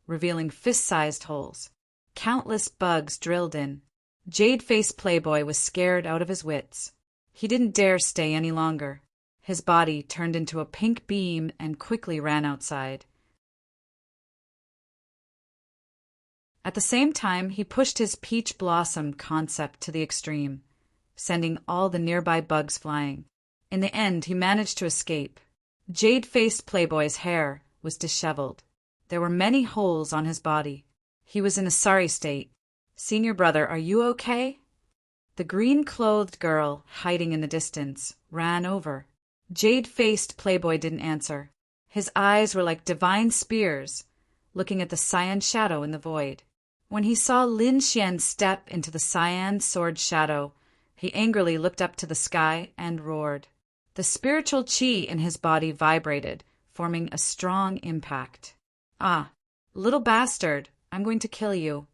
revealing fist-sized holes. Countless bugs drilled in. Jade-faced Playboy was scared out of his wits. He didn't dare stay any longer. His body turned into a pink beam and quickly ran outside. At the same time, he pushed his peach blossom concept to the extreme, sending all the nearby bugs flying. In the end, he managed to escape. Jade-faced Playboy's hair was disheveled. There were many holes on his body. He was in a sorry state. "Senior brother, are you okay?" The green-clothed girl, hiding in the distance, ran over. Jade-faced Playboy didn't answer. His eyes were like divine spears, looking at the cyan shadow in the void. When he saw Lin Xian step into the cyan sword shadow, he angrily looked up to the sky and roared. The spiritual qi in his body vibrated, forming a strong impact. "Ah, little bastard, I'm going to kill you."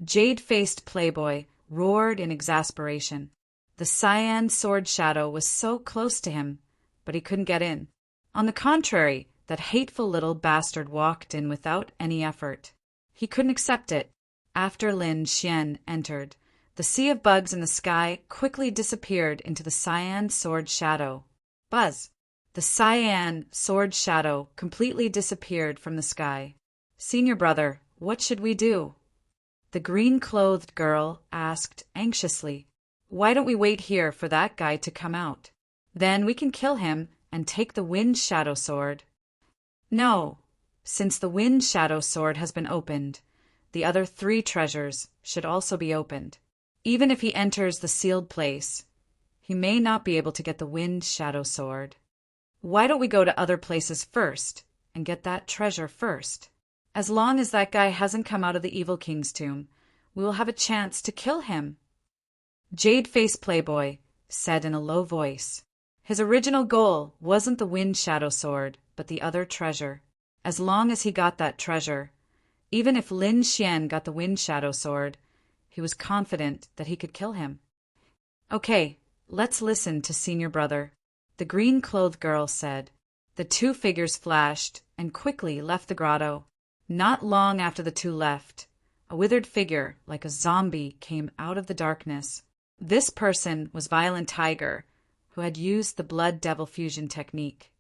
Jade-faced Playboy roared in exasperation. The cyan sword shadow was so close to him, but he couldn't get in. On the contrary, that hateful little bastard walked in without any effort. He couldn't accept it. After Lin Xian entered, the sea of bugs in the sky quickly disappeared into the cyan sword shadow. Buzz! The cyan sword shadow completely disappeared from the sky. "Senior brother, what should we do?" The green-clothed girl asked anxiously. "Why don't we wait here for that guy to come out? Then we can kill him and take the wind shadow sword." "No. Since the wind shadow sword has been opened, the other 3 treasures should also be opened. Even if he enters the sealed place, he may not be able to get the wind shadow sword. Why don't we go to other places first and get that treasure first? As long as that guy hasn't come out of the Evil King's tomb, we will have a chance to kill him." Jade-faced Playboy said in a low voice. His original goal wasn't the wind shadow sword, but the other treasure. As long as he got that treasure, even if Lin Xian got the wind shadow sword, he was confident that he could kill him. "Okay, let's listen to Senior Brother," the green-clothed girl said. The 2 figures flashed and quickly left the grotto. Not long after the 2 left, a withered figure, like a zombie, came out of the darkness. This person was Violent Tiger, who had used the Blood Devil fusion technique.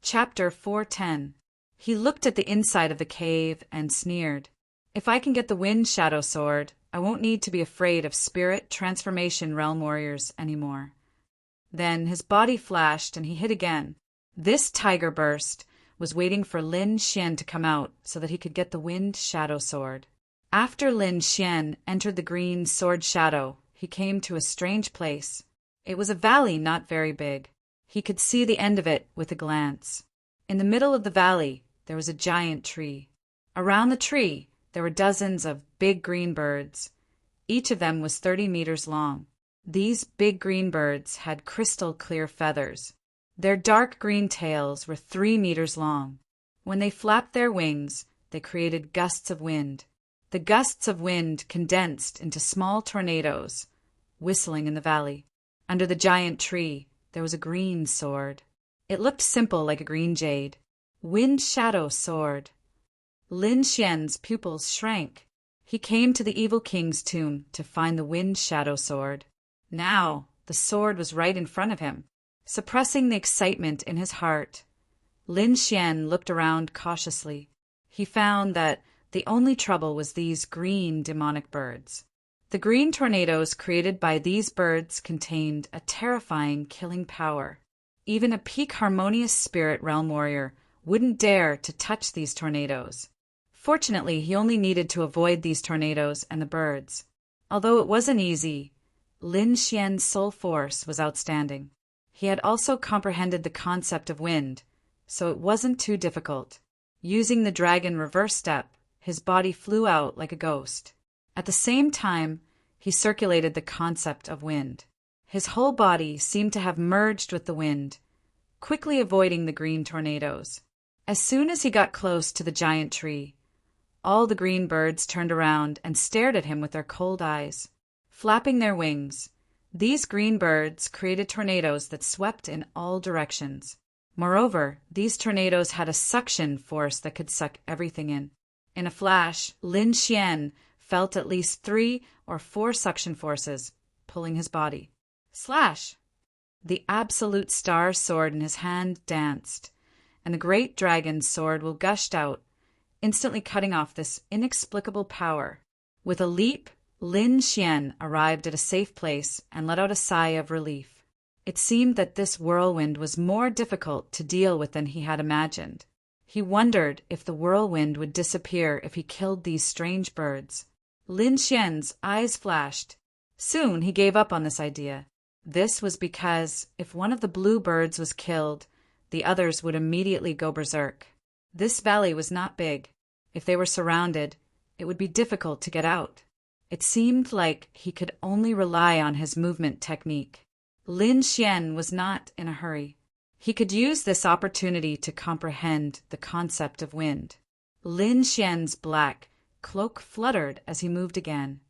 Chapter 410. He looked at the inside of the cave and sneered. "If I can get the Wind Shadow Sword, I won't need to be afraid of Spirit Transformation Realm Warriors anymore." Then his body flashed and he hit again. This tiger burst was waiting for Lin Xian to come out so that he could get the Wind Shadow Sword. After Lin Xian entered the green sword shadow, he came to a strange place. It was a valley not very big. He could see the end of it with a glance. In the middle of the valley, there was a giant tree. Around the tree, there were dozens of big green birds. Each of them was 30 meters long. These big green birds had crystal-clear feathers. Their dark green tails were 3 meters long. When they flapped their wings, they created gusts of wind. The gusts of wind condensed into small tornadoes, whistling in the valley. Under the giant tree, there was a green sword. It looked simple like a green jade. Wind Shadow Sword. Lin Xian's pupils shrank. He came to the Evil King's tomb to find the Wind Shadow Sword. Now, the sword was right in front of him. Suppressing the excitement in his heart, Lin Xian looked around cautiously. He found that the only trouble was these green demonic birds. The green tornadoes created by these birds contained a terrifying killing power. Even a peak harmonious spirit realm warrior wouldn't dare to touch these tornadoes. Fortunately, he only needed to avoid these tornadoes and the birds. Although it wasn't easy, Lin Xian's soul force was outstanding. He had also comprehended the concept of wind, so it wasn't too difficult. Using the dragon reverse step, his body flew out like a ghost. At the same time, he circulated the concept of wind. His whole body seemed to have merged with the wind, quickly avoiding the green tornadoes. As soon as he got close to the giant tree, all the green birds turned around and stared at him with their cold eyes. Flapping their wings, these green birds created tornadoes that swept in all directions. Moreover, these tornadoes had a suction force that could suck everything in. In a flash, Lin Xian felt at least 3 or 4 suction forces pulling his body. Slash! The absolute star sword in his hand danced, and the great dragon's sword will gushed out, instantly cutting off this inexplicable power. With a leap, Lin Xian arrived at a safe place and let out a sigh of relief. It seemed that this whirlwind was more difficult to deal with than he had imagined. He wondered if the whirlwind would disappear if he killed these strange birds. Lin Xian's eyes flashed. Soon he gave up on this idea. This was because if one of the blue birds was killed, the others would immediately go berserk. This valley was not big. If they were surrounded, it would be difficult to get out. It seemed like he could only rely on his movement technique. Lin Xian was not in a hurry. He could use this opportunity to comprehend the concept of wind. Lin Xian's black cloak fluttered as he moved again.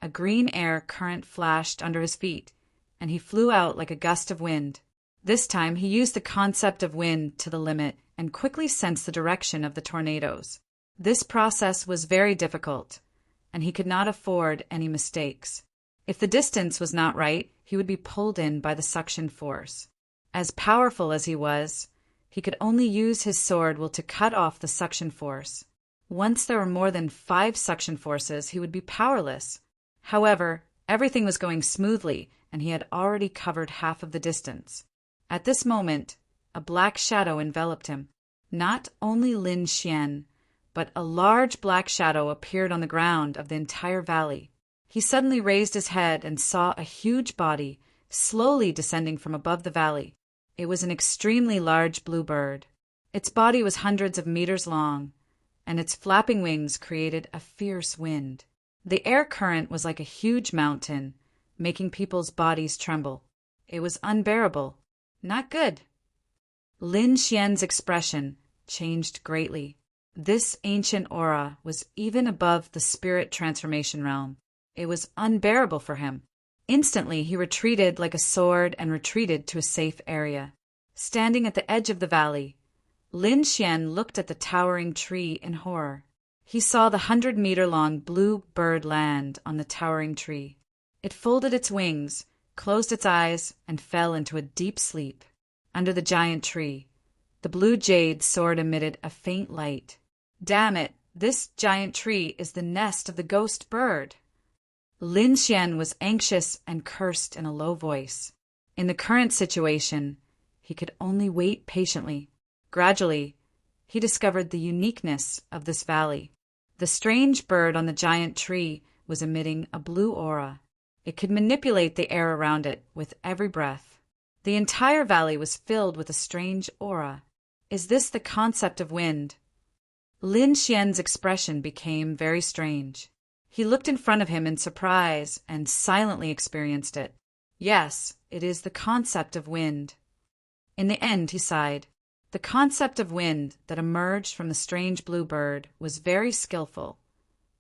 A green air current flashed under his feet, and he flew out like a gust of wind. This time he used the concept of wind to the limit and quickly sensed the direction of the tornadoes. This process was very difficult, and he could not afford any mistakes. If the distance was not right, he would be pulled in by the suction force. As powerful as he was, he could only use his sword will to cut off the suction force. Once there were more than 5 suction forces, he would be powerless. However, everything was going smoothly, and he had already covered half of the distance. At this moment, a black shadow enveloped him. Not only Lin Xian, but a large black shadow appeared on the ground of the entire valley. He suddenly raised his head and saw a huge body slowly descending from above the valley. It was an extremely large blue bird. Its body was hundreds of meters long, and its flapping wings created a fierce wind. The air current was like a huge mountain, making people's bodies tremble. It was unbearable. Not good. Lin Xian's expression changed greatly. This ancient aura was even above the spirit transformation realm. It was unbearable for him. Instantly, he retreated like a sword and retreated to a safe area. Standing at the edge of the valley, Lin Xian looked at the towering tree in horror. He saw the 100-meter-long blue bird land on the towering tree. It folded its wings, closed its eyes, and fell into a deep sleep. Under the giant tree, the blue jade sword emitted a faint light. Damn it, this giant tree is the nest of the ghost bird. Lin Xian was anxious and cursed in a low voice. In the current situation, he could only wait patiently. Gradually, he discovered the uniqueness of this valley. The strange bird on the giant tree was emitting a blue aura. It could manipulate the air around it with every breath. The entire valley was filled with a strange aura. Is this the concept of wind? Lin Xian's expression became very strange. He looked in front of him in surprise and silently experienced it. Yes, it is the concept of wind. In the end, he sighed. The concept of wind that emerged from the strange blue bird was very skillful,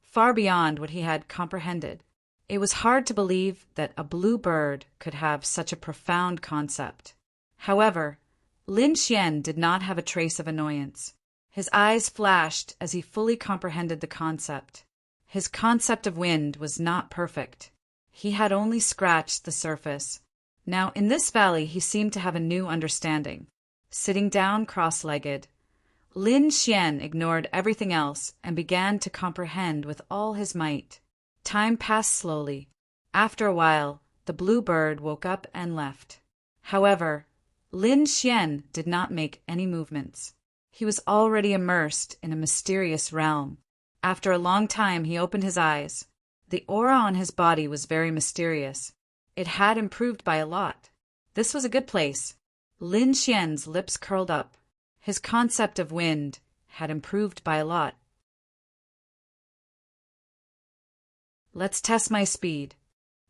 far beyond what he had comprehended. It was hard to believe that a blue bird could have such a profound concept. However, Lin Xian did not have a trace of annoyance. His eyes flashed as he fully comprehended the concept. His concept of wind was not perfect. He had only scratched the surface. Now, in this valley, he seemed to have a new understanding. Sitting down cross-legged, Lin Xian ignored everything else and began to comprehend with all his might. Time passed slowly. After a while, the blue bird woke up and left. However, Lin Xian did not make any movements. He was already immersed in a mysterious realm. After a long time, he opened his eyes. The aura on his body was very mysterious. It had improved by a lot. This was a good place. Lin Xian's lips curled up. His concept of wind had improved by a lot. Let's test my speed.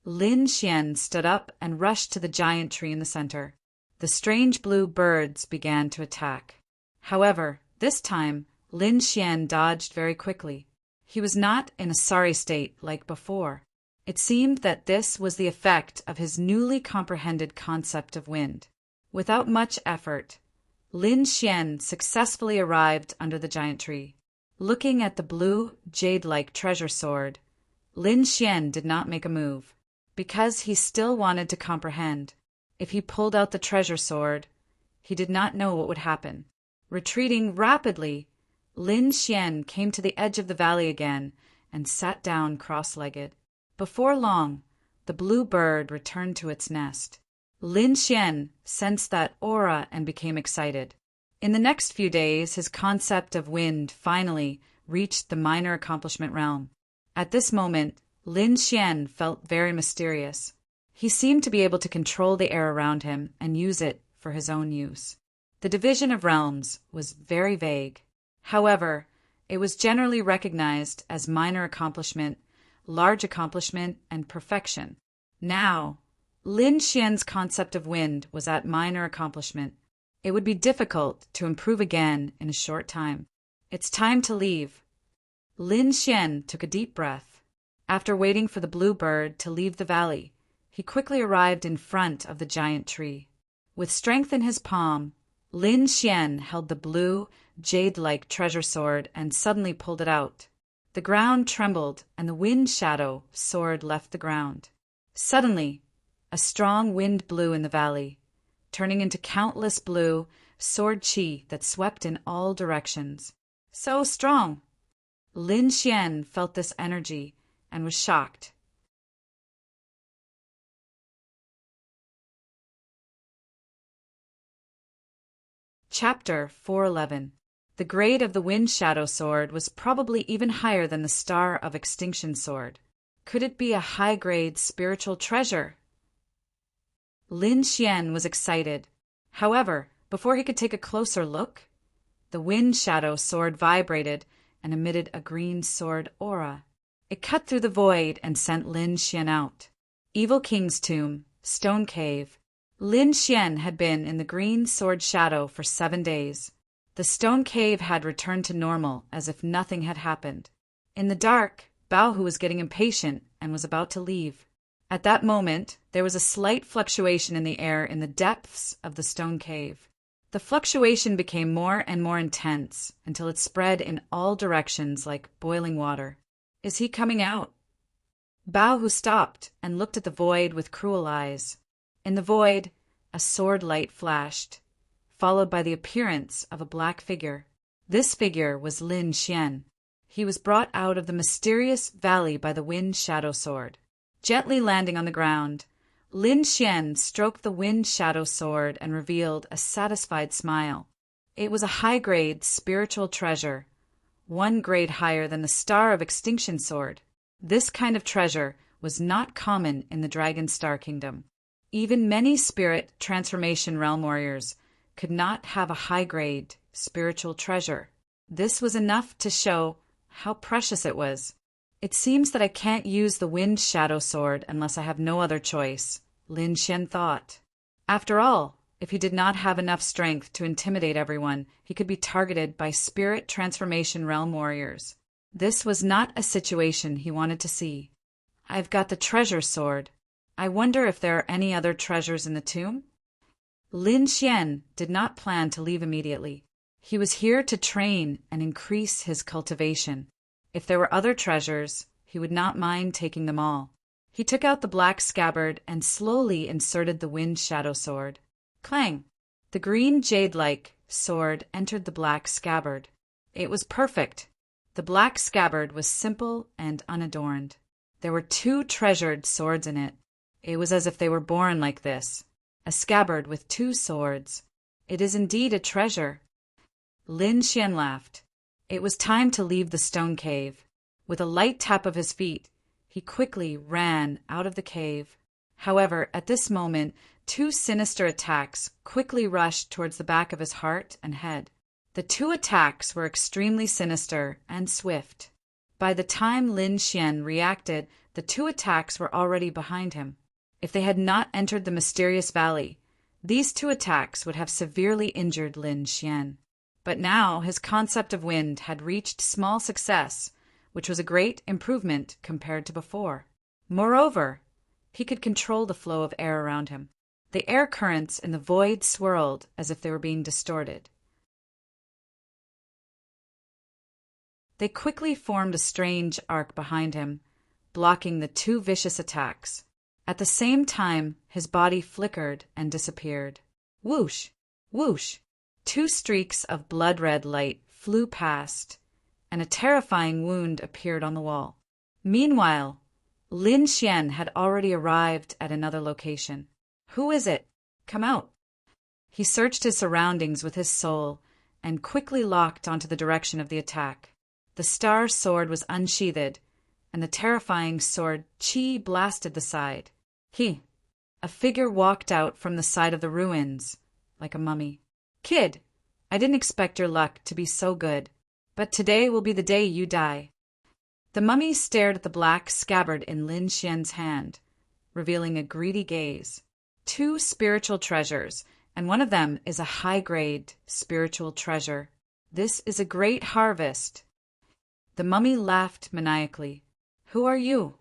Lin Xian stood up and rushed to the giant tree in the center. The strange blue birds began to attack. However, this time, Lin Xian dodged very quickly. He was not in a sorry state like before. It seemed that this was the effect of his newly comprehended concept of wind. Without much effort, Lin Xian successfully arrived under the giant tree. Looking at the blue, jade-like treasure sword, Lin Xian did not make a move, because he still wanted to comprehend. If he pulled out the treasure sword, he did not know what would happen. Retreating rapidly, Lin Xian came to the edge of the valley again and sat down cross-legged. Before long, the blue bird returned to its nest. Lin Xian sensed that aura and became excited. In the next few days, his concept of wind finally reached the minor accomplishment realm. At this moment, Lin Xian felt very mysterious. He seemed to be able to control the air around him and use it for his own use. The division of realms was very vague. However, it was generally recognized as minor accomplishment, large accomplishment, and perfection. Now, Lin Xian's concept of wind was at minor accomplishment. It would be difficult to improve again in a short time. It's time to leave. Lin Xian took a deep breath. After waiting for the blue bird to leave the valley, he quickly arrived in front of the giant tree. With strength in his palm, Lin Xian held the blue, jade-like treasure sword and suddenly pulled it out. The ground trembled and the wind shadow sword left the ground. Suddenly, a strong wind blew in the valley, turning into countless blue sword qi that swept in all directions. So strong! Lin Xian felt this energy and was shocked. Chapter 411. The grade of the Wind Shadow Sword was probably even higher than the Star of Extinction Sword. Could it be a high-grade spiritual treasure? Lin Xian was excited. However, before he could take a closer look, the Wind Shadow Sword vibrated and emitted a green sword aura. It cut through the void and sent Lin Xian out. Evil King's Tomb, Stone Cave. Lin Xian had been in the green sword shadow for 7 days. The stone cave had returned to normal as if nothing had happened. In the dark, Bao Hu was getting impatient and was about to leave. At that moment, there was a slight fluctuation in the air in the depths of the stone cave. The fluctuation became more and more intense until it spread in all directions like boiling water. Is he coming out? Bao Hu stopped and looked at the void with cruel eyes. In the void, a sword light flashed, followed by the appearance of a black figure. This figure was Lin Xian. He was brought out of the mysterious valley by the Wind Shadow Sword. Gently landing on the ground, Lin Xian stroked the Wind Shadow Sword and revealed a satisfied smile. It was a high-grade spiritual treasure, 1 grade higher than the Star of Extinction Sword. This kind of treasure was not common in the Dragon Star Kingdom. Even many spirit transformation realm warriors could not have a high-grade spiritual treasure. This was enough to show how precious it was. It seems that I can't use the Wind Shadow Sword unless I have no other choice, Lin Xian thought. After all, if he did not have enough strength to intimidate everyone, he could be targeted by spirit transformation realm warriors. This was not a situation he wanted to see. I've got the treasure sword. I wonder if there are any other treasures in the tomb? Lin Xian did not plan to leave immediately. He was here to train and increase his cultivation. If there were other treasures, he would not mind taking them all. He took out the black scabbard and slowly inserted the Wind Shadow Sword. Clang! The green jade-like sword entered the black scabbard. It was perfect. The black scabbard was simple and unadorned. There were 2 treasured swords in it. It was as if they were born like this. A scabbard with 2 swords. It is indeed a treasure. Lin Xian laughed. It was time to leave the stone cave. With a light tap of his feet, he quickly ran out of the cave. However, at this moment, 2 sinister attacks quickly rushed towards the back of his heart and head. The 2 attacks were extremely sinister and swift. By the time Lin Xian reacted, the two attacks were already behind him. If they had not entered the mysterious valley, these two attacks would have severely injured Lin Xian. But now his concept of wind had reached small success, which was a great improvement compared to before. Moreover, he could control the flow of air around him. The air currents in the void swirled as if they were being distorted. They quickly formed a strange arc behind him, blocking the two vicious attacks. At the same time, his body flickered and disappeared. Whoosh! Whoosh! Two streaks of blood-red light flew past, and a terrifying wound appeared on the wall. Meanwhile, Lin Xian had already arrived at another location. Who is it? Come out! He searched his surroundings with his soul and quickly locked onto the direction of the attack. The star sword was unsheathed, and the terrifying sword Qi blasted the side. A figure walked out from the side of the ruins, like a mummy. Kid, I didn't expect your luck to be so good, but today will be the day you die. The mummy stared at the black scabbard in Lin Xian's hand, revealing a greedy gaze. Two spiritual treasures, and one of them is a high-grade spiritual treasure. This is a great harvest. The mummy laughed maniacally. Who are you?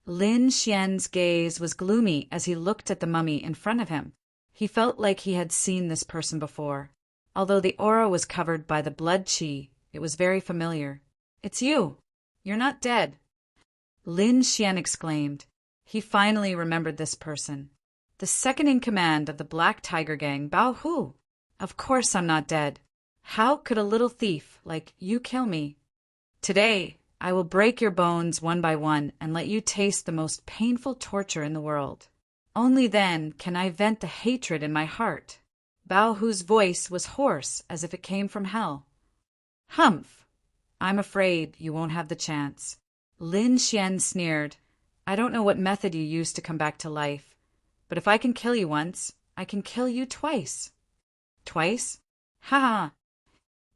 Lin Xian's gaze was gloomy as he looked at the mummy in front of him. He felt like he had seen this person before. Although the aura was covered by the blood qi, it was very familiar. It's you. You're not dead. Lin Xian exclaimed. He finally remembered this person. The second in command of the Black Tiger Gang, Bao Hu. Of course I'm not dead. How could a little thief like you kill me? Today, I will break your bones one by one and let you taste the most painful torture in the world. Only then can I vent the hatred in my heart. Bao Hu's voice was hoarse as if it came from hell. Humph! I'm afraid you won't have the chance. Lin Xian sneered. I don't know what method you used to come back to life, but if I can kill you once, I can kill you twice. Twice? Ha ha!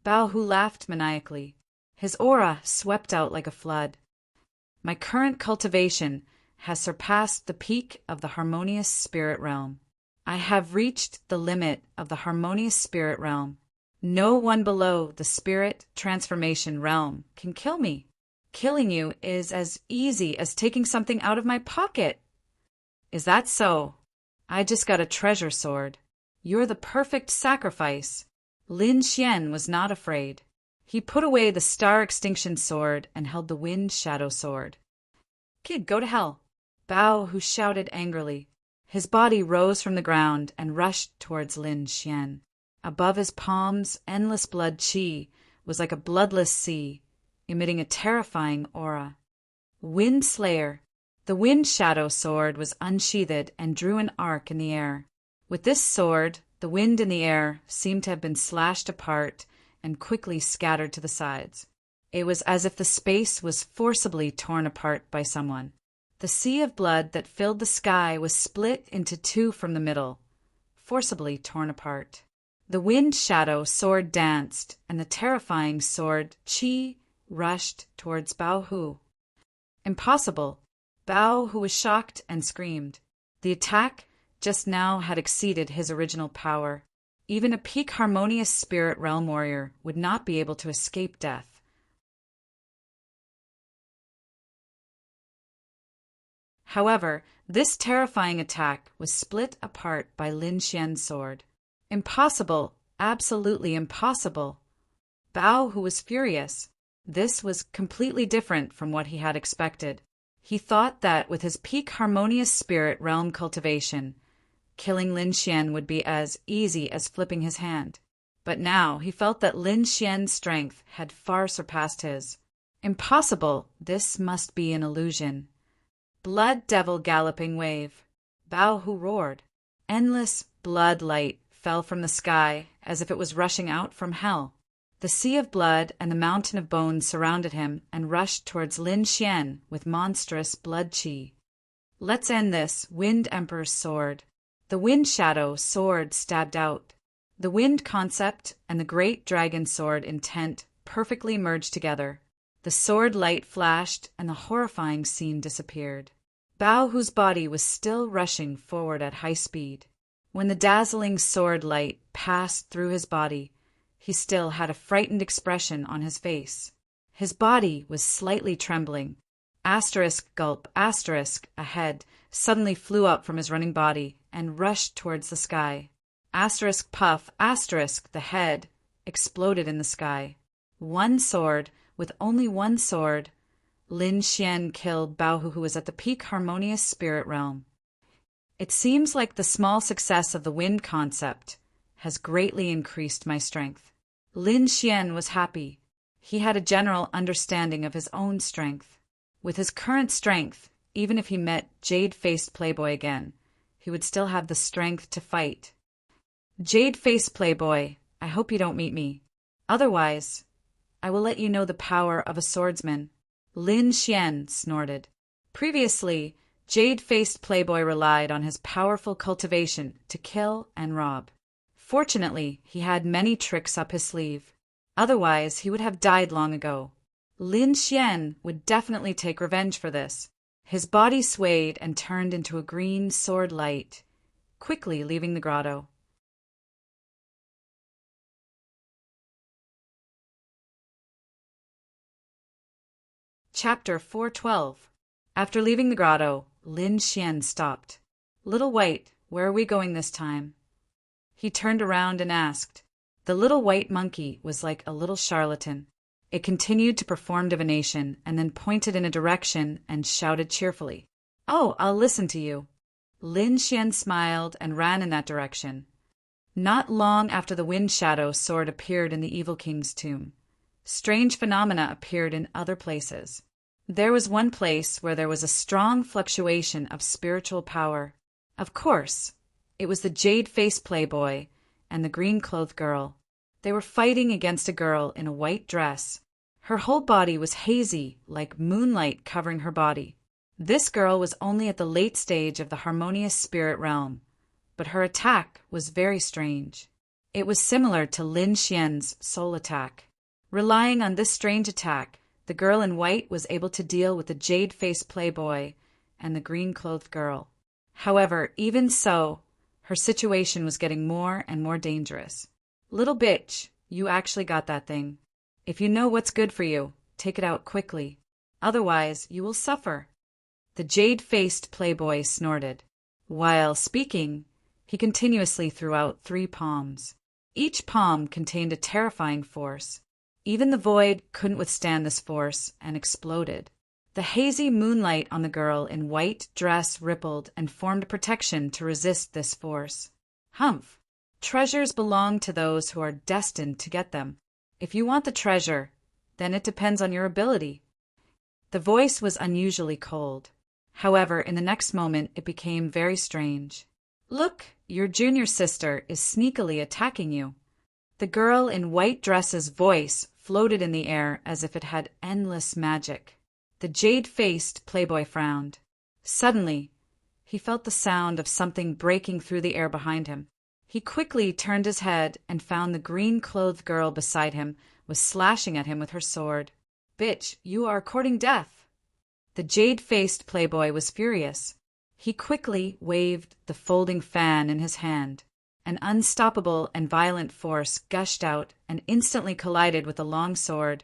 Bao Hu laughed maniacally. His aura swept out like a flood. My current cultivation has surpassed the peak of the harmonious spirit realm. I have reached the limit of the harmonious spirit realm. No one below the spirit transformation realm can kill me. Killing you is as easy as taking something out of my pocket. Is that so? I just got a treasure sword. You're the perfect sacrifice. Lin Xian was not afraid. He put away the star extinction sword and held the wind shadow sword. Kid, go to hell. Bao Hu shouted angrily. His body rose from the ground and rushed towards Lin Xian. Above his palms, endless blood qi was like a bloodless sea, emitting a terrifying aura. Wind Slayer. The wind shadow sword was unsheathed and drew an arc in the air. With this sword, the wind in the air seemed to have been slashed apart and quickly scattered to the sides. It was as if the space was forcibly torn apart by someone. The sea of blood that filled the sky was split into two from the middle, forcibly torn apart. The wind shadow sword danced, and the terrifying sword qi rushed towards Bao Hu. Impossible! Bao Hu was shocked and screamed. The attack just now had exceeded his original power. Even a peak harmonious spirit realm warrior would not be able to escape death. However, this terrifying attack was split apart by Lin Xian's sword. Impossible, absolutely impossible. Bao Hu was furious. This was completely different from what he had expected. He thought that with his peak harmonious spirit realm cultivation, killing Lin Xian would be as easy as flipping his hand. But now he felt that Lin Xian's strength had far surpassed his. Impossible, this must be an illusion. Blood devil galloping wave. Bao Hu roared. Endless blood light fell from the sky as if it was rushing out from hell. The sea of blood and the mountain of bones surrounded him and rushed towards Lin Xian with monstrous blood qi. Let's end this, Wind Emperor's sword. The wind shadow sword stabbed out. The wind concept and the great dragon sword intent perfectly merged together. The sword light flashed, and the horrifying scene disappeared. Bao Hu's body was still rushing forward at high speed. When the dazzling sword light passed through his body, he still had a frightened expression on his face. His body was slightly trembling. Asterisk gulp, asterisk, a head suddenly flew up from his running body and rushed towards the sky. Asterisk puff, asterisk, the head exploded in the sky. One sword, with only one sword, Lin Xian killed Bao Hu, who was at the peak harmonious spirit realm. It seems like the small success of the wind concept has greatly increased my strength. Lin Xian was happy. He had a general understanding of his own strength. With his current strength, even if he met Jade-faced Playboy again, he would still have the strength to fight. Jade-faced Playboy, I hope you don't meet me. Otherwise, I will let you know the power of a swordsman. Lin Xian snorted. Previously, Jade-faced Playboy relied on his powerful cultivation to kill and rob. Fortunately, he had many tricks up his sleeve. Otherwise, he would have died long ago. Lin Xian would definitely take revenge for this. His body swayed and turned into a green sword light, quickly leaving the grotto. Chapter 412. After leaving the grotto, Lin Xian stopped. "Little White, where are we going this time?" He turned around and asked. The little white monkey was like a little charlatan. It continued to perform divination and then pointed in a direction and shouted cheerfully, "Oh, I'll listen to you." Lin Xian smiled and ran in that direction. Not long after the wind shadow sword appeared in the evil king's tomb, strange phenomena appeared in other places. There was one place where there was a strong fluctuation of spiritual power. Of course, it was the jade-faced Playboy and the green-clothed girl. They were fighting against a girl in a white dress. Her whole body was hazy, like moonlight covering her body. This girl was only at the late stage of the harmonious spirit realm, but her attack was very strange. It was similar to Lin Xian's soul attack. Relying on this strange attack, the girl in white was able to deal with the jade-faced Playboy and the green-clothed girl. However, even so, her situation was getting more and more dangerous. "Little bitch, you actually got that thing. If you know what's good for you, take it out quickly. Otherwise, you will suffer." The jade-faced Playboy snorted. While speaking, he continuously threw out 3 palms. Each palm contained a terrifying force. Even the void couldn't withstand this force and exploded. The hazy moonlight on the girl in white dress rippled and formed a protection to resist this force. Humph! Treasures belong to those who are destined to get them. If you want the treasure, then it depends on your ability. The voice was unusually cold. However, in the next moment, it became very strange. "Look, your junior sister is sneakily attacking you." The girl in white dress's voice floated in the air as if it had endless magic. The jade-faced Playboy frowned. Suddenly, he felt the sound of something breaking through the air behind him. He quickly turned his head and found the green-clothed girl beside him was slashing at him with her sword. "Bitch, you are courting death." The jade-faced Playboy was furious. He quickly waved the folding fan in his hand. An unstoppable and violent force gushed out and instantly collided with the long sword,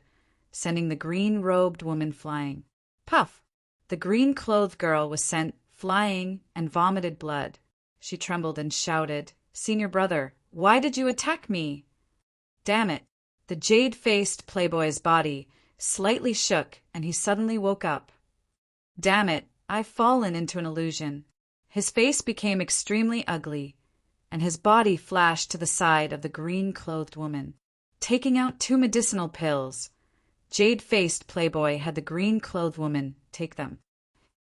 sending the green-robed woman flying. Puff! The green-clothed girl was sent flying and vomited blood. She trembled and shouted, "Senior brother, why did you attack me?" Damn it! The jade-faced Playboy's body slightly shook and he suddenly woke up. Damn it! I've fallen into an illusion. His face became extremely ugly, and his body flashed to the side of the green-clothed woman. Taking out 2 medicinal pills, jade-faced Playboy had the green-clothed woman take them.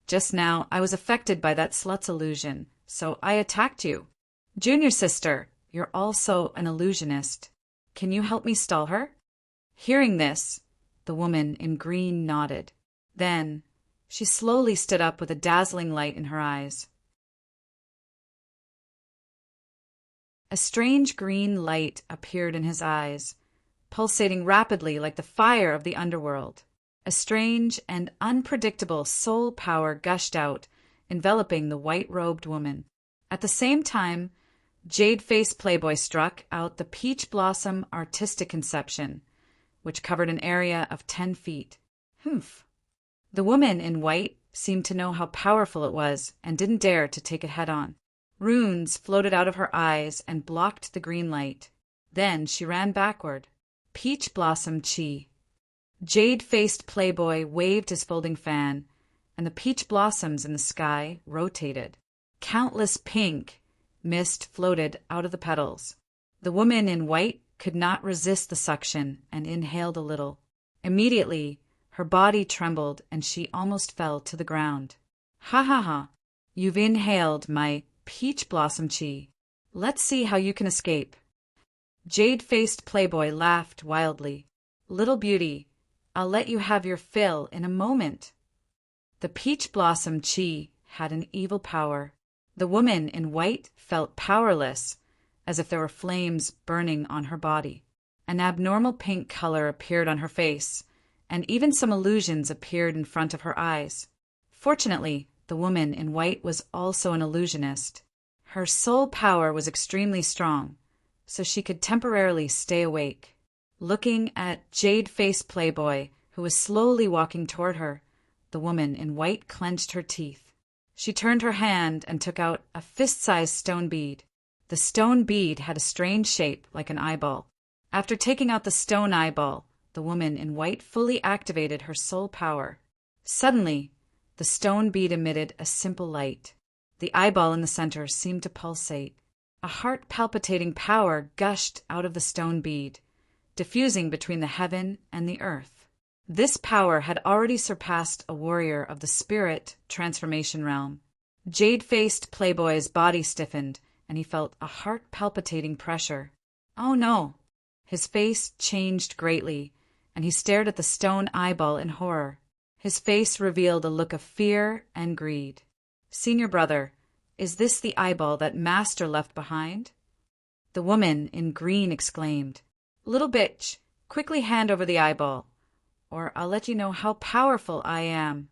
"Just now, I was affected by that slut's illusion, so I attacked you. Junior sister, you're also an illusionist. Can you help me stall her?" Hearing this, the woman in green nodded. Then, she slowly stood up with a dazzling light in her eyes. A strange green light appeared in his eyes, pulsating rapidly like the fire of the underworld. A strange and unpredictable soul power gushed out, enveloping the white-robed woman. At the same time, Jade-faced Playboy struck out the Peach Blossom artistic conception, which covered an area of 10 feet. Humph. The woman in white seemed to know how powerful it was and didn't dare to take it head-on. Runes floated out of her eyes and blocked the green light. Then she ran backward. Peach Blossom Chi. Jade-faced Playboy waved his folding fan, and the peach blossoms in the sky rotated. Countless pink mist floated out of the petals. The woman in white could not resist the suction and inhaled a little. Immediately, her body trembled and she almost fell to the ground. Ha ha ha! You've inhaled my peach blossom chi. Let's see how you can escape. Jade-faced Playboy laughed wildly. Little beauty, I'll let you have your fill in a moment. The peach blossom chi had an evil power. The woman in white felt powerless, as if there were flames burning on her body. An abnormal pink color appeared on her face, and even some illusions appeared in front of her eyes. Fortunately, the woman in white was also an illusionist. Her soul power was extremely strong, so she could temporarily stay awake. Looking at Jade-faced Playboy, who was slowly walking toward her, the woman in white clenched her teeth. She turned her hand and took out a fist-sized stone bead. The stone bead had a strange shape like an eyeball. After taking out the stone eyeball, the woman in white fully activated her soul power. Suddenly, the stone bead emitted a simple light. The eyeball in the center seemed to pulsate. A heart-palpitating power gushed out of the stone bead, diffusing between the heaven and the earth. This power had already surpassed a warrior of the spirit transformation realm. Jade-faced Playboy's body stiffened, and he felt a heart-palpitating pressure. Oh no! His face changed greatly, and he stared at the stone eyeball in horror. His face revealed a look of fear and greed. Senior brother, is this the eyeball that Master left behind? The woman in green exclaimed, Little bitch, quickly hand over the eyeball, or I'll let you know how powerful I am.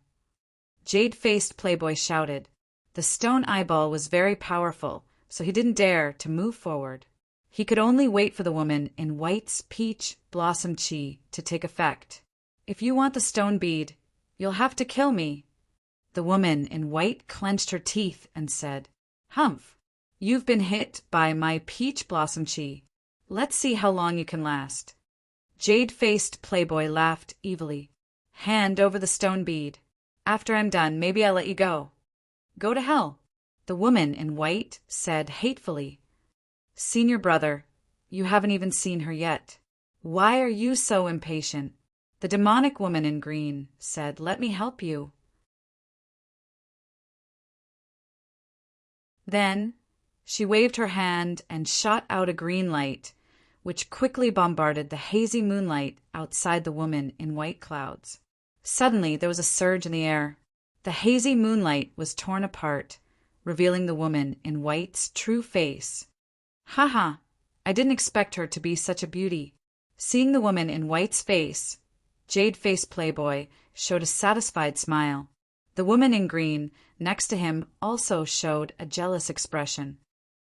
Jade-faced Playboy shouted. The stone eyeball was very powerful, so he didn't dare to move forward. He could only wait for the woman in white's peach blossom chi to take effect. If you want the stone bead, you'll have to kill me. The woman in white clenched her teeth and said, Humph, you've been hit by my peach blossom chi. Let's see how long you can last. Jade-faced Playboy laughed evilly. Hand over the stone bead. After I'm done, maybe I'll let you go. Go to hell. The woman in white said hatefully, Senior brother, you haven't even seen her yet. Why are you so impatient? The demonic woman in green said, Let me help you. Then she waved her hand and shot out a green light, which quickly bombarded the hazy moonlight outside the woman in white clouds. Suddenly there was a surge in the air. The hazy moonlight was torn apart, revealing the woman in white's true face. Haha, I didn't expect her to be such a beauty. Seeing the woman in white's face, Jade-faced Playboy showed a satisfied smile. The woman in green next to him also showed a jealous expression.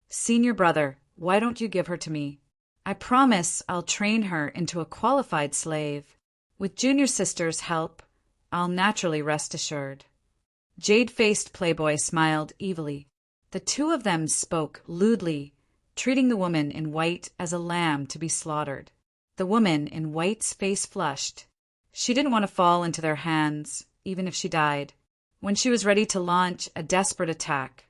Senior brother, why don't you give her to me? I promise I'll train her into a qualified slave. With junior sister's help, I'll naturally rest assured. Jade-faced Playboy smiled evilly. The two of them spoke lewdly, treating the woman in white as a lamb to be slaughtered. The woman in white's face flushed. She didn't want to fall into their hands, even if she died. When she was ready to launch a desperate attack,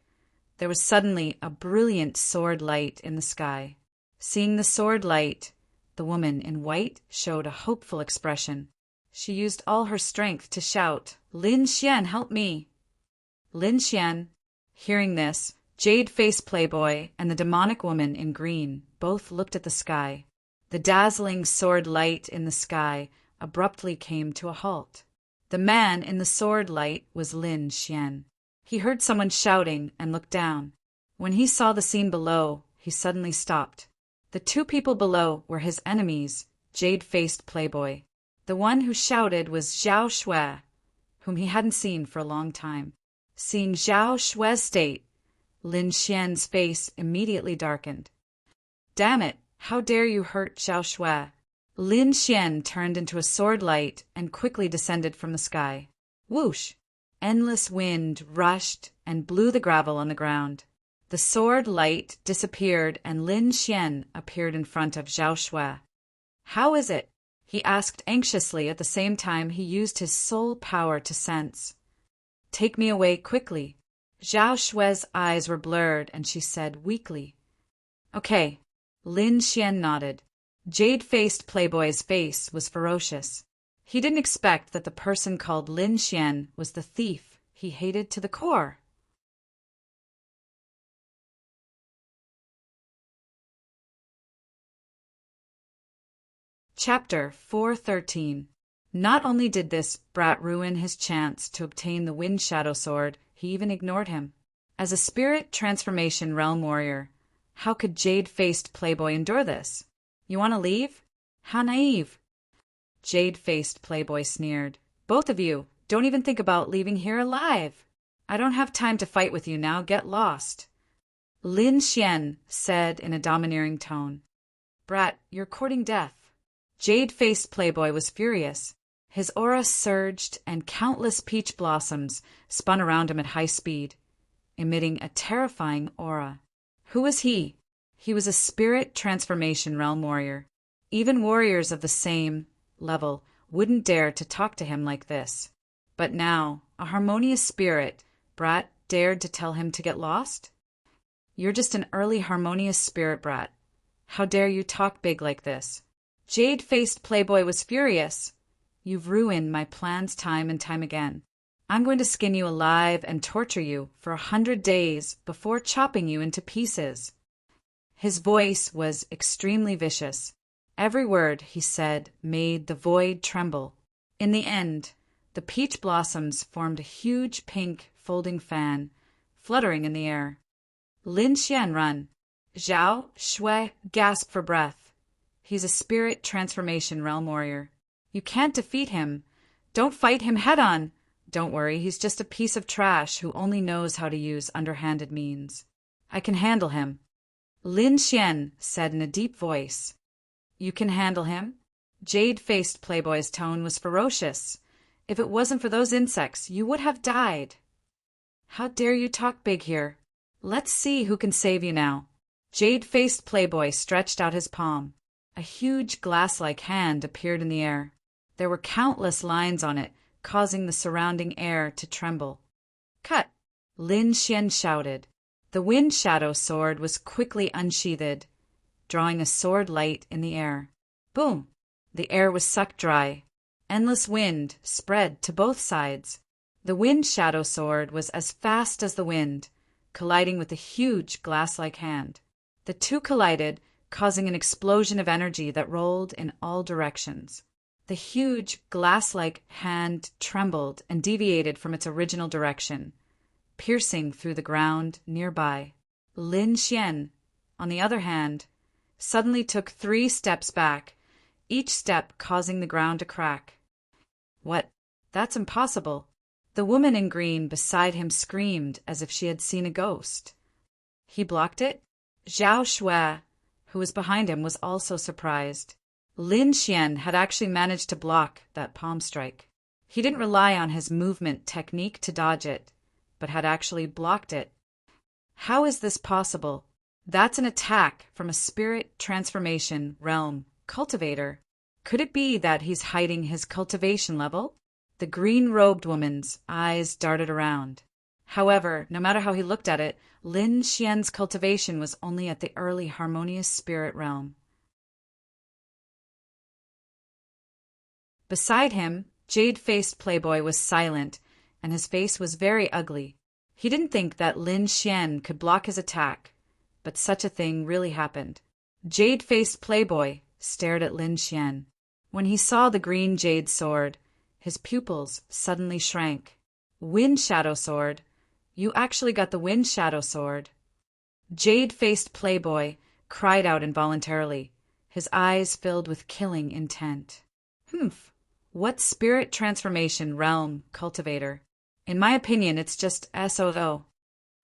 there was suddenly a brilliant sword light in the sky. Seeing the sword light, the woman in white showed a hopeful expression. She used all her strength to shout, Lin Xian, help me! Lin Xian, hearing this, Jade-faced Playboy and the demonic woman in green both looked at the sky. The dazzling sword light in the sky abruptly came to a halt. The man in the sword light was Lin Xian. He heard someone shouting and looked down. When he saw the scene below, he suddenly stopped. The two people below were his enemies, Jade-faced Playboy. The one who shouted was Zhao Shui, whom he hadn't seen for a long time. Seeing Zhao Shui's state, Lin Xian's face immediately darkened. "Damn it! How dare you hurt Zhao Shui?" Lin Xian turned into a sword light and quickly descended from the sky. Whoosh! Endless wind rushed and blew the gravel on the ground. The sword light disappeared and Lin Xian appeared in front of Zhao Shui. "How is it?" he asked anxiously at the same time he used his soul power to sense. "Take me away quickly." Zhao Shui's eyes were blurred and she said weakly, "Okay." Lin Xian nodded. Jade-faced Playboy's face was ferocious. He didn't expect that the person called Lin Xian was the thief he hated to the core. Chapter 413. Not only did this brat ruin his chance to obtain the Wind Shadow Sword, he even ignored him. As a spirit transformation realm warrior, how could Jade-faced Playboy endure this? "You want to leave? How naive." Jade-faced Playboy sneered. "Both of you, don't even think about leaving here alive. I don't have time to fight with you now, get lost." Lin Xian said in a domineering tone. "Brat, you're courting death." Jade-faced Playboy was furious. His aura surged and countless peach blossoms spun around him at high speed, emitting a terrifying aura. Who was he? He was a spirit transformation realm warrior. Even warriors of the same level wouldn't dare to talk to him like this. But now, a harmonious spirit, brat, dared to tell him to get lost? "You're just an early harmonious spirit, brat. How dare you talk big like this?" Jade-faced Playboy was furious. "You've ruined my plans time and time again. I'm going to skin you alive and torture you for 100 days before chopping you into pieces." His voice was extremely vicious. Every word he said made the void tremble. In the end, the peach blossoms formed a huge pink folding fan, fluttering in the air. Lin Xian run. Zhao Shui gasped for breath. He's a spirit transformation realm warrior. You can't defeat him. Don't fight him head on. Don't worry, he's just a piece of trash who only knows how to use underhanded means. I can handle him. Lin Xian said in a deep voice. You can handle him? Jade-faced Playboy's tone was ferocious. If it wasn't for those insects, you would have died. How dare you talk big here? Let's see who can save you now. Jade-faced Playboy stretched out his palm. A huge glass-like hand appeared in the air. There were countless lines on it, causing the surrounding air to tremble. Cut! Lin Xian shouted. The Wind Shadow Sword was quickly unsheathed, drawing a sword light in the air. Boom! The air was sucked dry. Endless wind spread to both sides. The Wind Shadow Sword was as fast as the wind, colliding with a huge glass-like hand. The two collided, causing an explosion of energy that rolled in all directions. The huge glass-like hand trembled and deviated from its original direction, piercing through the ground nearby. Lin Xian, on the other hand, suddenly took 3 steps back, each step causing the ground to crack. What? That's impossible. The woman in green beside him screamed as if she had seen a ghost. He blocked it? Zhao Shui, who was behind him, was also surprised. Lin Xian had actually managed to block that palm strike. He didn't rely on his movement technique to dodge it, but had actually blocked it. How is this possible? That's an attack from a spirit transformation realm cultivator. Could it be that he's hiding his cultivation level? The green-robed woman's eyes darted around. However, no matter how he looked at it, Lin Xian's cultivation was only at the early harmonious spirit realm. Beside him, Jade-faced Playboy was silent, and his face was very ugly. He didn't think that Lin Xian could block his attack, but such a thing really happened. Jade-faced Playboy stared at Lin Xian. When he saw the green jade sword, his pupils suddenly shrank. Wind Shadow Sword? You actually got the Wind Shadow Sword. Jade-faced Playboy cried out involuntarily, his eyes filled with killing intent. Humph! What spirit transformation realm cultivator? In my opinion, it's just SOO.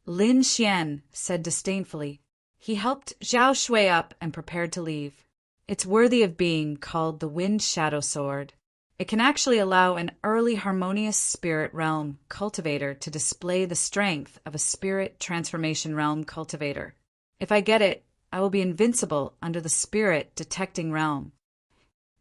Lin Xian said disdainfully. He helped Zhao Shui up and prepared to leave. It's worthy of being called the Wind Shadow Sword. It can actually allow an early harmonious spirit realm cultivator to display the strength of a spirit transformation realm cultivator. If I get it, I will be invincible under the spirit detecting realm.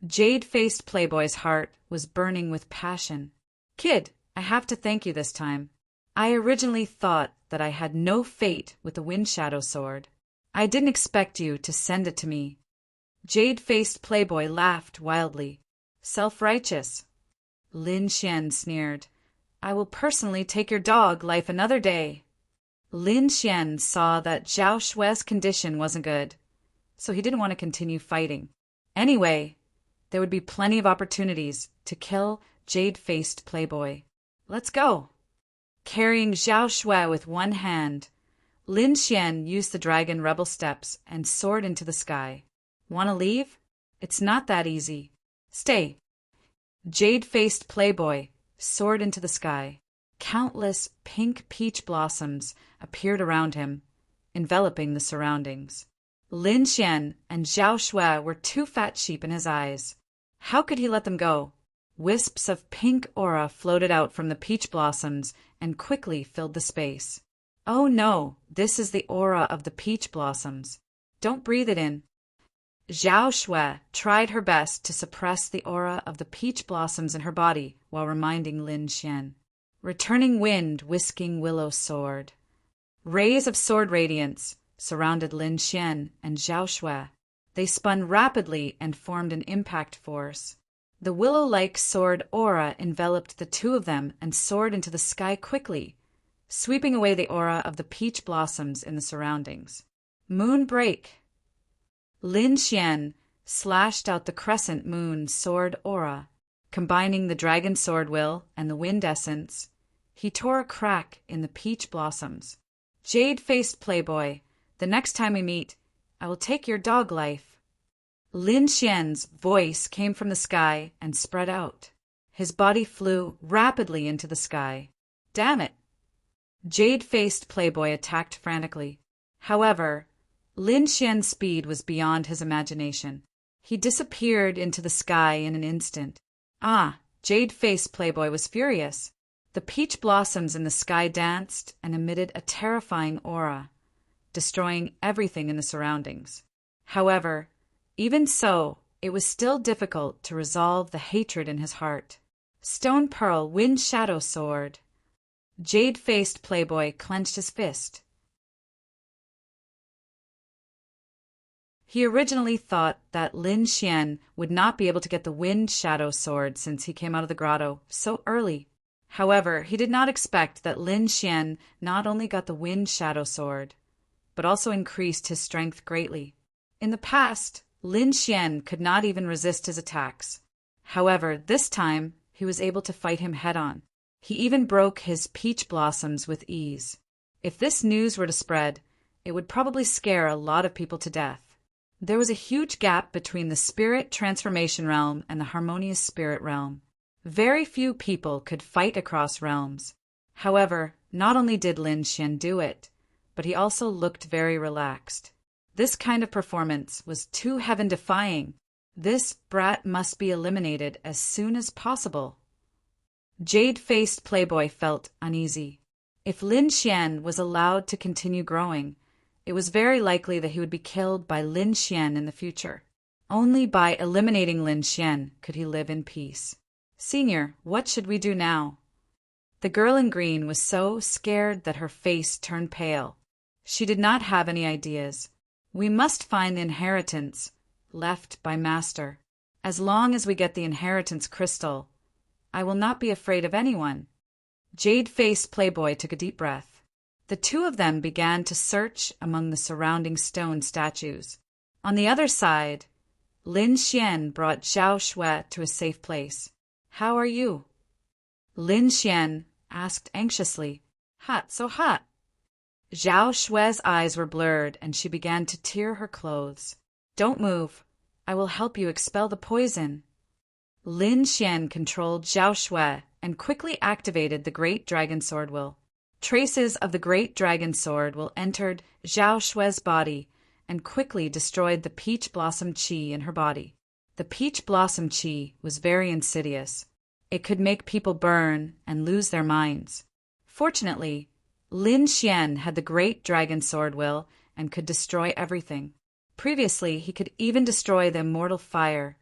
Jade-faced Playboy's heart was burning with passion. Kid, I have to thank you this time. I originally thought that I had no fate with the Wind Shadow Sword. I didn't expect you to send it to me. Jade-faced Playboy laughed wildly. Self-righteous. Lin Xian sneered. I will personally take your dog life another day. Lin Xian saw that Zhao Shui's condition wasn't good, so he didn't want to continue fighting. Anyway, there would be plenty of opportunities to kill Jade-faced Playboy. Let's go. Carrying Zhao Shui with one hand, Lin Xian used the dragon rebel steps and soared into the sky. Want to leave? It's not that easy. Stay. Jade-faced Playboy soared into the sky. Countless pink peach blossoms appeared around him, enveloping the surroundings. Lin Xian and Zhao Shui were two fat sheep in his eyes. How could he let them go? Wisps of pink aura floated out from the peach blossoms and quickly filled the space. Oh no, this is the aura of the peach blossoms. Don't breathe it in. Zhao Shui tried her best to suppress the aura of the peach blossoms in her body while reminding Lin Xian. Returning wind whisking willow sword. Rays of sword radiance surrounded Lin Xian and Zhao Shui. They spun rapidly and formed an impact force. The willow-like sword aura enveloped the two of them and soared into the sky quickly, sweeping away the aura of the peach blossoms in the surroundings. Moon break. Lin Xian slashed out the crescent moon sword aura. Combining the dragon sword will and the wind essence, he tore a crack in the peach blossoms. Jade-faced Playboy, the next time we meet, I will take your dog life. Lin Xian's voice came from the sky and spread out. His body flew rapidly into the sky. Damn it! Jade-faced Playboy attacked frantically. However, Lin Xian's speed was beyond his imagination. He disappeared into the sky in an instant. Jade-faced Playboy was furious. The peach blossoms in the sky danced and emitted a terrifying aura, destroying everything in the surroundings. However, even so, it was still difficult to resolve the hatred in his heart. Stone Pearl Wind Shadow Sword. Jade-faced Playboy clenched his fist. He originally thought that Lin Xian would not be able to get the Wind Shadow Sword since he came out of the grotto so early. However, he did not expect that Lin Xian not only got the Wind Shadow Sword, but also increased his strength greatly. In the past, Lin Xian could not even resist his attacks. However, this time, he was able to fight him head-on. He even broke his peach blossoms with ease. If this news were to spread, it would probably scare a lot of people to death. There was a huge gap between the spirit transformation realm and the harmonious spirit realm. Very few people could fight across realms. However, not only did Lin Xian do it, but he also looked very relaxed. This kind of performance was too heaven-defying. This brat must be eliminated as soon as possible. Jade-faced Playboy felt uneasy. If Lin Xian was allowed to continue growing, it was very likely that he would be killed by Lin Xian in the future. Only by eliminating Lin Xian could he live in peace. Senior, what should we do now? The girl in green was so scared that her face turned pale. She did not have any ideas. We must find the inheritance left by Master. As long as we get the inheritance crystal, I will not be afraid of anyone. Jade-faced Playboy took a deep breath. The two of them began to search among the surrounding stone statues. On the other side, Lin Xian brought Zhao Shui to a safe place. How are you? Lin Xian asked anxiously. Hot, so hot. Zhao Shui's eyes were blurred and she began to tear her clothes. Don't move. I will help you expel the poison. Lin Xian controlled Zhao Shui and quickly activated the Great Dragon Sword Will. Traces of the Great Dragon Sword Will entered Zhao Shui's body and quickly destroyed the peach blossom qi in her body. The peach blossom qi was very insidious. It could make people burn and lose their minds. Fortunately, Lin Xian had the Great Dragon Sword Will and could destroy everything. Previously, he could even destroy the immortal fire,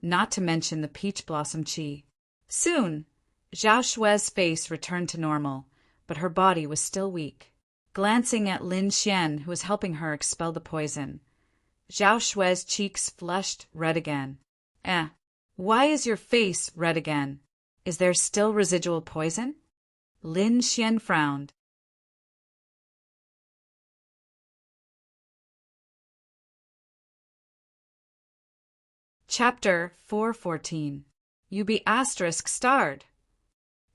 not to mention the peach blossom qi. Soon, Zhao Shui's face returned to normal, but her body was still weak. Glancing at Lin Xian, who was helping her expel the poison, Zhao Shui's cheeks flushed red again. Why is your face red again? Is there still residual poison? Lin Xian frowned. Chapter 414. You be *starred.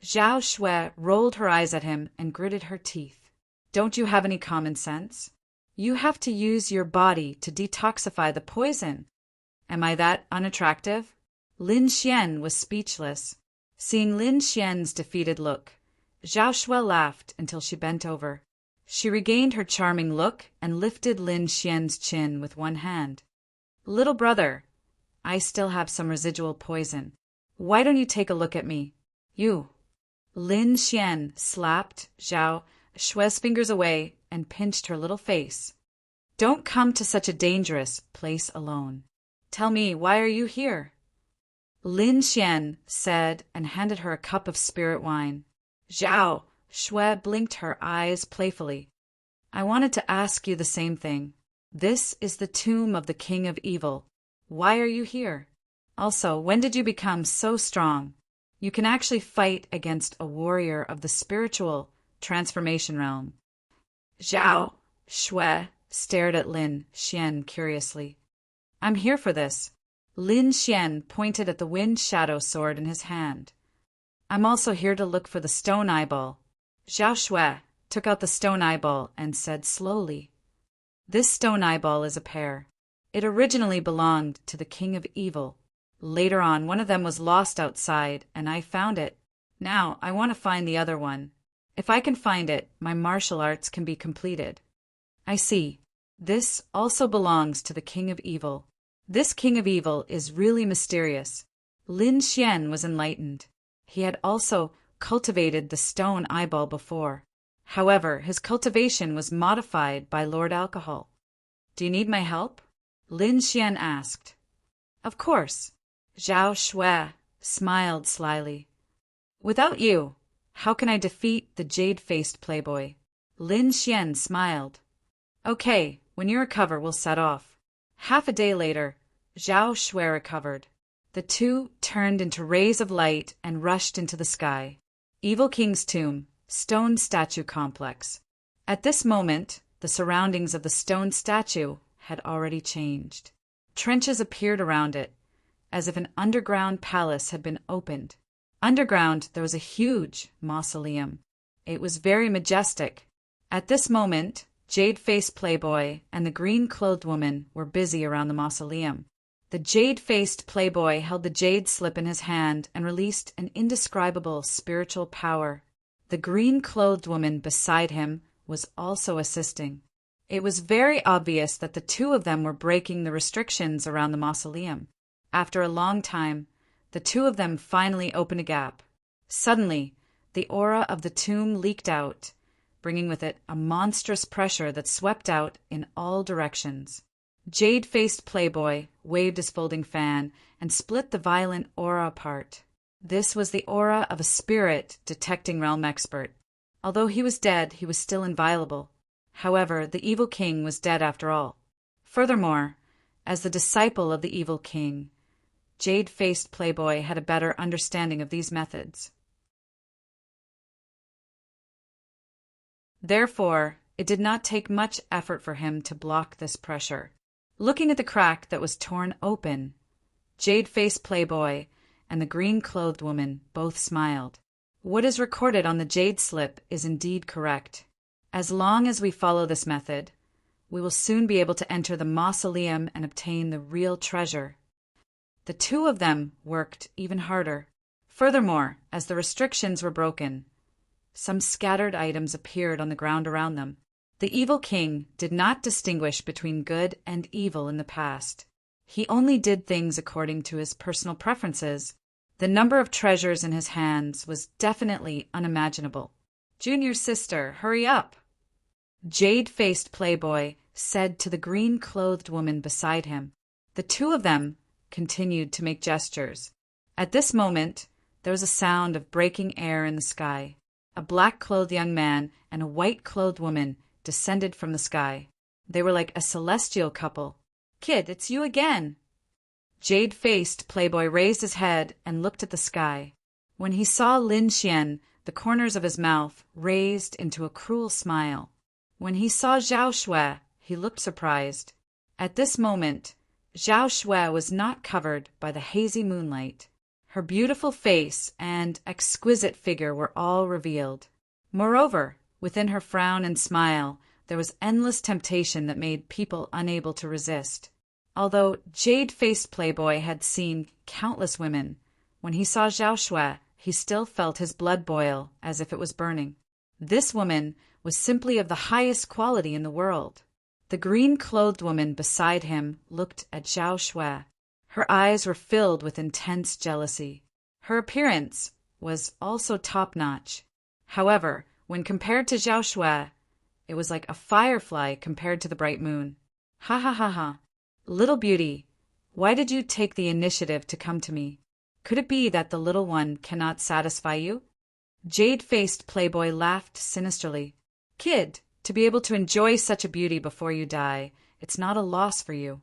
Zhao Shui rolled her eyes at him and gritted her teeth. Don't you have any common sense? You have to use your body to detoxify the poison. Am I that unattractive? Lin Xian was speechless. Seeing Lin Xian's defeated look, Zhao Shui laughed until she bent over. She regained her charming look and lifted Lin Xian's chin with one hand. Little brother, I still have some residual poison. Why don't you take a look at me? You. Lin Xian slapped Zhao Shui's fingers away and pinched her little face. Don't come to such a dangerous place alone. Tell me, why are you here? Lin Xian said and handed her a cup of spirit wine. Zhao Shui blinked her eyes playfully. I wanted to ask you the same thing. This is the tomb of the King of Evil. Why are you here? Also, when did you become so strong? You can actually fight against a warrior of the spiritual transformation realm. Zhao Shui stared at Lin Xian curiously. I'm here for this. Lin Xian pointed at the wind shadow sword in his hand. I'm also here to look for the stone eyeball. Zhao Shui took out the stone eyeball and said slowly, This stone eyeball is a pair. It originally belonged to the King of Evil. Later on, one of them was lost outside, and I found it. Now, I want to find the other one. If I can find it, my martial arts can be completed. I see. This also belongs to the King of Evil. This King of Evil is really mysterious. Lin Xian was enlightened. He had also cultivated the stone eyeball before. However, his cultivation was modified by Lord Alcohol. Do you need my help? Lin Xian asked. Of course. Zhao Shui smiled slyly. Without you, how can I defeat the jade-faced playboy? Lin Xian smiled. Okay, when you recover, we'll set off. Half a day later, Zhao Shui recovered. The two turned into rays of light and rushed into the sky. Evil King's Tomb, Stone Statue Complex. At this moment, the surroundings of the stone statue had already changed. Trenches appeared around it, as if an underground palace had been opened. Underground, there was a huge mausoleum. It was very majestic. At this moment, Jade-faced Playboy and the green-clothed woman were busy around the mausoleum. The jade-faced Playboy held the jade slip in his hand and released an indescribable spiritual power. The green-clothed woman beside him was also assisting. It was very obvious that the two of them were breaking the restrictions around the mausoleum. After a long time, the two of them finally opened a gap. Suddenly, the aura of the tomb leaked out, bringing with it a monstrous pressure that swept out in all directions. Jade-faced Playboy waved his folding fan and split the violent aura apart. This was the aura of a spirit detecting realm expert. Although he was dead, he was still inviolable. However, the evil king was dead after all. Furthermore, as the disciple of the evil king, Jade-faced Playboy had a better understanding of these methods. Therefore, it did not take much effort for him to block this pressure. Looking at the crack that was torn open, Jade-faced Playboy and the green-clothed woman both smiled. What is recorded on the jade slip is indeed correct. As long as we follow this method, we will soon be able to enter the mausoleum and obtain the real treasure. The two of them worked even harder. Furthermore, as the restrictions were broken, some scattered items appeared on the ground around them. The evil king did not distinguish between good and evil in the past. He only did things according to his personal preferences. The number of treasures in his hands was definitely unimaginable. "Junior sister, hurry up," Jade-faced Playboy said to the green-clothed woman beside him. The two of them continued to make gestures. At this moment, there was a sound of breaking air in the sky. A black-clothed young man and a white-clothed woman descended from the sky. They were like a celestial couple. "Kid, it's you again." Jade-faced Playboy raised his head and looked at the sky. When he saw Lin Xian, the corners of his mouth raised into a cruel smile. When he saw Zhao Shui, he looked surprised. At this moment, Zhao Shui was not covered by the hazy moonlight. Her beautiful face and exquisite figure were all revealed. Moreover, within her frown and smile, there was endless temptation that made people unable to resist. Although Jade-faced Playboy had seen countless women, when he saw Zhao Shui, he still felt his blood boil as if it was burning. This woman was simply of the highest quality in the world. The green-clothed woman beside him looked at Zhao Shui. Her eyes were filled with intense jealousy. Her appearance was also top-notch. However, when compared to Zhao Shui, it was like a firefly compared to the bright moon. "Ha ha ha ha. Little beauty, why did you take the initiative to come to me? Could it be that the little one cannot satisfy you?" Jade-faced Playboy laughed sinisterly. "Kid, to be able to enjoy such a beauty before you die, it's not a loss for you."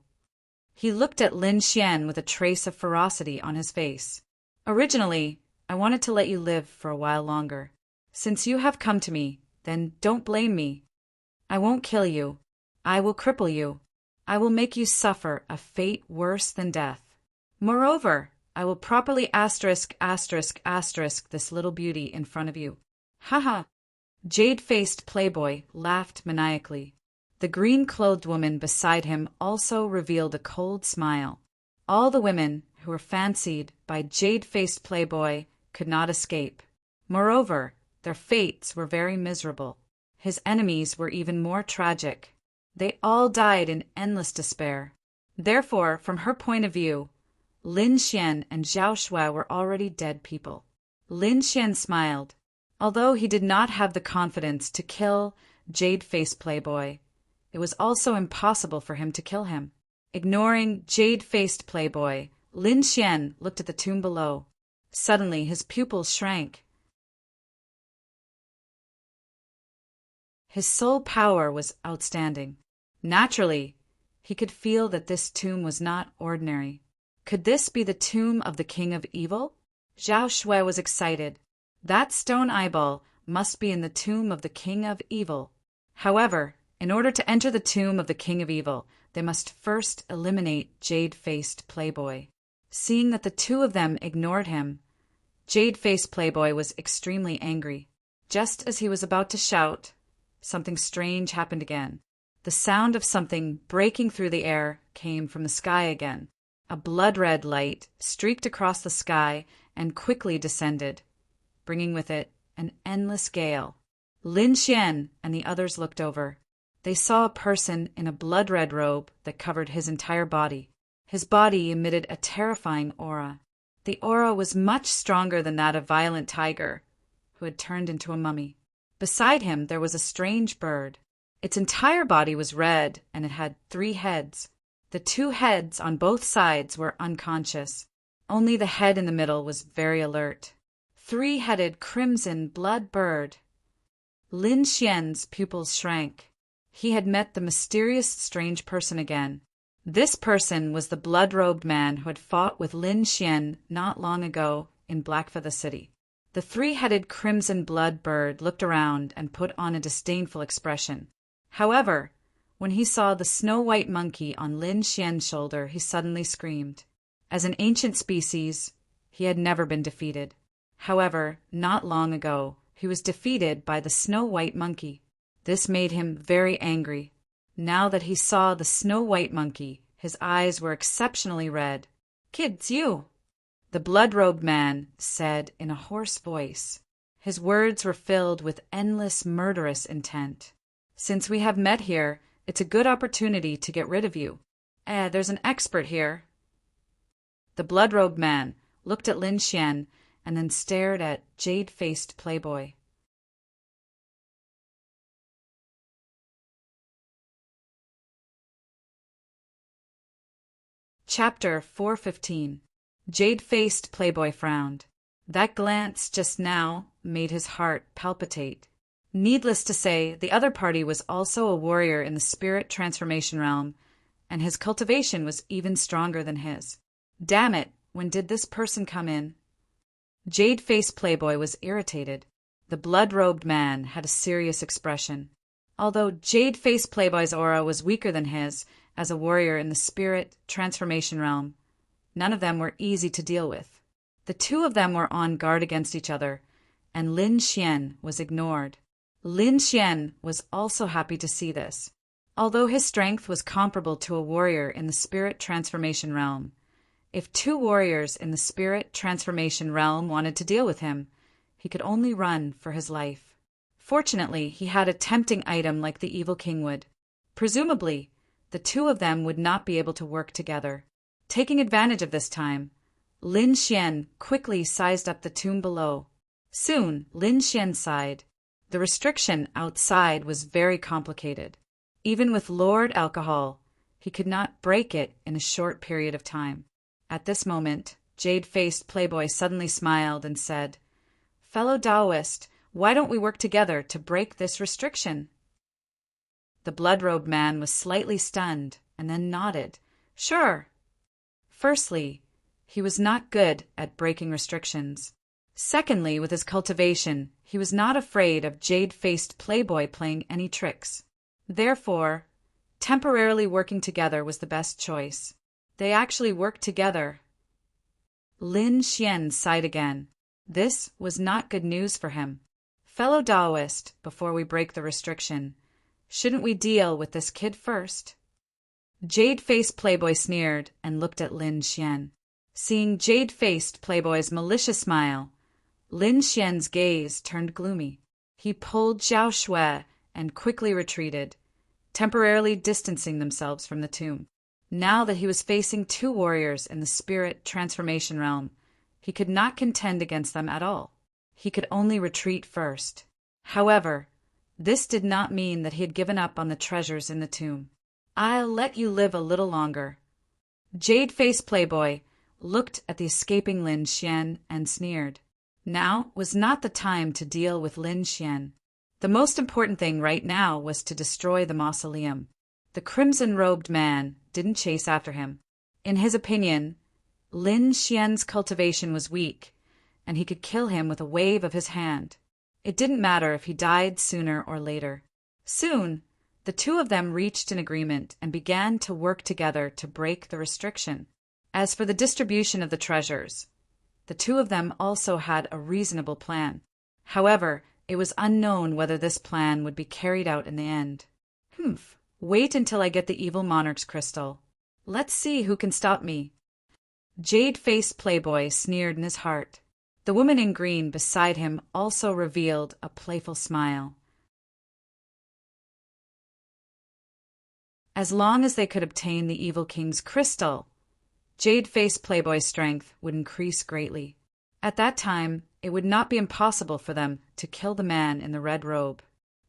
He looked at Lin Xian with a trace of ferocity on his face. "Originally, I wanted to let you live for a while longer. Since you have come to me, then don't blame me. I won't kill you. I will cripple you. I will make you suffer a fate worse than death. Moreover, I will properly asterisk this little beauty in front of you." "Ha ha." Jade-faced Playboy laughed maniacally. The green-clothed woman beside him also revealed a cold smile. All the women who were fancied by Jade-faced Playboy could not escape. Moreover, their fates were very miserable. His enemies were even more tragic. They all died in endless despair. Therefore, from her point of view, Lin Xian and Zhao Shui were already dead people. Lin Xian smiled. Although he did not have the confidence to kill Jade-faced Playboy, it was also impossible for him to kill him. Ignoring Jade-faced Playboy, Lin Xian looked at the tomb below. Suddenly, his pupils shrank. His soul power was outstanding. Naturally, he could feel that this tomb was not ordinary. Could this be the tomb of the King of Evil? Zhao Shui was excited. That stone eyeball must be in the tomb of the King of Evil. However, in order to enter the tomb of the King of Evil, they must first eliminate Jade-faced Playboy. Seeing that the two of them ignored him, Jade-faced Playboy was extremely angry. Just as he was about to shout, something strange happened again. The sound of something breaking through the air came from the sky again. A blood-red light streaked across the sky and quickly descended, bringing with it an endless gale. Lin Xian and the others looked over. They saw a person in a blood-red robe that covered his entire body. His body emitted a terrifying aura. The aura was much stronger than that of Violent Tiger, who had turned into a mummy. Beside him there was a strange bird. Its entire body was red, and it had 3 heads. The 2 heads on both sides were unconscious. Only the head in the middle was very alert. 3-headed crimson blood bird. Lin Xian's pupils shrank. He had met the mysterious strange person again. This person was the blood-robed man who had fought with Lin Xian not long ago in Blackfeather City. The 3-headed crimson blood bird looked around and put on a disdainful expression. However, when he saw the snow-white monkey on Lin Xian's shoulder, he suddenly screamed. As an ancient species, he had never been defeated. However, not long ago, he was defeated by the snow-white monkey. This made him very angry. Now that he saw the snow-white monkey, his eyes were exceptionally red. Kids, you! The blood-robed man said in a hoarse voice. His words were filled with endless murderous intent. Since we have met here, it's a good opportunity to get rid of you. There's an expert here. The blood-robed man looked at Lin Xian and then stared at jade-faced playboy. Chapter 415. Jade-faced playboy frowned. That glance just now made his heart palpitate. Needless to say, the other party was also a warrior in the spirit transformation realm, and his cultivation was even stronger than his. Damn it, when did this person come in? Jade-faced playboy was irritated. The blood-robed man had a serious expression. Although jade-faced playboy's aura was weaker than his, as a warrior in the spirit transformation realm, none of them were easy to deal with. The two of them were on guard against each other, and Lin Xian was ignored. Lin Xian was also happy to see this. Although his strength was comparable to a warrior in the spirit transformation realm, if two warriors in the spirit transformation realm wanted to deal with him, he could only run for his life. Fortunately, he had a tempting item like the evil king would. Presumably, the two of them would not be able to work together. Taking advantage of this time, Lin Xian quickly sized up the tomb below. Soon, Lin Xian sighed. The restriction outside was very complicated. Even with Lord Alcohol, he could not break it in a short period of time. At this moment, jade-faced playboy suddenly smiled and said, "Fellow Taoist, why don't we work together to break this restriction?" The blood-robed man was slightly stunned and then nodded. Sure. Firstly, he was not good at breaking restrictions. Secondly, with his cultivation, he was not afraid of jade-faced playboy playing any tricks. Therefore, temporarily working together was the best choice. They actually worked together. Lin Xian sighed again. This was not good news for him. Fellow Taoist, before we break the restriction, shouldn't we deal with this kid first? Jade-faced playboy sneered and looked at Lin Xian. Seeing jade-faced playboy's malicious smile, Lin Xian's gaze turned gloomy. He pulled Zhao Shui and quickly retreated, temporarily distancing themselves from the tomb. Now that he was facing two warriors in the spirit transformation realm, he could not contend against them at all. He could only retreat first. However, this did not mean that he had given up on the treasures in the tomb. "I'll let you live a little longer." Jade-faced playboy looked at the escaping Lin Xian and sneered. Now was not the time to deal with Lin Xian. The most important thing right now was to destroy the mausoleum. The crimson-robed man didn't chase after him. In his opinion, Lin Xian's cultivation was weak, and he could kill him with a wave of his hand. It didn't matter if he died sooner or later. Soon, the two of them reached an agreement and began to work together to break the restriction. As for the distribution of the treasures, the two of them also had a reasonable plan. However, it was unknown whether this plan would be carried out in the end. Wait until I get the evil monarch's crystal. Let's see who can stop me. Jade-faced playboy sneered in his heart. The woman in green beside him also revealed a playful smile. As long as they could obtain the evil king's crystal, jade-faced playboy's strength would increase greatly. At that time, it would not be impossible for them to kill the man in the red robe.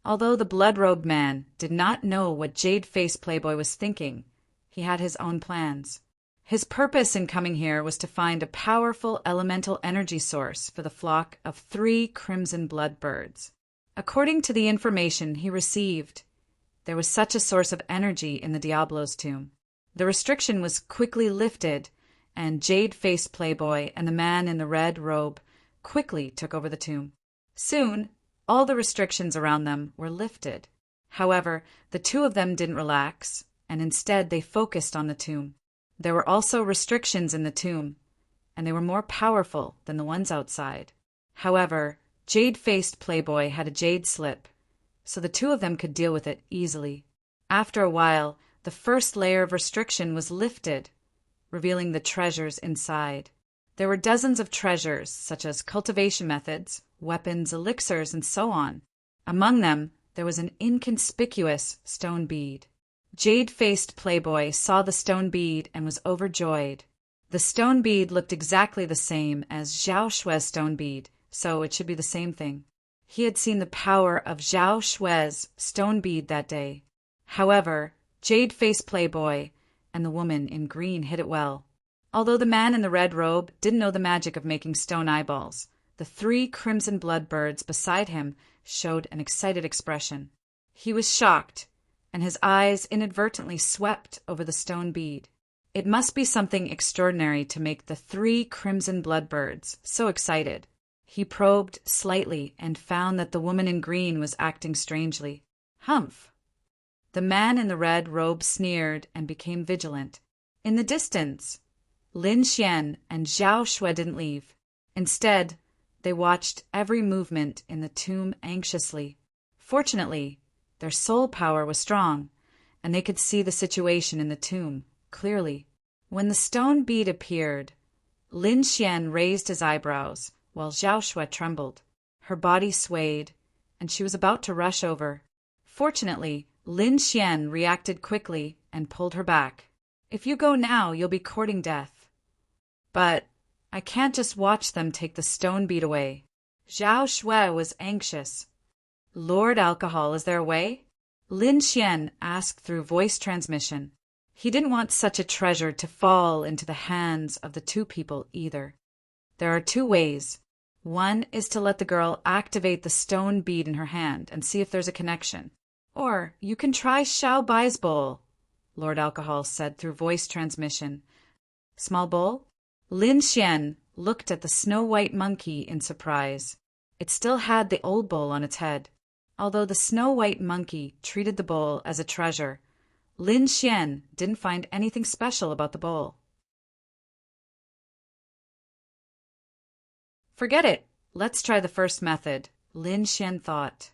Although the blood-robed man did not know what jade-faced playboy was thinking, he had his own plans. His purpose in coming here was to find a powerful elemental energy source for the flock of 3 crimson blood birds. According to the information he received, there was such a source of energy in the Diablo's tomb. The restriction was quickly lifted, and jade-faced playboy and the man in the red robe quickly took over the tomb. Soon, all the restrictions around them were lifted. However, the two of them didn't relax, and instead they focused on the tomb. There were also restrictions in the tomb, and they were more powerful than the ones outside. However, jade-faced playboy had a jade slip, so the two of them could deal with it easily. After a while, the first layer of restriction was lifted, revealing the treasures inside. There were dozens of treasures, such as cultivation methods, weapons, elixirs, and so on. Among them, there was an inconspicuous stone bead. Jade-faced playboy saw the stone bead and was overjoyed. The stone bead looked exactly the same as Zhao Shui's stone bead, so it should be the same thing. He had seen the power of Zhao Shui's stone bead that day. However, Jade-faced playboy and the woman in green hid it well. Although the man in the red robe didn't know the magic of making stone eyeballs, the 3 crimson blood birds beside him showed an excited expression. He was shocked, and his eyes inadvertently swept over the stone bead. It must be something extraordinary to make the 3 crimson blood birds so excited. He probed slightly and found that the woman in green was acting strangely. Humph! The man in the red robe sneered and became vigilant. In the distance, Lin Xian and Zhao Shui didn't leave. Instead, they watched every movement in the tomb anxiously. Fortunately, their soul power was strong, and they could see the situation in the tomb clearly. When the stone bead appeared, Lin Xian raised his eyebrows, while Zhao Shui trembled. Her body swayed, and she was about to rush over. Fortunately, Lin Xian reacted quickly and pulled her back. If you go now, you'll be courting death. But I can't just watch them take the stone bead away. Zhao Shui was anxious. Lord Alcohol, is there a way? Lin Xian asked through voice transmission. He didn't want such a treasure to fall into the hands of the 2 people either. There are 2 ways. One is to let the girl activate the stone bead in her hand and see if there's a connection. Or you can try Xiao Bai's bowl, Lord Alcohol said through voice transmission. Small bowl? Lin Xian looked at the snow-white monkey in surprise. It still had the old bowl on its head. Although the snow-white monkey treated the bowl as a treasure, Lin Xian didn't find anything special about the bowl. Forget it. Let's try the first method, Lin Xian thought.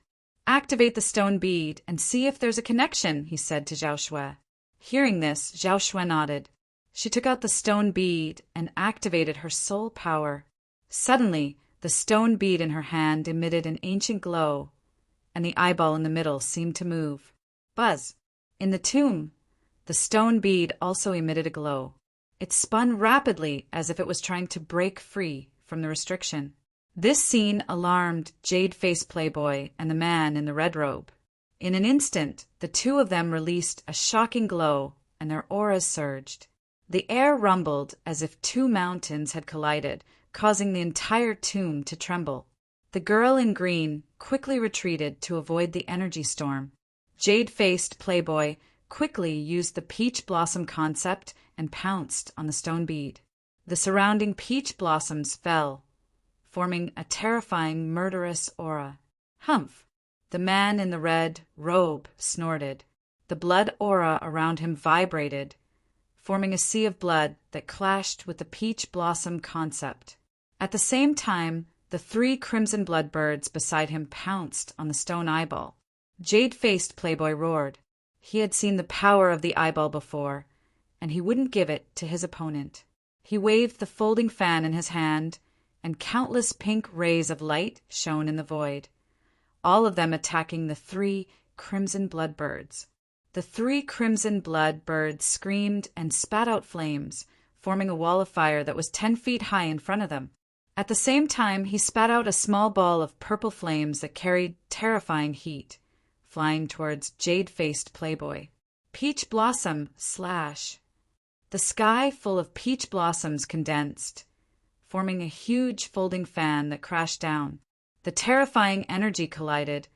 Activate the stone bead and see if there's a connection, he said to Zhao Shui. Hearing this, Zhao Shui nodded. She took out the stone bead and activated her soul power. Suddenly, the stone bead in her hand emitted an ancient glow, and the eyeball in the middle seemed to move. Buzz! In the tomb, the stone bead also emitted a glow. It spun rapidly as if it was trying to break free from the restriction. This scene alarmed Jade-faced playboy and the man in the red robe. In an instant, the 2 of them released a shocking glow, and their auras surged. The air rumbled as if 2 mountains had collided, causing the entire tomb to tremble. The girl in green quickly retreated to avoid the energy storm. Jade-faced playboy quickly used the peach blossom concept and pounced on the stone bead. The surrounding peach blossoms fell, forming a terrifying, murderous aura. Humph! The man in the red robe snorted. The blood aura around him vibrated, forming a sea of blood that clashed with the peach blossom concept. At the same time, the 3 crimson blood birds beside him pounced on the stone eyeball. Jade-faced playboy roared. He had seen the power of the eyeball before, and he wouldn't give it to his opponent. He waved the folding fan in his hand, and countless pink rays of light shone in the void, all of them attacking the 3 crimson blood birds. The 3 crimson blood birds screamed and spat out flames, forming a wall of fire that was 10 feet high in front of them. At the same time, he spat out a small ball of purple flames that carried terrifying heat, flying towards jade-faced playboy. Peach blossom slash. The sky full of peach blossoms condensed, forming a huge folding fan that crashed down. The terrifying energy collided,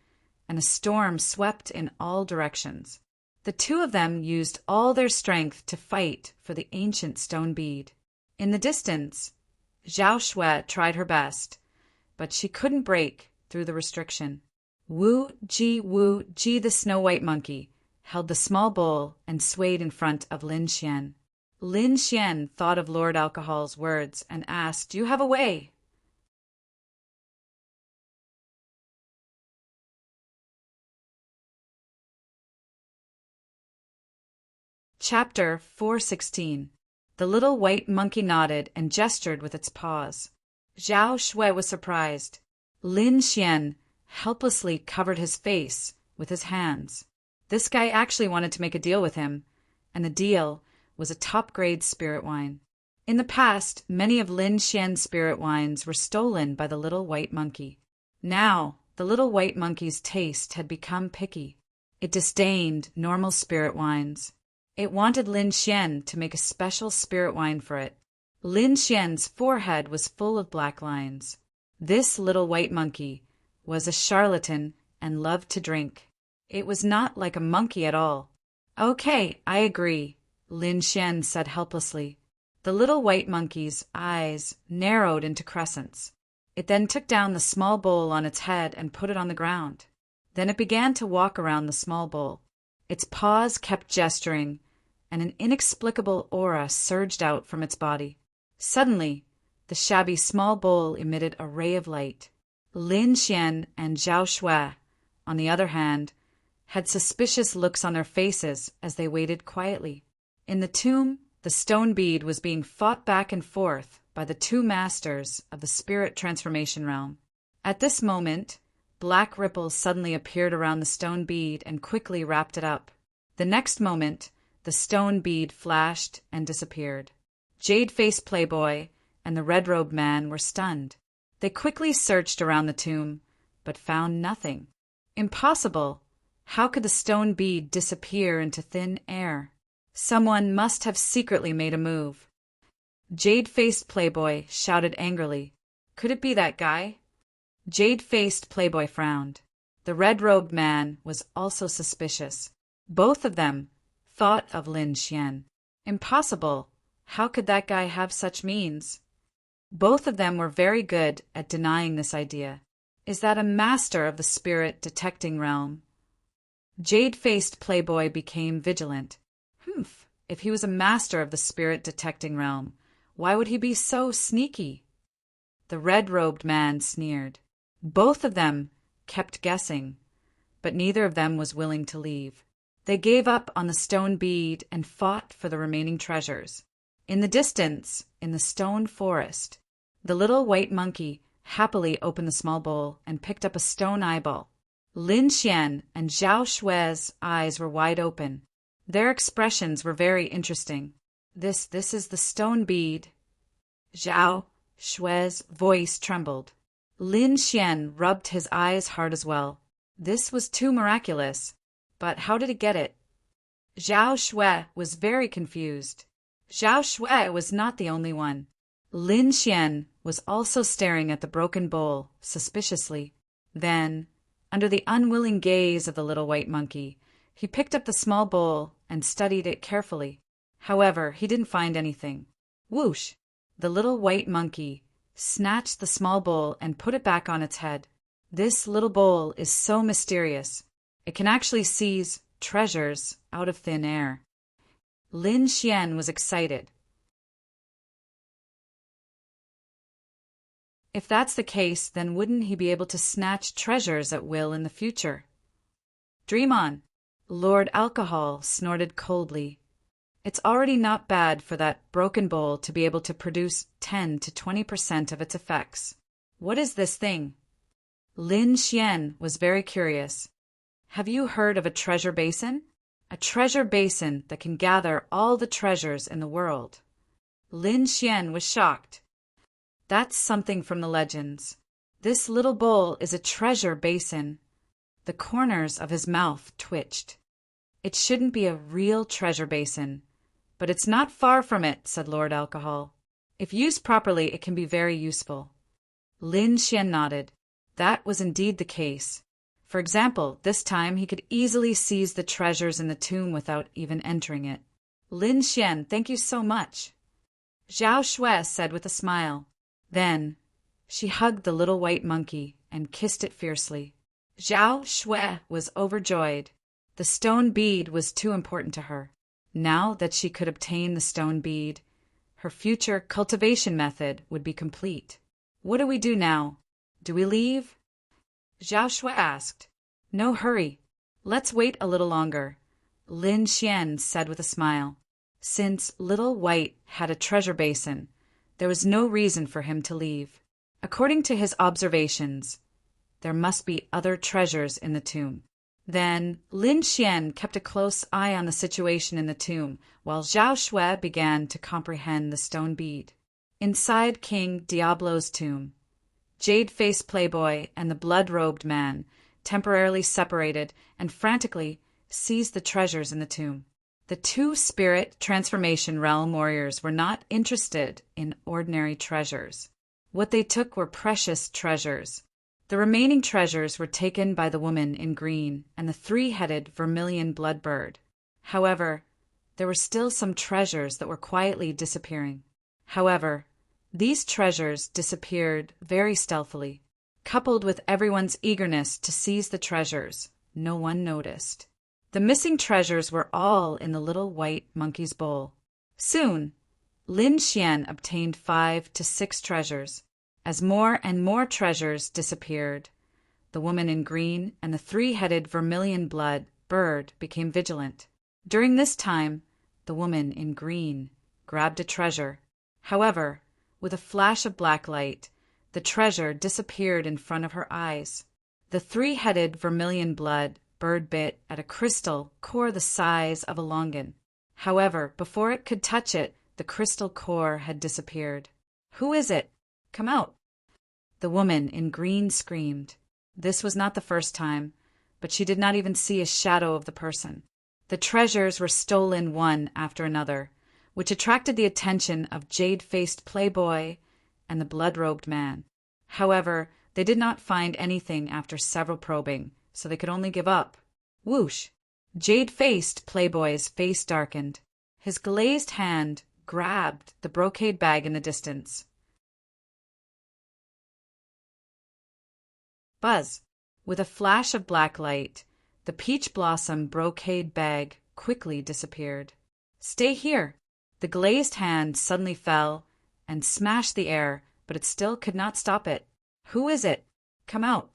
and a storm swept in all directions. The 2 of them used all their strength to fight for the ancient stone bead. In the distance, Zhao Shui tried her best, but she couldn't break through the restriction. Wu Ji the snow-white monkey held the small bowl and swayed in front of Lin Xian. Lin Xian thought of Lord Alcohol's words and asked, "Do you have a way?" Chapter 416. The little white monkey nodded and gestured with its paws. Zhao Shui was surprised. Lin Xian helplessly covered his face with his hands. This guy actually wanted to make a deal with him, and the deal was a top-grade spirit wine. In the past, many of Lin Xian's spirit wines were stolen by the little white monkey. Now, the little white monkey's taste had become picky. It disdained normal spirit wines. It wanted Lin Xian to make a special spirit wine for it. Lin Xian's forehead was full of black lines. This little white monkey was a charlatan and loved to drink. It was not like a monkey at all. Okay, I agree, Lin Xian said helplessly. The little white monkey's eyes narrowed into crescents. It then took down the small bowl on its head and put it on the ground. Then it began to walk around the small bowl. Its paws kept gesturing, and an inexplicable aura surged out from its body. Suddenly, the shabby small bowl emitted a ray of light. Lin Xian and Zhao Shui, on the other hand, had suspicious looks on their faces as they waited quietly. In the tomb, the stone bead was being fought back and forth by the two masters of the spirit transformation realm. At this moment, black ripples suddenly appeared around the stone bead and quickly wrapped it up. The next moment, the stone bead flashed and disappeared. Jade-faced Playboy and the red-robed man were stunned. They quickly searched around the tomb, but found nothing. Impossible! How could the stone bead disappear into thin air? Someone must have secretly made a move. Jade-faced Playboy shouted angrily. Could it be that guy? Jade-faced Playboy frowned. The red-robed man was also suspicious. Both of them thought of Lin Xian. Impossible! How could that guy have such means? Both of them were very good at denying this idea. Is that a master of the spirit detecting realm? Jade-faced Playboy became vigilant. If he was a master of the spirit detecting realm, why would he be so sneaky? The red-robed man sneered. Both of them kept guessing, but neither of them was willing to leave. They gave up on the stone bead and fought for the remaining treasures. In the distance, in the stone forest, the little white monkey happily opened the small bowl and picked up a stone eyeball. Lin Xian and Zhao Shui's eyes were wide open. Their expressions were very interesting. This is the stone bead. Zhao Shui's voice trembled. Lin Xian rubbed his eyes hard as well. This was too miraculous. But how did he get it? Zhao Shui was very confused. Zhao Shui was not the only one. Lin Xian was also staring at the broken bowl suspiciously. Then, under the unwilling gaze of the little white monkey, he picked up the small bowl and studied it carefully. However, he didn't find anything. Whoosh! The little white monkey snatched the small bowl and put it back on its head. This little bowl is so mysterious. It can actually seize treasures out of thin air. Lin Xian was excited. If that's the case, then wouldn't he be able to snatch treasures at will in the future? Dream on. Lord Alcohol snorted coldly. It's already not bad for that broken bowl to be able to produce 10 to 20% of its effects. What is this thing? Lin Xian was very curious. Have you heard of a treasure basin? A treasure basin that can gather all the treasures in the world. Lin Xian was shocked. That's something from the legends. This little bowl is a treasure basin. The corners of his mouth twitched. It shouldn't be a real treasure basin, but it's not far from it, said Lord Alcohol. If used properly, it can be very useful. Lin Xian nodded. That was indeed the case. For example, this time he could easily seize the treasures in the tomb without even entering it. Lin Xian, thank you so much. Zhao Shui said with a smile. Then, she hugged the little white monkey and kissed it fiercely. Zhao Shui was overjoyed. The stone bead was too important to her. Now that she could obtain the stone bead, her future cultivation method would be complete. What do we do now? Do we leave? Zhao Shui asked. No hurry. Let's wait a little longer, Lin Xian said with a smile. Since Little White had a treasure basin, there was no reason for him to leave. According to his observations, there must be other treasures in the tomb. Then Lin Xian kept a close eye on the situation in the tomb, while Zhao Xue began to comprehend the stone bead. Inside King Diablo's tomb, Jade-Faced Playboy and the blood-robed man temporarily separated and frantically seized the treasures in the tomb. The two spirit transformation realm warriors were not interested in ordinary treasures. What they took were precious treasures. The remaining treasures were taken by the woman in green and the three-headed vermilion bloodbird. However, there were still some treasures that were quietly disappearing. However, these treasures disappeared very stealthily. Coupled with everyone's eagerness to seize the treasures, no one noticed. The missing treasures were all in the little white monkey's bowl. Soon, Lin Xian obtained 5 to 6 treasures. As more and more treasures disappeared, the woman in green and the three-headed vermilion blood bird became vigilant. During this time, the woman in green grabbed a treasure. However, with a flash of black light, the treasure disappeared in front of her eyes. The three-headed vermilion blood bird bit at a crystal core the size of a longan. However, before it could touch it, the crystal core had disappeared. "Who is it? Come out!" The woman in green screamed. This was not the first time, but she did not even see a shadow of the person. The treasures were stolen one after another, which attracted the attention of Jade-Faced Playboy and the blood-robed man. However, they did not find anything after several probing, so they could only give up. Whoosh! Jade-Faced Playboy's face darkened. His glazed hand grabbed the brocade bag in the distance. Buzz! With a flash of black light, the peach blossom brocade bag quickly disappeared. "Stay here!" The glazed hand suddenly fell and smashed the air, but it still could not stop it. "Who is it? Come out!"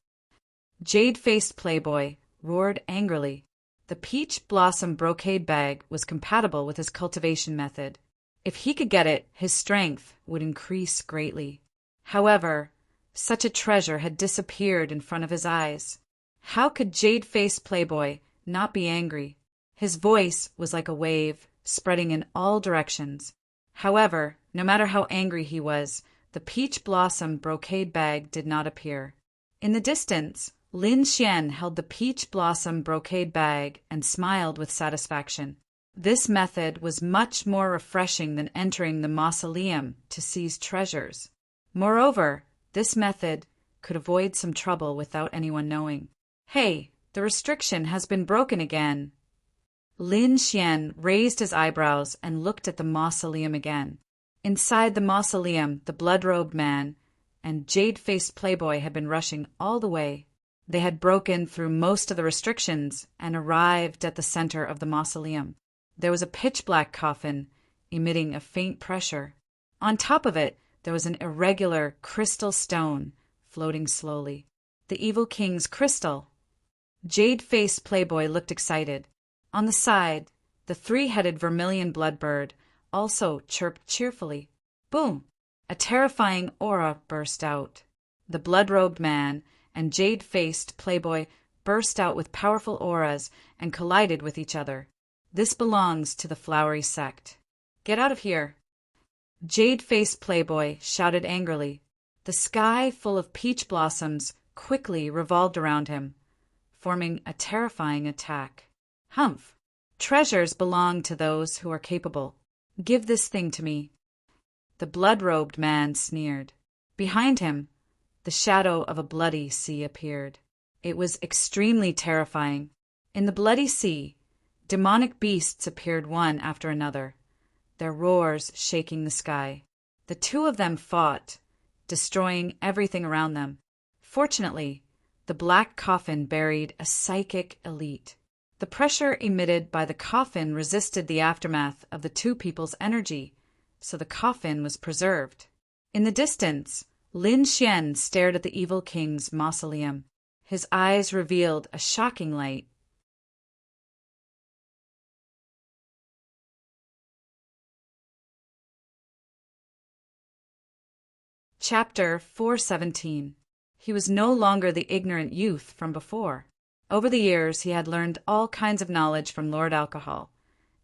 Jade-Faced Playboy roared angrily. The peach blossom brocade bag was compatible with his cultivation method. If he could get it, his strength would increase greatly. However, such a treasure had disappeared in front of his eyes. How could Jade-Faced Playboy not be angry? His voice was like a wave, spreading in all directions. However, no matter how angry he was, the peach blossom brocade bag did not appear. In the distance, Lin Xian held the peach blossom brocade bag and smiled with satisfaction. This method was much more refreshing than entering the mausoleum to seize treasures. Moreover, this method could avoid some trouble without anyone knowing. "Hey, the restriction has been broken again." Lin Xian raised his eyebrows and looked at the mausoleum again. Inside the mausoleum, the blood-robed man and Jade-Faced Playboy had been rushing all the way. They had broken through most of the restrictions and arrived at the center of the mausoleum. There was a pitch-black coffin emitting a faint pressure. On top of it, there was an irregular crystal stone floating slowly. The evil king's crystal. Jade-Faced Playboy looked excited. On the side, the three-headed vermilion bloodbird also chirped cheerfully. Boom! A terrifying aura burst out. The blood-robed man and Jade-Faced Playboy burst out with powerful auras and collided with each other. This belongs to the flowery sect. "Get out of here!" Jade-Faced Playboy shouted angrily. The sky full of peach blossoms quickly revolved around him, forming a terrifying attack. "Humph! Treasures belong to those who are capable. Give this thing to me." The blood-robed man sneered. Behind him, the shadow of a bloody sea appeared. It was extremely terrifying. In the bloody sea, demonic beasts appeared one after another, their roars shaking the sky. The two of them fought, destroying everything around them. Fortunately, the black coffin buried a psychic elite. The pressure emitted by the coffin resisted the aftermath of the two people's energy, so the coffin was preserved. In the distance, Lin Xian stared at the evil king's mausoleum. His eyes revealed a shocking light. Chapter 417. He was no longer the ignorant youth from before. Over the years he had learned all kinds of knowledge from Lord Alcohol,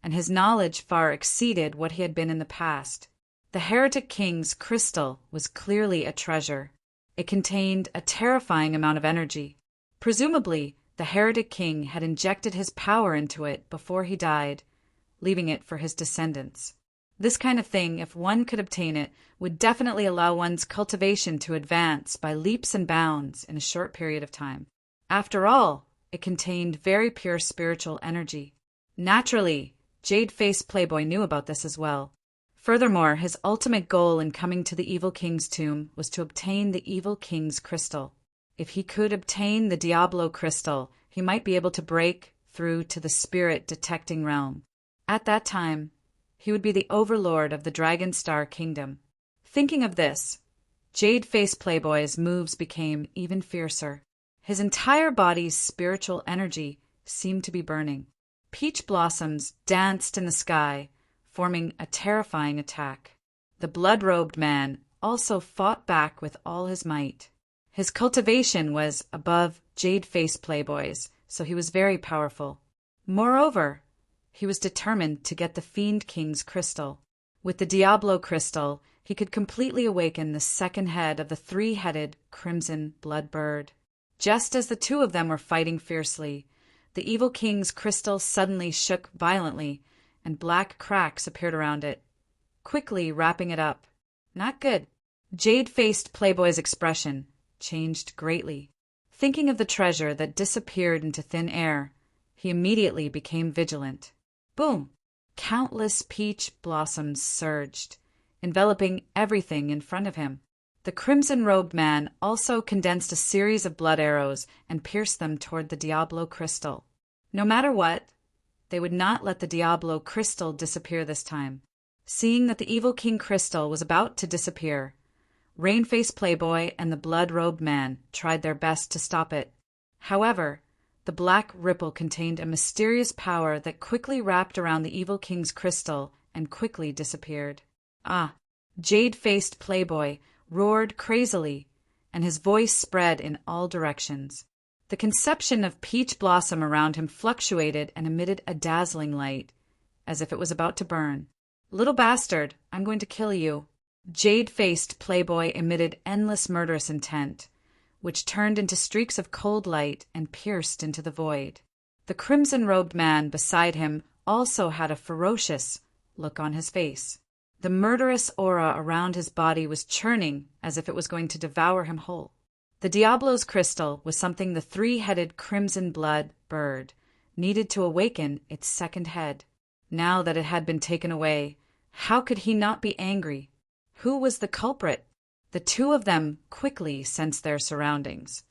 and his knowledge far exceeded what he had been in the past. The heretic king's crystal was clearly a treasure. It contained a terrifying amount of energy. Presumably, the heretic king had injected his power into it before he died, leaving it for his descendants. This kind of thing, if one could obtain it, would definitely allow one's cultivation to advance by leaps and bounds in a short period of time. After all, it contained very pure spiritual energy. Naturally, Jade-Faced Playboy knew about this as well. Furthermore, his ultimate goal in coming to the Evil King's tomb was to obtain the Evil King's crystal. If he could obtain the Diablo crystal, he might be able to break through to the spirit-detecting realm. At that time, he would be the overlord of the Dragon Star Kingdom. Thinking of this, Jade-Faced Playboy's moves became even fiercer. His entire body's spiritual energy seemed to be burning. Peach blossoms danced in the sky, forming a terrifying attack. The blood-robed man also fought back with all his might. His cultivation was above Jade-Faced Playboy's, so he was very powerful. Moreover, he was determined to get the Fiend King's crystal. With the Diablo crystal, he could completely awaken the second head of the three-headed crimson blood bird. Just as the two of them were fighting fiercely, the Evil King's crystal suddenly shook violently, and black cracks appeared around it, quickly wrapping it up. Not good. Jade-Faced Playboy's expression changed greatly. Thinking of the treasure that disappeared into thin air, he immediately became vigilant. Boom! Countless peach blossoms surged, enveloping everything in front of him. The crimson-robed man also condensed a series of blood arrows and pierced them toward the Diablo crystal. No matter what, they would not let the Diablo crystal disappear this time. Seeing that the Evil King crystal was about to disappear, Rain-Faced Playboy and the blood-robed man tried their best to stop it. However, the black ripple contained a mysterious power that quickly wrapped around the Evil King's crystal and quickly disappeared. Ah! Jade-Faced Playboy roared crazily, and his voice spread in all directions. The conception of peach blossom around him fluctuated and emitted a dazzling light, as if it was about to burn. "Little bastard, I'm going to kill you." Jade-Faced Playboy emitted endless murderous intent, which turned into streaks of cold light and pierced into the void. The crimson-robed man beside him also had a ferocious look on his face. The murderous aura around his body was churning as if it was going to devour him whole. The Diablo's crystal was something the three-headed crimson blood bird needed to awaken its second head. Now that it had been taken away, how could he not be angry? Who was the culprit? The two of them quickly sensed their surroundings.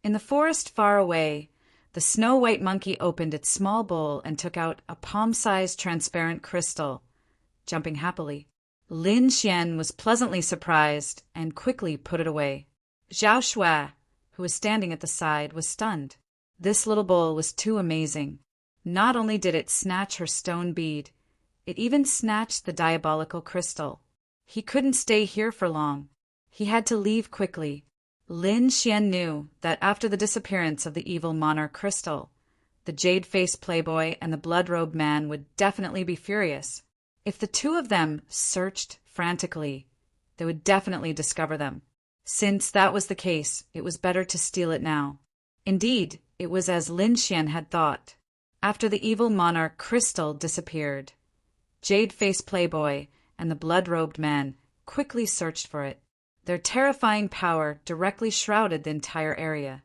In the forest far away, the snow-white monkey opened its small bowl and took out a palm-sized transparent crystal, jumping happily. Lin Xian was pleasantly surprised and quickly put it away. Zhao Shui, who was standing at the side, was stunned. This little bowl was too amazing. Not only did it snatch her stone bead, it even snatched the diabolical crystal. He couldn't stay here for long. He had to leave quickly. Lin Xian knew that after the disappearance of the evil monarch crystal, the Jade-Faced Playboy and the blood-robed man would definitely be furious. If the two of them searched frantically, they would definitely discover them. Since that was the case, it was better to steal it now. Indeed, it was as Lin Xian had thought. After the evil monarch crystal disappeared, Jade-Faced Playboy and the blood-robed man quickly searched for it. Their terrifying power directly shrouded the entire area.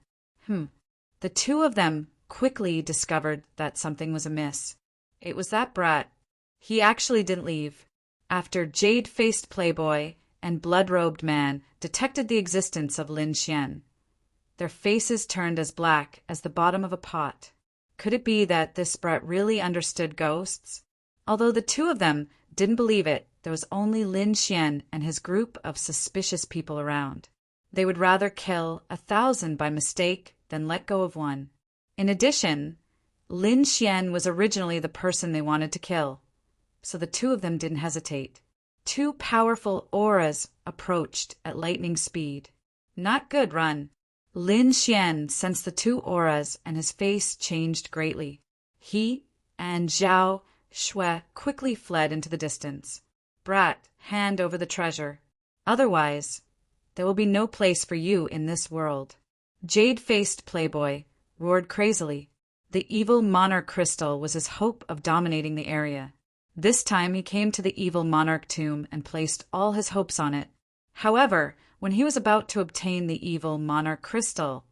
The two of them quickly discovered that something was amiss. It was that brat. He actually didn't leave. After Jade-Faced Playboy and blood-robed man detected the existence of Lin Xian, their faces turned as black as the bottom of a pot. Could it be that this brat really understood ghosts? Although the two of them didn't believe it, there was only Lin Xian and his group of suspicious people around. They would rather kill 1,000 by mistake than let go of one. In addition, Lin Xian was originally the person they wanted to kill. so the two of them didn't hesitate. Two powerful auras approached at lightning speed. Not good, run. Lin Xian sensed the two auras and his face changed greatly. He and Zhao Shui quickly fled into the distance. Brat, hand over the treasure. Otherwise, there will be no place for you in this world. Jade-faced playboy roared crazily. The evil monarch crystal was his hope of dominating the area. This time he came to the evil monarch tomb and placed all his hopes on it. However, when he was about to obtain the evil monarch crystal,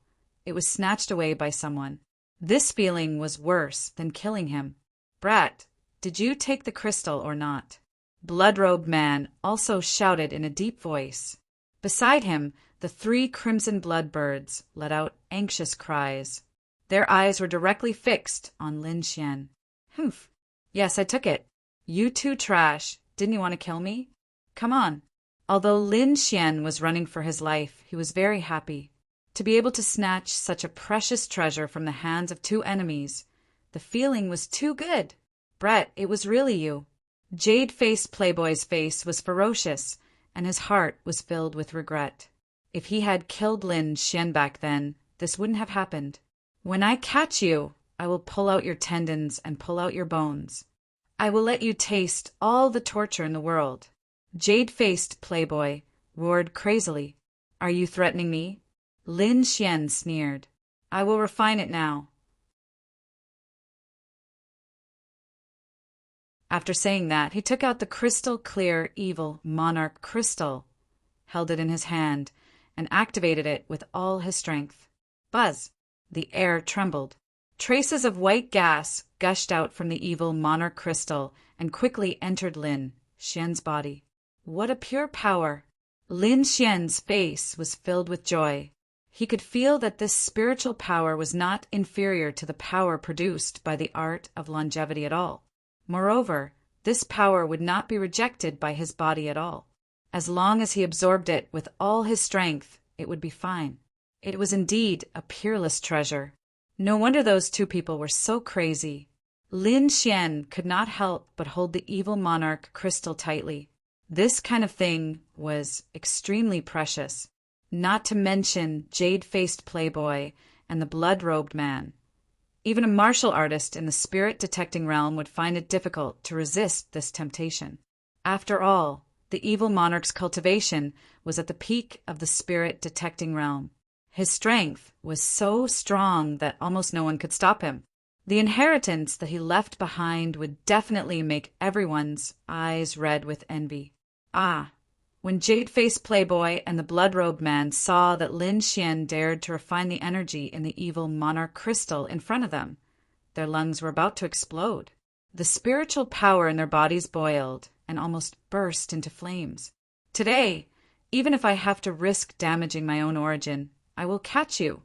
it was snatched away by someone. This feeling was worse than killing him. Brat, did you take the crystal or not? Blood-robed man also shouted in a deep voice. Beside him, the three crimson blood birds let out anxious cries. Their eyes were directly fixed on Lin Xian. Humph. Yes, I took it. You two trash. Didn't you want to kill me? Come on. Although Lin Xian was running for his life, he was very happy. To be able to snatch such a precious treasure from the hands of two enemies, the feeling was too good. Brett, it was really you. Jade-faced playboy's face was ferocious, and his heart was filled with regret. If he had killed Lin Xian back then, this wouldn't have happened. When I catch you, I will pull out your tendons and pull out your bones. I will let you taste all the torture in the world. Jade-faced playboy roared crazily. Are you threatening me? Lin Xian sneered. I will refine it now. After saying that, he took out the crystal-clear evil monarch crystal, held it in his hand, and activated it with all his strength. Buzz! The air trembled. Traces of white gas gushed out from the evil monarch crystal and quickly entered Lin Xian's body. What a pure power! Lin Xian's face was filled with joy. He could feel that this spiritual power was not inferior to the power produced by the art of longevity at all. Moreover, this power would not be rejected by his body at all. As long as he absorbed it with all his strength, it would be fine. It was indeed a peerless treasure. No wonder those two people were so crazy. Lin Xian could not help but hold the evil monarch crystal tightly. This kind of thing was extremely precious, not to mention jade-faced playboy and the blood-robed man. Even a martial artist in the spirit-detecting realm would find it difficult to resist this temptation. After all, the evil monarch's cultivation was at the peak of the spirit-detecting realm. His strength was so strong that almost no one could stop him. The inheritance that he left behind would definitely make everyone's eyes red with envy. Ah, when Jade-Faced Playboy and the Blood-Robed Man saw that Lin Xian dared to refine the energy in the evil monarch crystal in front of them, their lungs were about to explode. The spiritual power in their bodies boiled and almost burst into flames. Today, even if I have to risk damaging my own origin, I will catch you.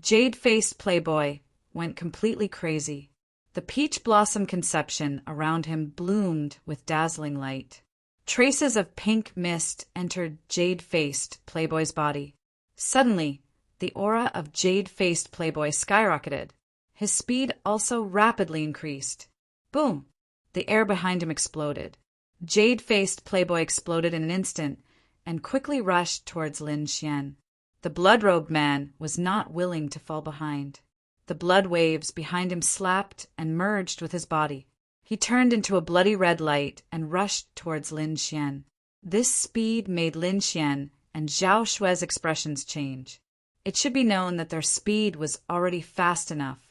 Jade-Faced Playboy went completely crazy. The peach blossom conception around him bloomed with dazzling light. Traces of pink mist entered Jade-Faced Playboy's body. Suddenly, the aura of Jade-Faced Playboy skyrocketed. His speed also rapidly increased. Boom! The air behind him exploded. Jade-Faced Playboy exploded in an instant and quickly rushed towards Lin Xian. The blood-robed man was not willing to fall behind. The blood waves behind him slapped and merged with his body. He turned into a bloody red light and rushed towards Lin Xian. This speed made Lin Xian and Zhao Shui's expressions change. It should be known that their speed was already fast enough.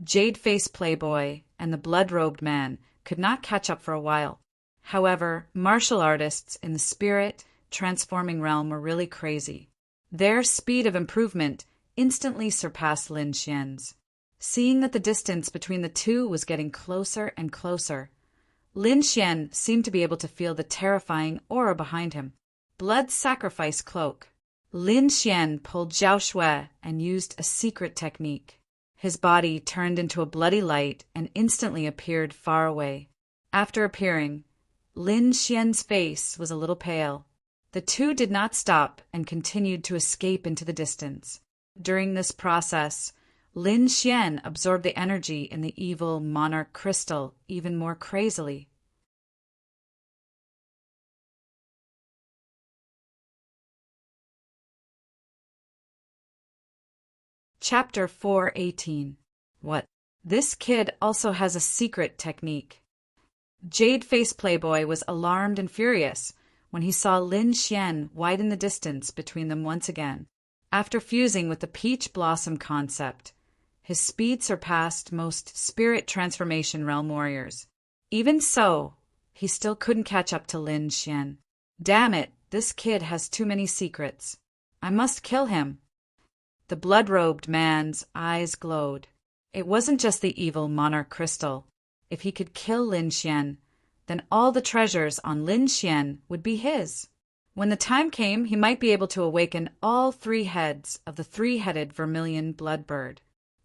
Jade-Faced Playboy and the blood-robed man could not catch up for a while. However, martial artists in the spirit transforming realm were really crazy. Their speed of improvement instantly surpassed Lin Xian's. Seeing that the distance between the two was getting closer and closer, Lin Xian seemed to be able to feel the terrifying aura behind him. Blood sacrifice cloak. Lin Xian pulled Zhao Shui and used a secret technique. His body turned into a bloody light and instantly appeared far away. After appearing, Lin Xian's face was a little pale. The two did not stop and continued to escape into the distance. During this process, Lin Xian absorbed the energy in the evil monarch crystal even more crazily. Chapter 418. What? This kid also has a secret technique. Jade-Face Playboy was alarmed and furious when he saw Lin Xian widen the distance between them once again. After fusing with the Peach Blossom concept, his speed surpassed most Spirit Transformation Realm warriors. Even so, he still couldn't catch up to Lin Xian. Damn it, this kid has too many secrets. I must kill him. The blood-robed man's eyes glowed. It wasn't just the evil monarch crystal. If he could kill Lin Xian, then all the treasures on Lin Xian would be his. When the time came, he might be able to awaken all 3 heads of the 3-headed vermilion bloodbird.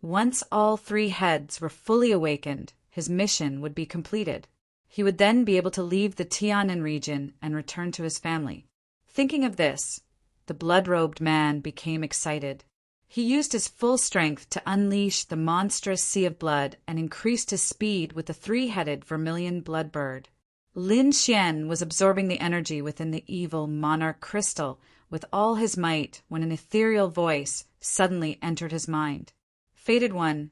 Once all 3 heads were fully awakened, his mission would be completed. He would then be able to leave the Tianan region and return to his family. Thinking of this, the blood-robed man became excited. He used his full strength to unleash the monstrous sea of blood and increased his speed with the 3-headed vermilion bloodbird. Lin Xian was absorbing the energy within the evil monarch crystal with all his might when an ethereal voice suddenly entered his mind. Fated One,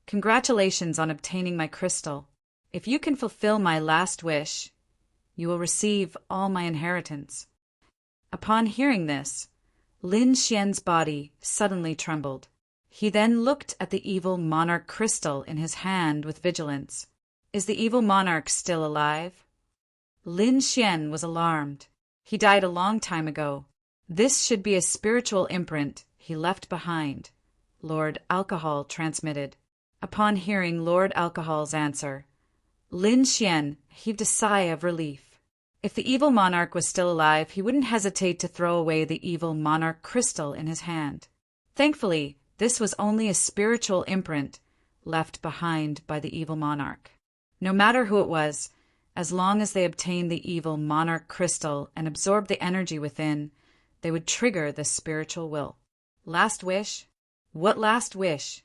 congratulations on obtaining my crystal. If you can fulfill my last wish, you will receive all my inheritance. Upon hearing this, Lin Xian's body suddenly trembled. He then looked at the evil monarch crystal in his hand with vigilance. Is the evil monarch still alive? Lin Xian was alarmed. He died a long time ago. This should be a spiritual imprint he left behind, Lord Alcohol transmitted. Upon hearing Lord Alcohol's answer, Lin Xian heaved a sigh of relief. If the evil monarch was still alive, he wouldn't hesitate to throw away the evil monarch crystal in his hand. Thankfully, this was only a spiritual imprint left behind by the evil monarch. No matter who it was, as long as they obtained the evil monarch crystal and absorbed the energy within, they would trigger the spiritual will. Last wish? What last wish?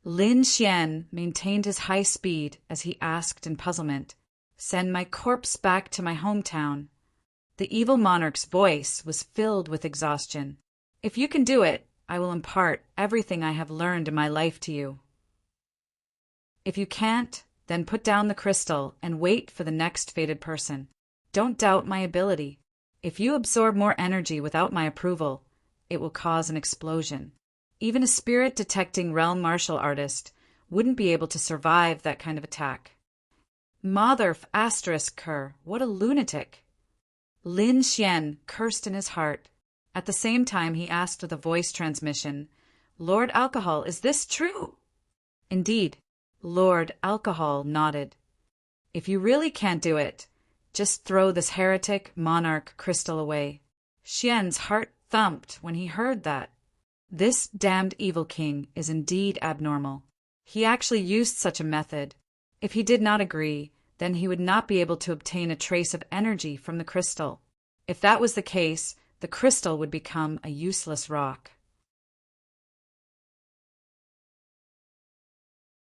Lin Xian maintained his high speed as he asked in puzzlement, "Send my corpse back to my hometown." The evil monarch's voice was filled with exhaustion. "If you can do it, I will impart everything I have learned in my life to you. If you can't, then put down the crystal and wait for the next fated person. Don't doubt my ability. If you absorb more energy without my approval, it will cause an explosion. Even a spirit-detecting realm martial artist wouldn't be able to survive that kind of attack." Mother****, what a lunatic! Lin Xian cursed in his heart. At the same time, he asked with a voice transmission, "Lord Alcohol, is this true?" Indeed, Lord Alcohol nodded. "If you really can't do it, just throw this heretic monarch crystal away." Xian's heart thumped when he heard that. This damned evil king is indeed abnormal. He actually used such a method. If he did not agree, then he would not be able to obtain a trace of energy from the crystal. If that was the case, the crystal would become a useless rock.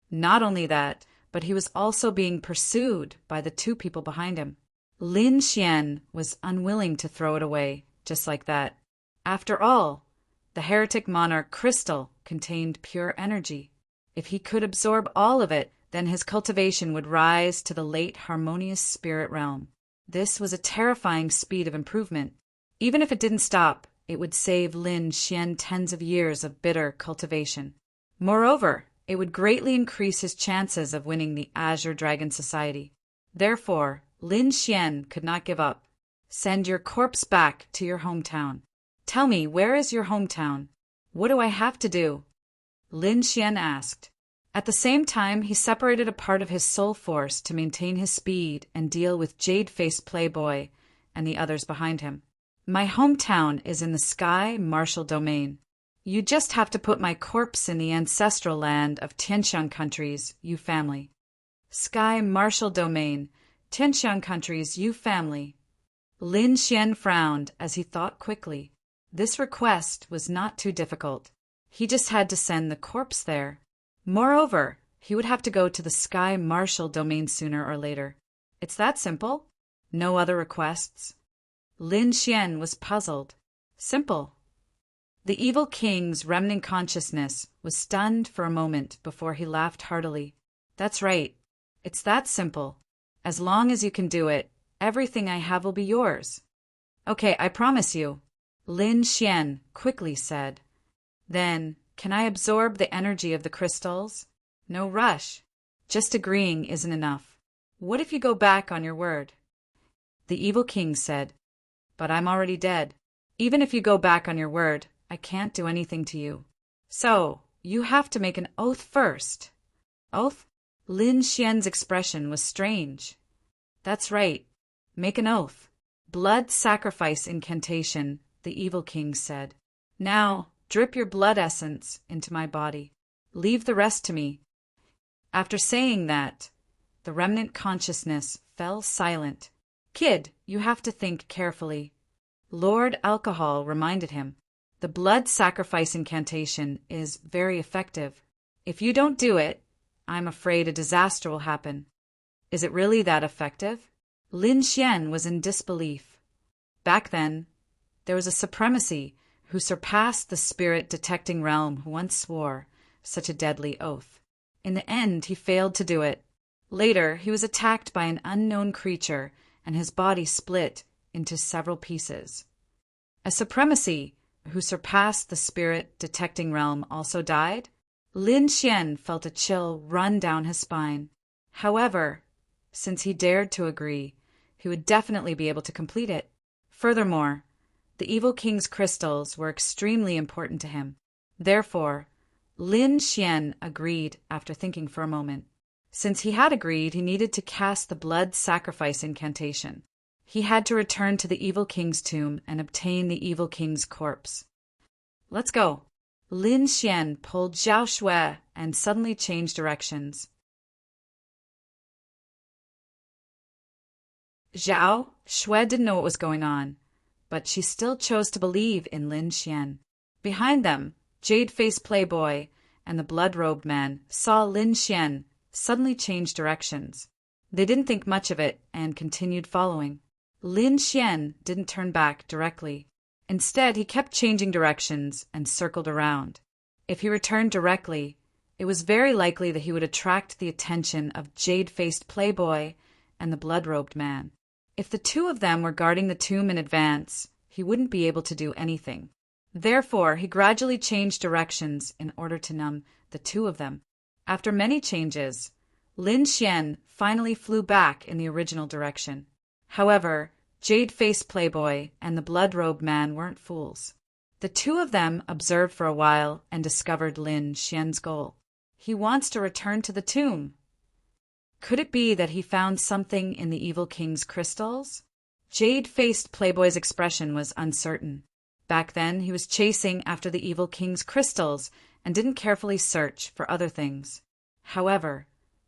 Not only that, but he was also being pursued by the 2 people behind him. Lin Xian was unwilling to throw it away, just like that. After all, the heretic monarch crystal contained pure energy. If he could absorb all of it, then his cultivation would rise to the late harmonious spirit realm. This was a terrifying speed of improvement. Even if it didn't stop, it would save Lin Xian tens of years of bitter cultivation. Moreover, it would greatly increase his chances of winning the Azure Dragon Society. Therefore, Lin Xian could not give up. "Send your corpse back to your hometown. Tell me, where is your hometown? What do I have to do?" Lin Xian asked. At the same time, he separated a part of his soul force to maintain his speed and deal with Jade-Face Playboy and the others behind him. "My hometown is in the Sky Martial Domain. You just have to put my corpse in the ancestral land of Tianxiang countries, you family." Sky Martial Domain, Tianxiang countries, you family. Lin Xian frowned as he thought quickly. This request was not too difficult. He just had to send the corpse there. Moreover, he would have to go to the Sky Martial Domain sooner or later. It's that simple? No other requests? Lin Xian was puzzled. Simple. The evil king's remnant consciousness was stunned for a moment before he laughed heartily. That's right. It's that simple. As long as you can do it, everything I have will be yours. Okay, I promise you, Lin Xian quickly said. Then, can I absorb the energy of the crystals? No rush. Just agreeing isn't enough. What if you go back on your word? The evil king said, but I'm already dead. Even if you go back on your word, I can't do anything to you. So, you have to make an oath first. Oath? Lin Xian's expression was strange. That's right. Make an oath. Blood sacrifice incantation, the evil king said. Now, drip your blood essence into my body. Leave the rest to me. After saying that, the remnant consciousness fell silent. Kid, you have to think carefully. Lord Alcohol reminded him. The blood sacrifice incantation is very effective. If you don't do it, I'm afraid a disaster will happen. Is it really that effective? Lin Xian was in disbelief. Back then, there was a supremacy who surpassed the spirit-detecting realm who once swore such a deadly oath. In the end, he failed to do it. Later, he was attacked by an unknown creature, and his body split into several pieces. A supremacy who surpassed the spirit-detecting realm also died? Lin Xian felt a chill run down his spine. However, since he dared to agree, he would definitely be able to complete it. Furthermore, the evil king's crystals were extremely important to him. Therefore, Lin Xian agreed after thinking for a moment. Since he had agreed, he needed to cast the blood sacrifice incantation. He had to return to the evil king's tomb and obtain the evil king's corpse. Let's go. Lin Xian pulled Zhao Shui and suddenly changed directions. Zhao Shui didn't know what was going on, but she still chose to believe in Lin Xian. Behind them, Jade-Faced Playboy and the blood-robed man saw Lin Xian suddenly change directions. They didn't think much of it and continued following. Lin Xian didn't turn back directly. Instead, he kept changing directions and circled around. If he returned directly, it was very likely that he would attract the attention of Jade-Faced Playboy and the blood-robed man. If the two of them were guarding the tomb in advance, he wouldn't be able to do anything. Therefore, he gradually changed directions in order to numb the two of them. After many changes, Lin Xian finally flew back in the original direction. However, Jade-Faced Playboy and the blood-robed man weren't fools. The two of them observed for a while and discovered Lin Xian's goal. He wants to return to the tomb. Could it be that he found something in the evil king's crystals? Jade-Faced Playboy's expression was uncertain. Back then, he was chasing after the evil king's crystals and didn't carefully search for other things. However,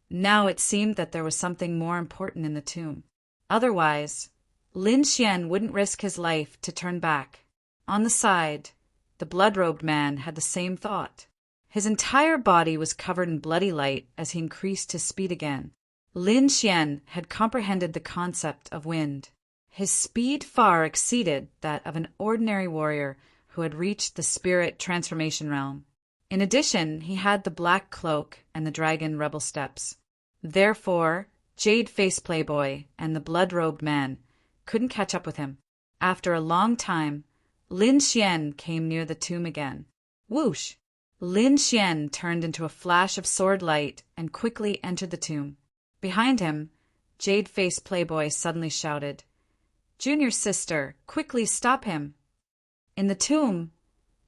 now it seemed that there was something more important in the tomb. Otherwise, Lin Xian wouldn't risk his life to turn back. On the side, the blood-robed man had the same thought. His entire body was covered in bloody light as he increased his speed again. Lin Xian had comprehended the concept of wind. His speed far exceeded that of an ordinary warrior who had reached the spirit transformation realm. In addition, he had the black cloak and the dragon rebel steps. Therefore, Jade-Faced Playboy and the blood-robed man couldn't catch up with him. After a long time, Lin Xian came near the tomb again. Whoosh! Lin Xian turned into a flash of sword light and quickly entered the tomb. Behind him, Jade-Faced Playboy suddenly shouted, "Junior sister, quickly stop him!" In the tomb,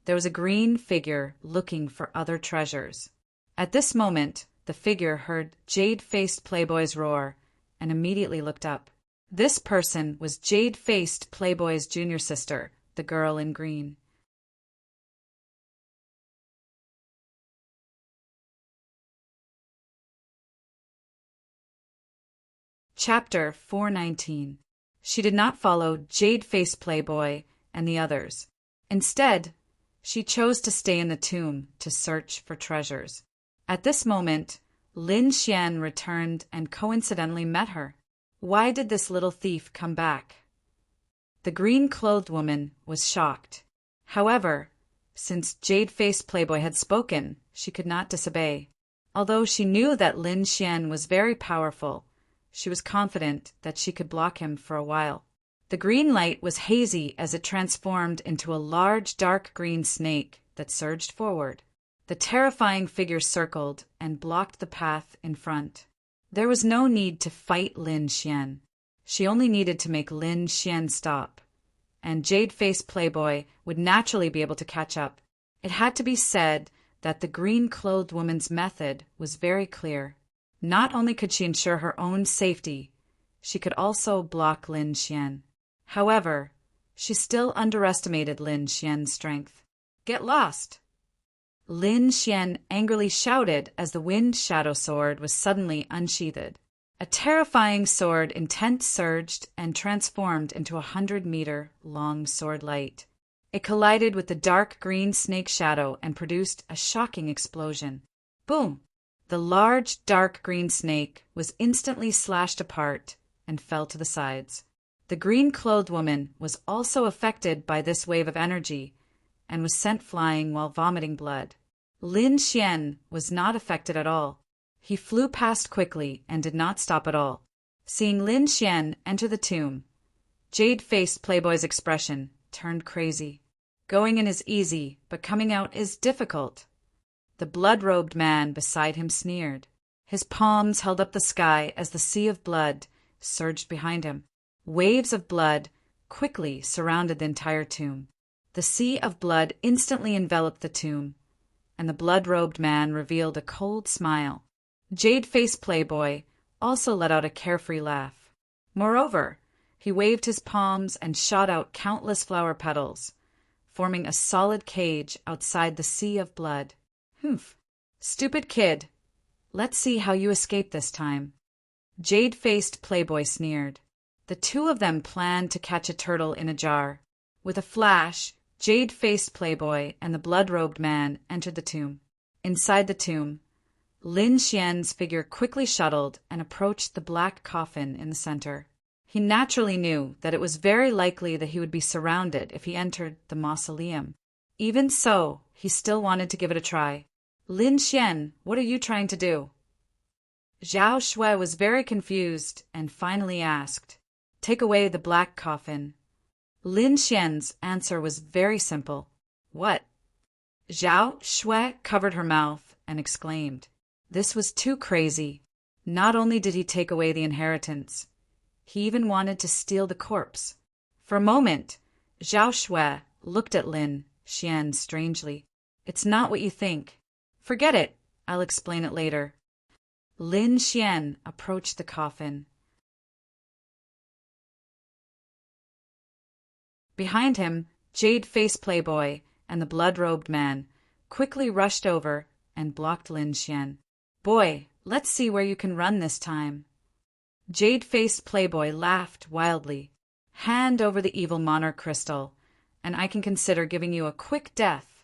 there was a green figure looking for other treasures. At this moment, the figure heard Jade-Faced Playboy's roar and immediately looked up. This person was Jade-Faced Playboy's junior sister, the girl in green. Chapter 419. She did not follow Jade-Faced Playboy and the others. Instead, she chose to stay in the tomb to search for treasures. At this moment, Lin Xian returned and coincidentally met her. Why did this little thief come back? The green-clothed woman was shocked. However, Since Jade-Faced Playboy had spoken, she could not disobey. Although she knew that Lin Xian was very powerful, she was confident that she could block him for a while. The green light was hazy as it transformed into a large dark green snake that surged forward. The terrifying figure circled and blocked the path in front. There was no need to fight Lin Xian. She only needed to make Lin Xian stop, and Jade-Faced Playboy would naturally be able to catch up. It had to be said that the green-clothed woman's method was very clear. Not only could she ensure her own safety, she could also block Lin Xian. However, she still underestimated Lin Xian's strength. "Get lost!" Lin Xian angrily shouted as the wind shadow sword was suddenly unsheathed. A terrifying sword intent surged and transformed into 100-meter-long sword light. It collided with the dark green snake shadow and produced a shocking explosion. Boom! The large dark green snake was instantly slashed apart and fell to the sides. The green-clothed woman was also affected by this wave of energy and was sent flying while vomiting blood. Lin Xian was not affected at all. He flew past quickly and did not stop at all. Seeing Lin Xian enter the tomb, Jade-Faced Playboy's expression turned crazy. Going in is easy, but coming out is difficult. The blood-robed man beside him sneered. His palms held up the sky as the sea of blood surged behind him. Waves of blood quickly surrounded the entire tomb. The sea of blood instantly enveloped the tomb, and the blood-robed man revealed a cold smile. Jade-Faced Playboy also let out a carefree laugh. Moreover, he waved his palms and shot out countless flower petals, forming a solid cage outside the sea of blood. "Humph! Stupid kid! Let's see how you escape this time." Jade-Faced Playboy sneered. The two of them planned to catch a turtle in a jar. With a flash, Jade-Faced Playboy and the blood-robed man entered the tomb. Inside the tomb, Lin Xian's figure quickly shuttled and approached the black coffin in the center. He naturally knew that it was very likely that he would be surrounded if he entered the mausoleum. Even so, he still wanted to give it a try. "Lin Xian, what are you trying to do?" Zhao Shui was very confused and finally asked, "Take away the black coffin." Lin Xian's answer was very simple. "What?" Zhao Shui covered her mouth and exclaimed. This was too crazy. Not only did he take away the inheritance, he even wanted to steal the corpse. For a moment, Zhao Shui looked at Lin Xian strangely. "It's not what you think." "Forget it. I'll explain it later." Lin Xian approached the coffin. Behind him, Jade-Faced Playboy and the blood-robed man quickly rushed over and blocked Lin Xian. "Boy, let's see where you can run this time." Jade-Faced Playboy laughed wildly. "Hand over the evil monarch crystal, and I can consider giving you a quick death."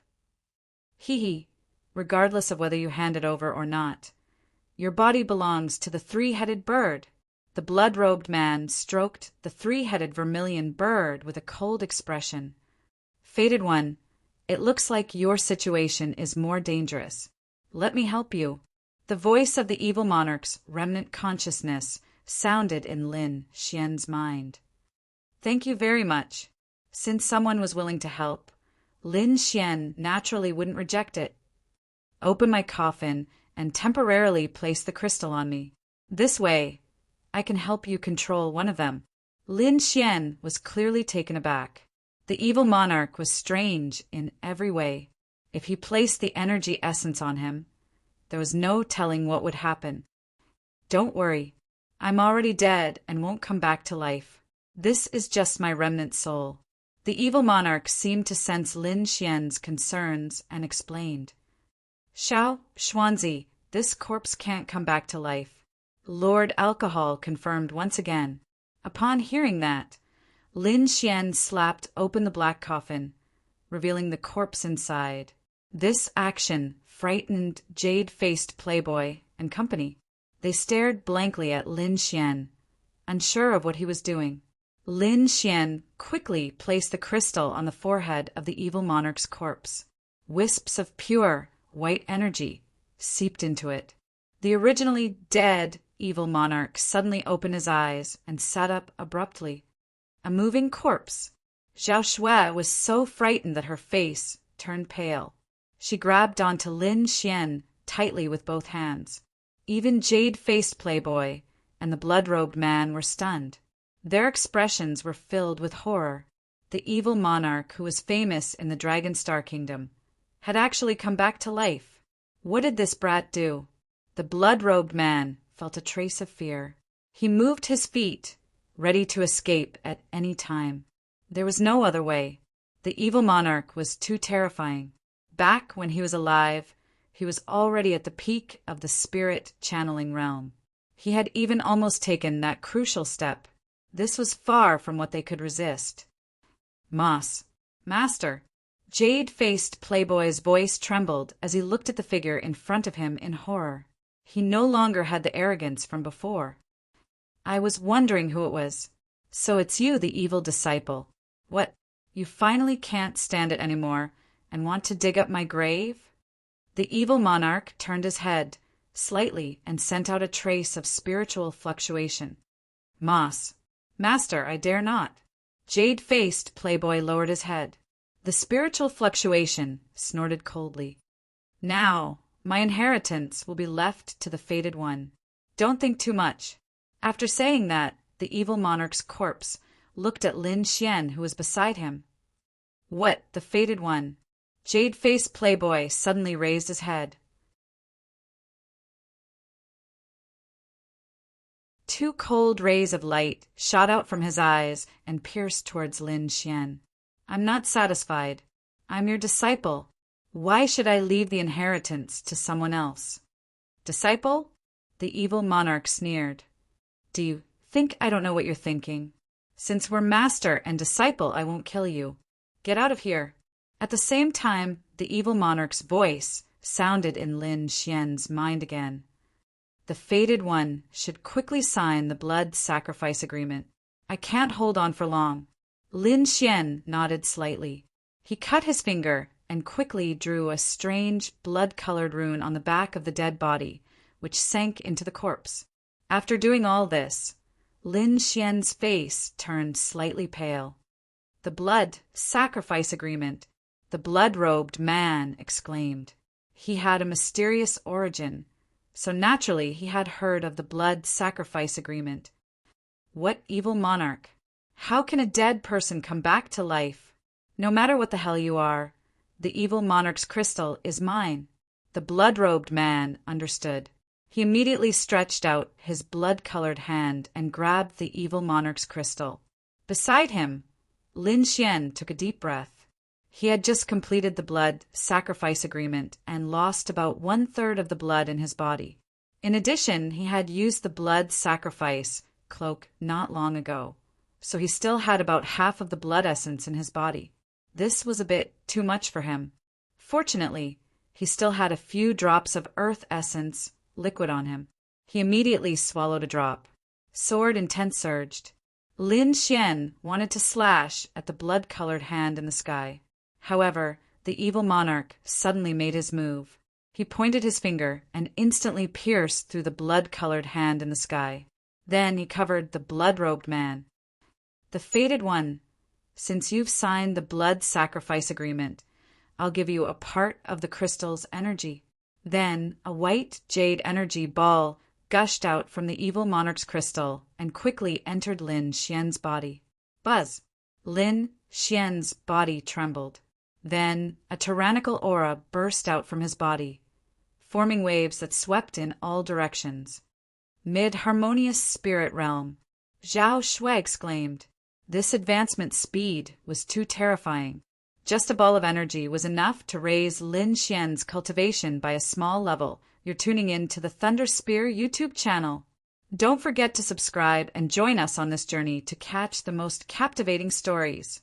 "Hee, regardless of whether you hand it over or not. Your body belongs to the three-headed bird." The blood-robed man stroked the three-headed vermilion bird with a cold expression. "Fated one, it looks like your situation is more dangerous. Let me help you." The voice of the evil monarch's remnant consciousness sounded in Lin Xian's mind. "Thank you very much." Since someone was willing to help, Lin Xian naturally wouldn't reject it. "Open my coffin and temporarily place the crystal on me. This way, I can help you control one of them." Lin Xian was clearly taken aback. The evil monarch was strange in every way. If he placed the energy essence on him, there was no telling what would happen. "Don't worry. I'm already dead and won't come back to life. This is just my remnant soul." The evil monarch seemed to sense Lin Xian's concerns and explained. "Xiao Xuanzi, this corpse can't come back to life." Lord Alcohol confirmed once again. Upon hearing that, Lin Xian slapped open the black coffin, revealing the corpse inside. This action frightened Jade-Faced Playboy and company. They stared blankly at Lin Xian, unsure of what he was doing. Lin Xian quickly placed the crystal on the forehead of the evil monarch's corpse. Wisps of pure, white energy seeped into it. The originally dead evil monarch suddenly opened his eyes and sat up abruptly. A moving corpse. Zhao Shui was so frightened that her face turned pale. She grabbed onto Lin Xian tightly with both hands. Even jade-faced playboy and the blood-robed man were stunned. Their expressions were filled with horror. The evil monarch, who was famous in the Dragon Star Kingdom, had actually come back to life. What did this brat do? The blood-robed man felt a trace of fear. He moved his feet, ready to escape at any time. There was no other way. The evil monarch was too terrifying. Back when he was alive, he was already at the peak of the spirit channeling realm. He had even almost taken that crucial step. This was far from what they could resist. Moss. Master. Jade-faced playboy's voice trembled as he looked at the figure in front of him in horror. He no longer had the arrogance from before. I was wondering who it was. So it's you, the evil disciple. What, you finally can't stand it anymore and want to dig up my grave? The evil monarch turned his head slightly and sent out a trace of spiritual fluctuation. Moss. Master, I dare not. Jade-faced playboy lowered his head. The spiritual fluctuation snorted coldly. Now, my inheritance will be left to the fated one. Don't think too much. After saying that, the evil monarch's corpse looked at Lin Xian, who was beside him. What, the fated one? Jade-faced playboy suddenly raised his head. Two cold rays of light shot out from his eyes and pierced towards Lin Xian. I'm not satisfied. I'm your disciple. Why should I leave the inheritance to someone else? Disciple? The evil monarch sneered. Do you think I don't know what you're thinking? Since we're master and disciple, I won't kill you. Get out of here. At the same time, the evil monarch's voice sounded in Lin Xian's mind again. The fated one should quickly sign the blood sacrifice agreement. I can't hold on for long. Lin Xian nodded slightly. He cut his finger and quickly drew a strange blood-colored rune on the back of the dead body, which sank into the corpse. After doing all this, Lin Xian's face turned slightly pale. The blood sacrifice agreement, the blood-robed man exclaimed. He had a mysterious origin, so naturally he had heard of the blood sacrifice agreement. What evil monarch? How can a dead person come back to life? No matter what the hell you are, the evil monarch's crystal is mine. The blood-robed man understood. He immediately stretched out his blood-colored hand and grabbed the evil monarch's crystal. Beside him, Lin Xian took a deep breath. He had just completed the blood sacrifice agreement and lost about 1/3 of the blood in his body. In addition, he had used the blood sacrifice cloak not long ago, so he still had about half of the blood essence in his body. This was a bit too much for him. Fortunately, he still had a few drops of earth essence liquid on him. He immediately swallowed a drop. Sword intent surged. Lin Xian wanted to slash at the blood-colored hand in the sky. However, the evil monarch suddenly made his move. He pointed his finger and instantly pierced through the blood-colored hand in the sky. Then he covered the blood-robed man. The fated one, since you've signed the blood sacrifice agreement, I'll give you a part of the crystal's energy. Then a white jade energy ball gushed out from the evil monarch's crystal and quickly entered Lin Xian's body. Buzz! Lin Xian's body trembled. Then a tyrannical aura burst out from his body, forming waves that swept in all directions. Mid-harmonious spirit realm. Zhao Shui exclaimed. This advancement speed was too terrifying. Just a ball of energy was enough to raise Lin Xian's cultivation by a small level. You're tuning in to the Thunder Spear YouTube channel. Don't forget to subscribe and join us on this journey to catch the most captivating stories.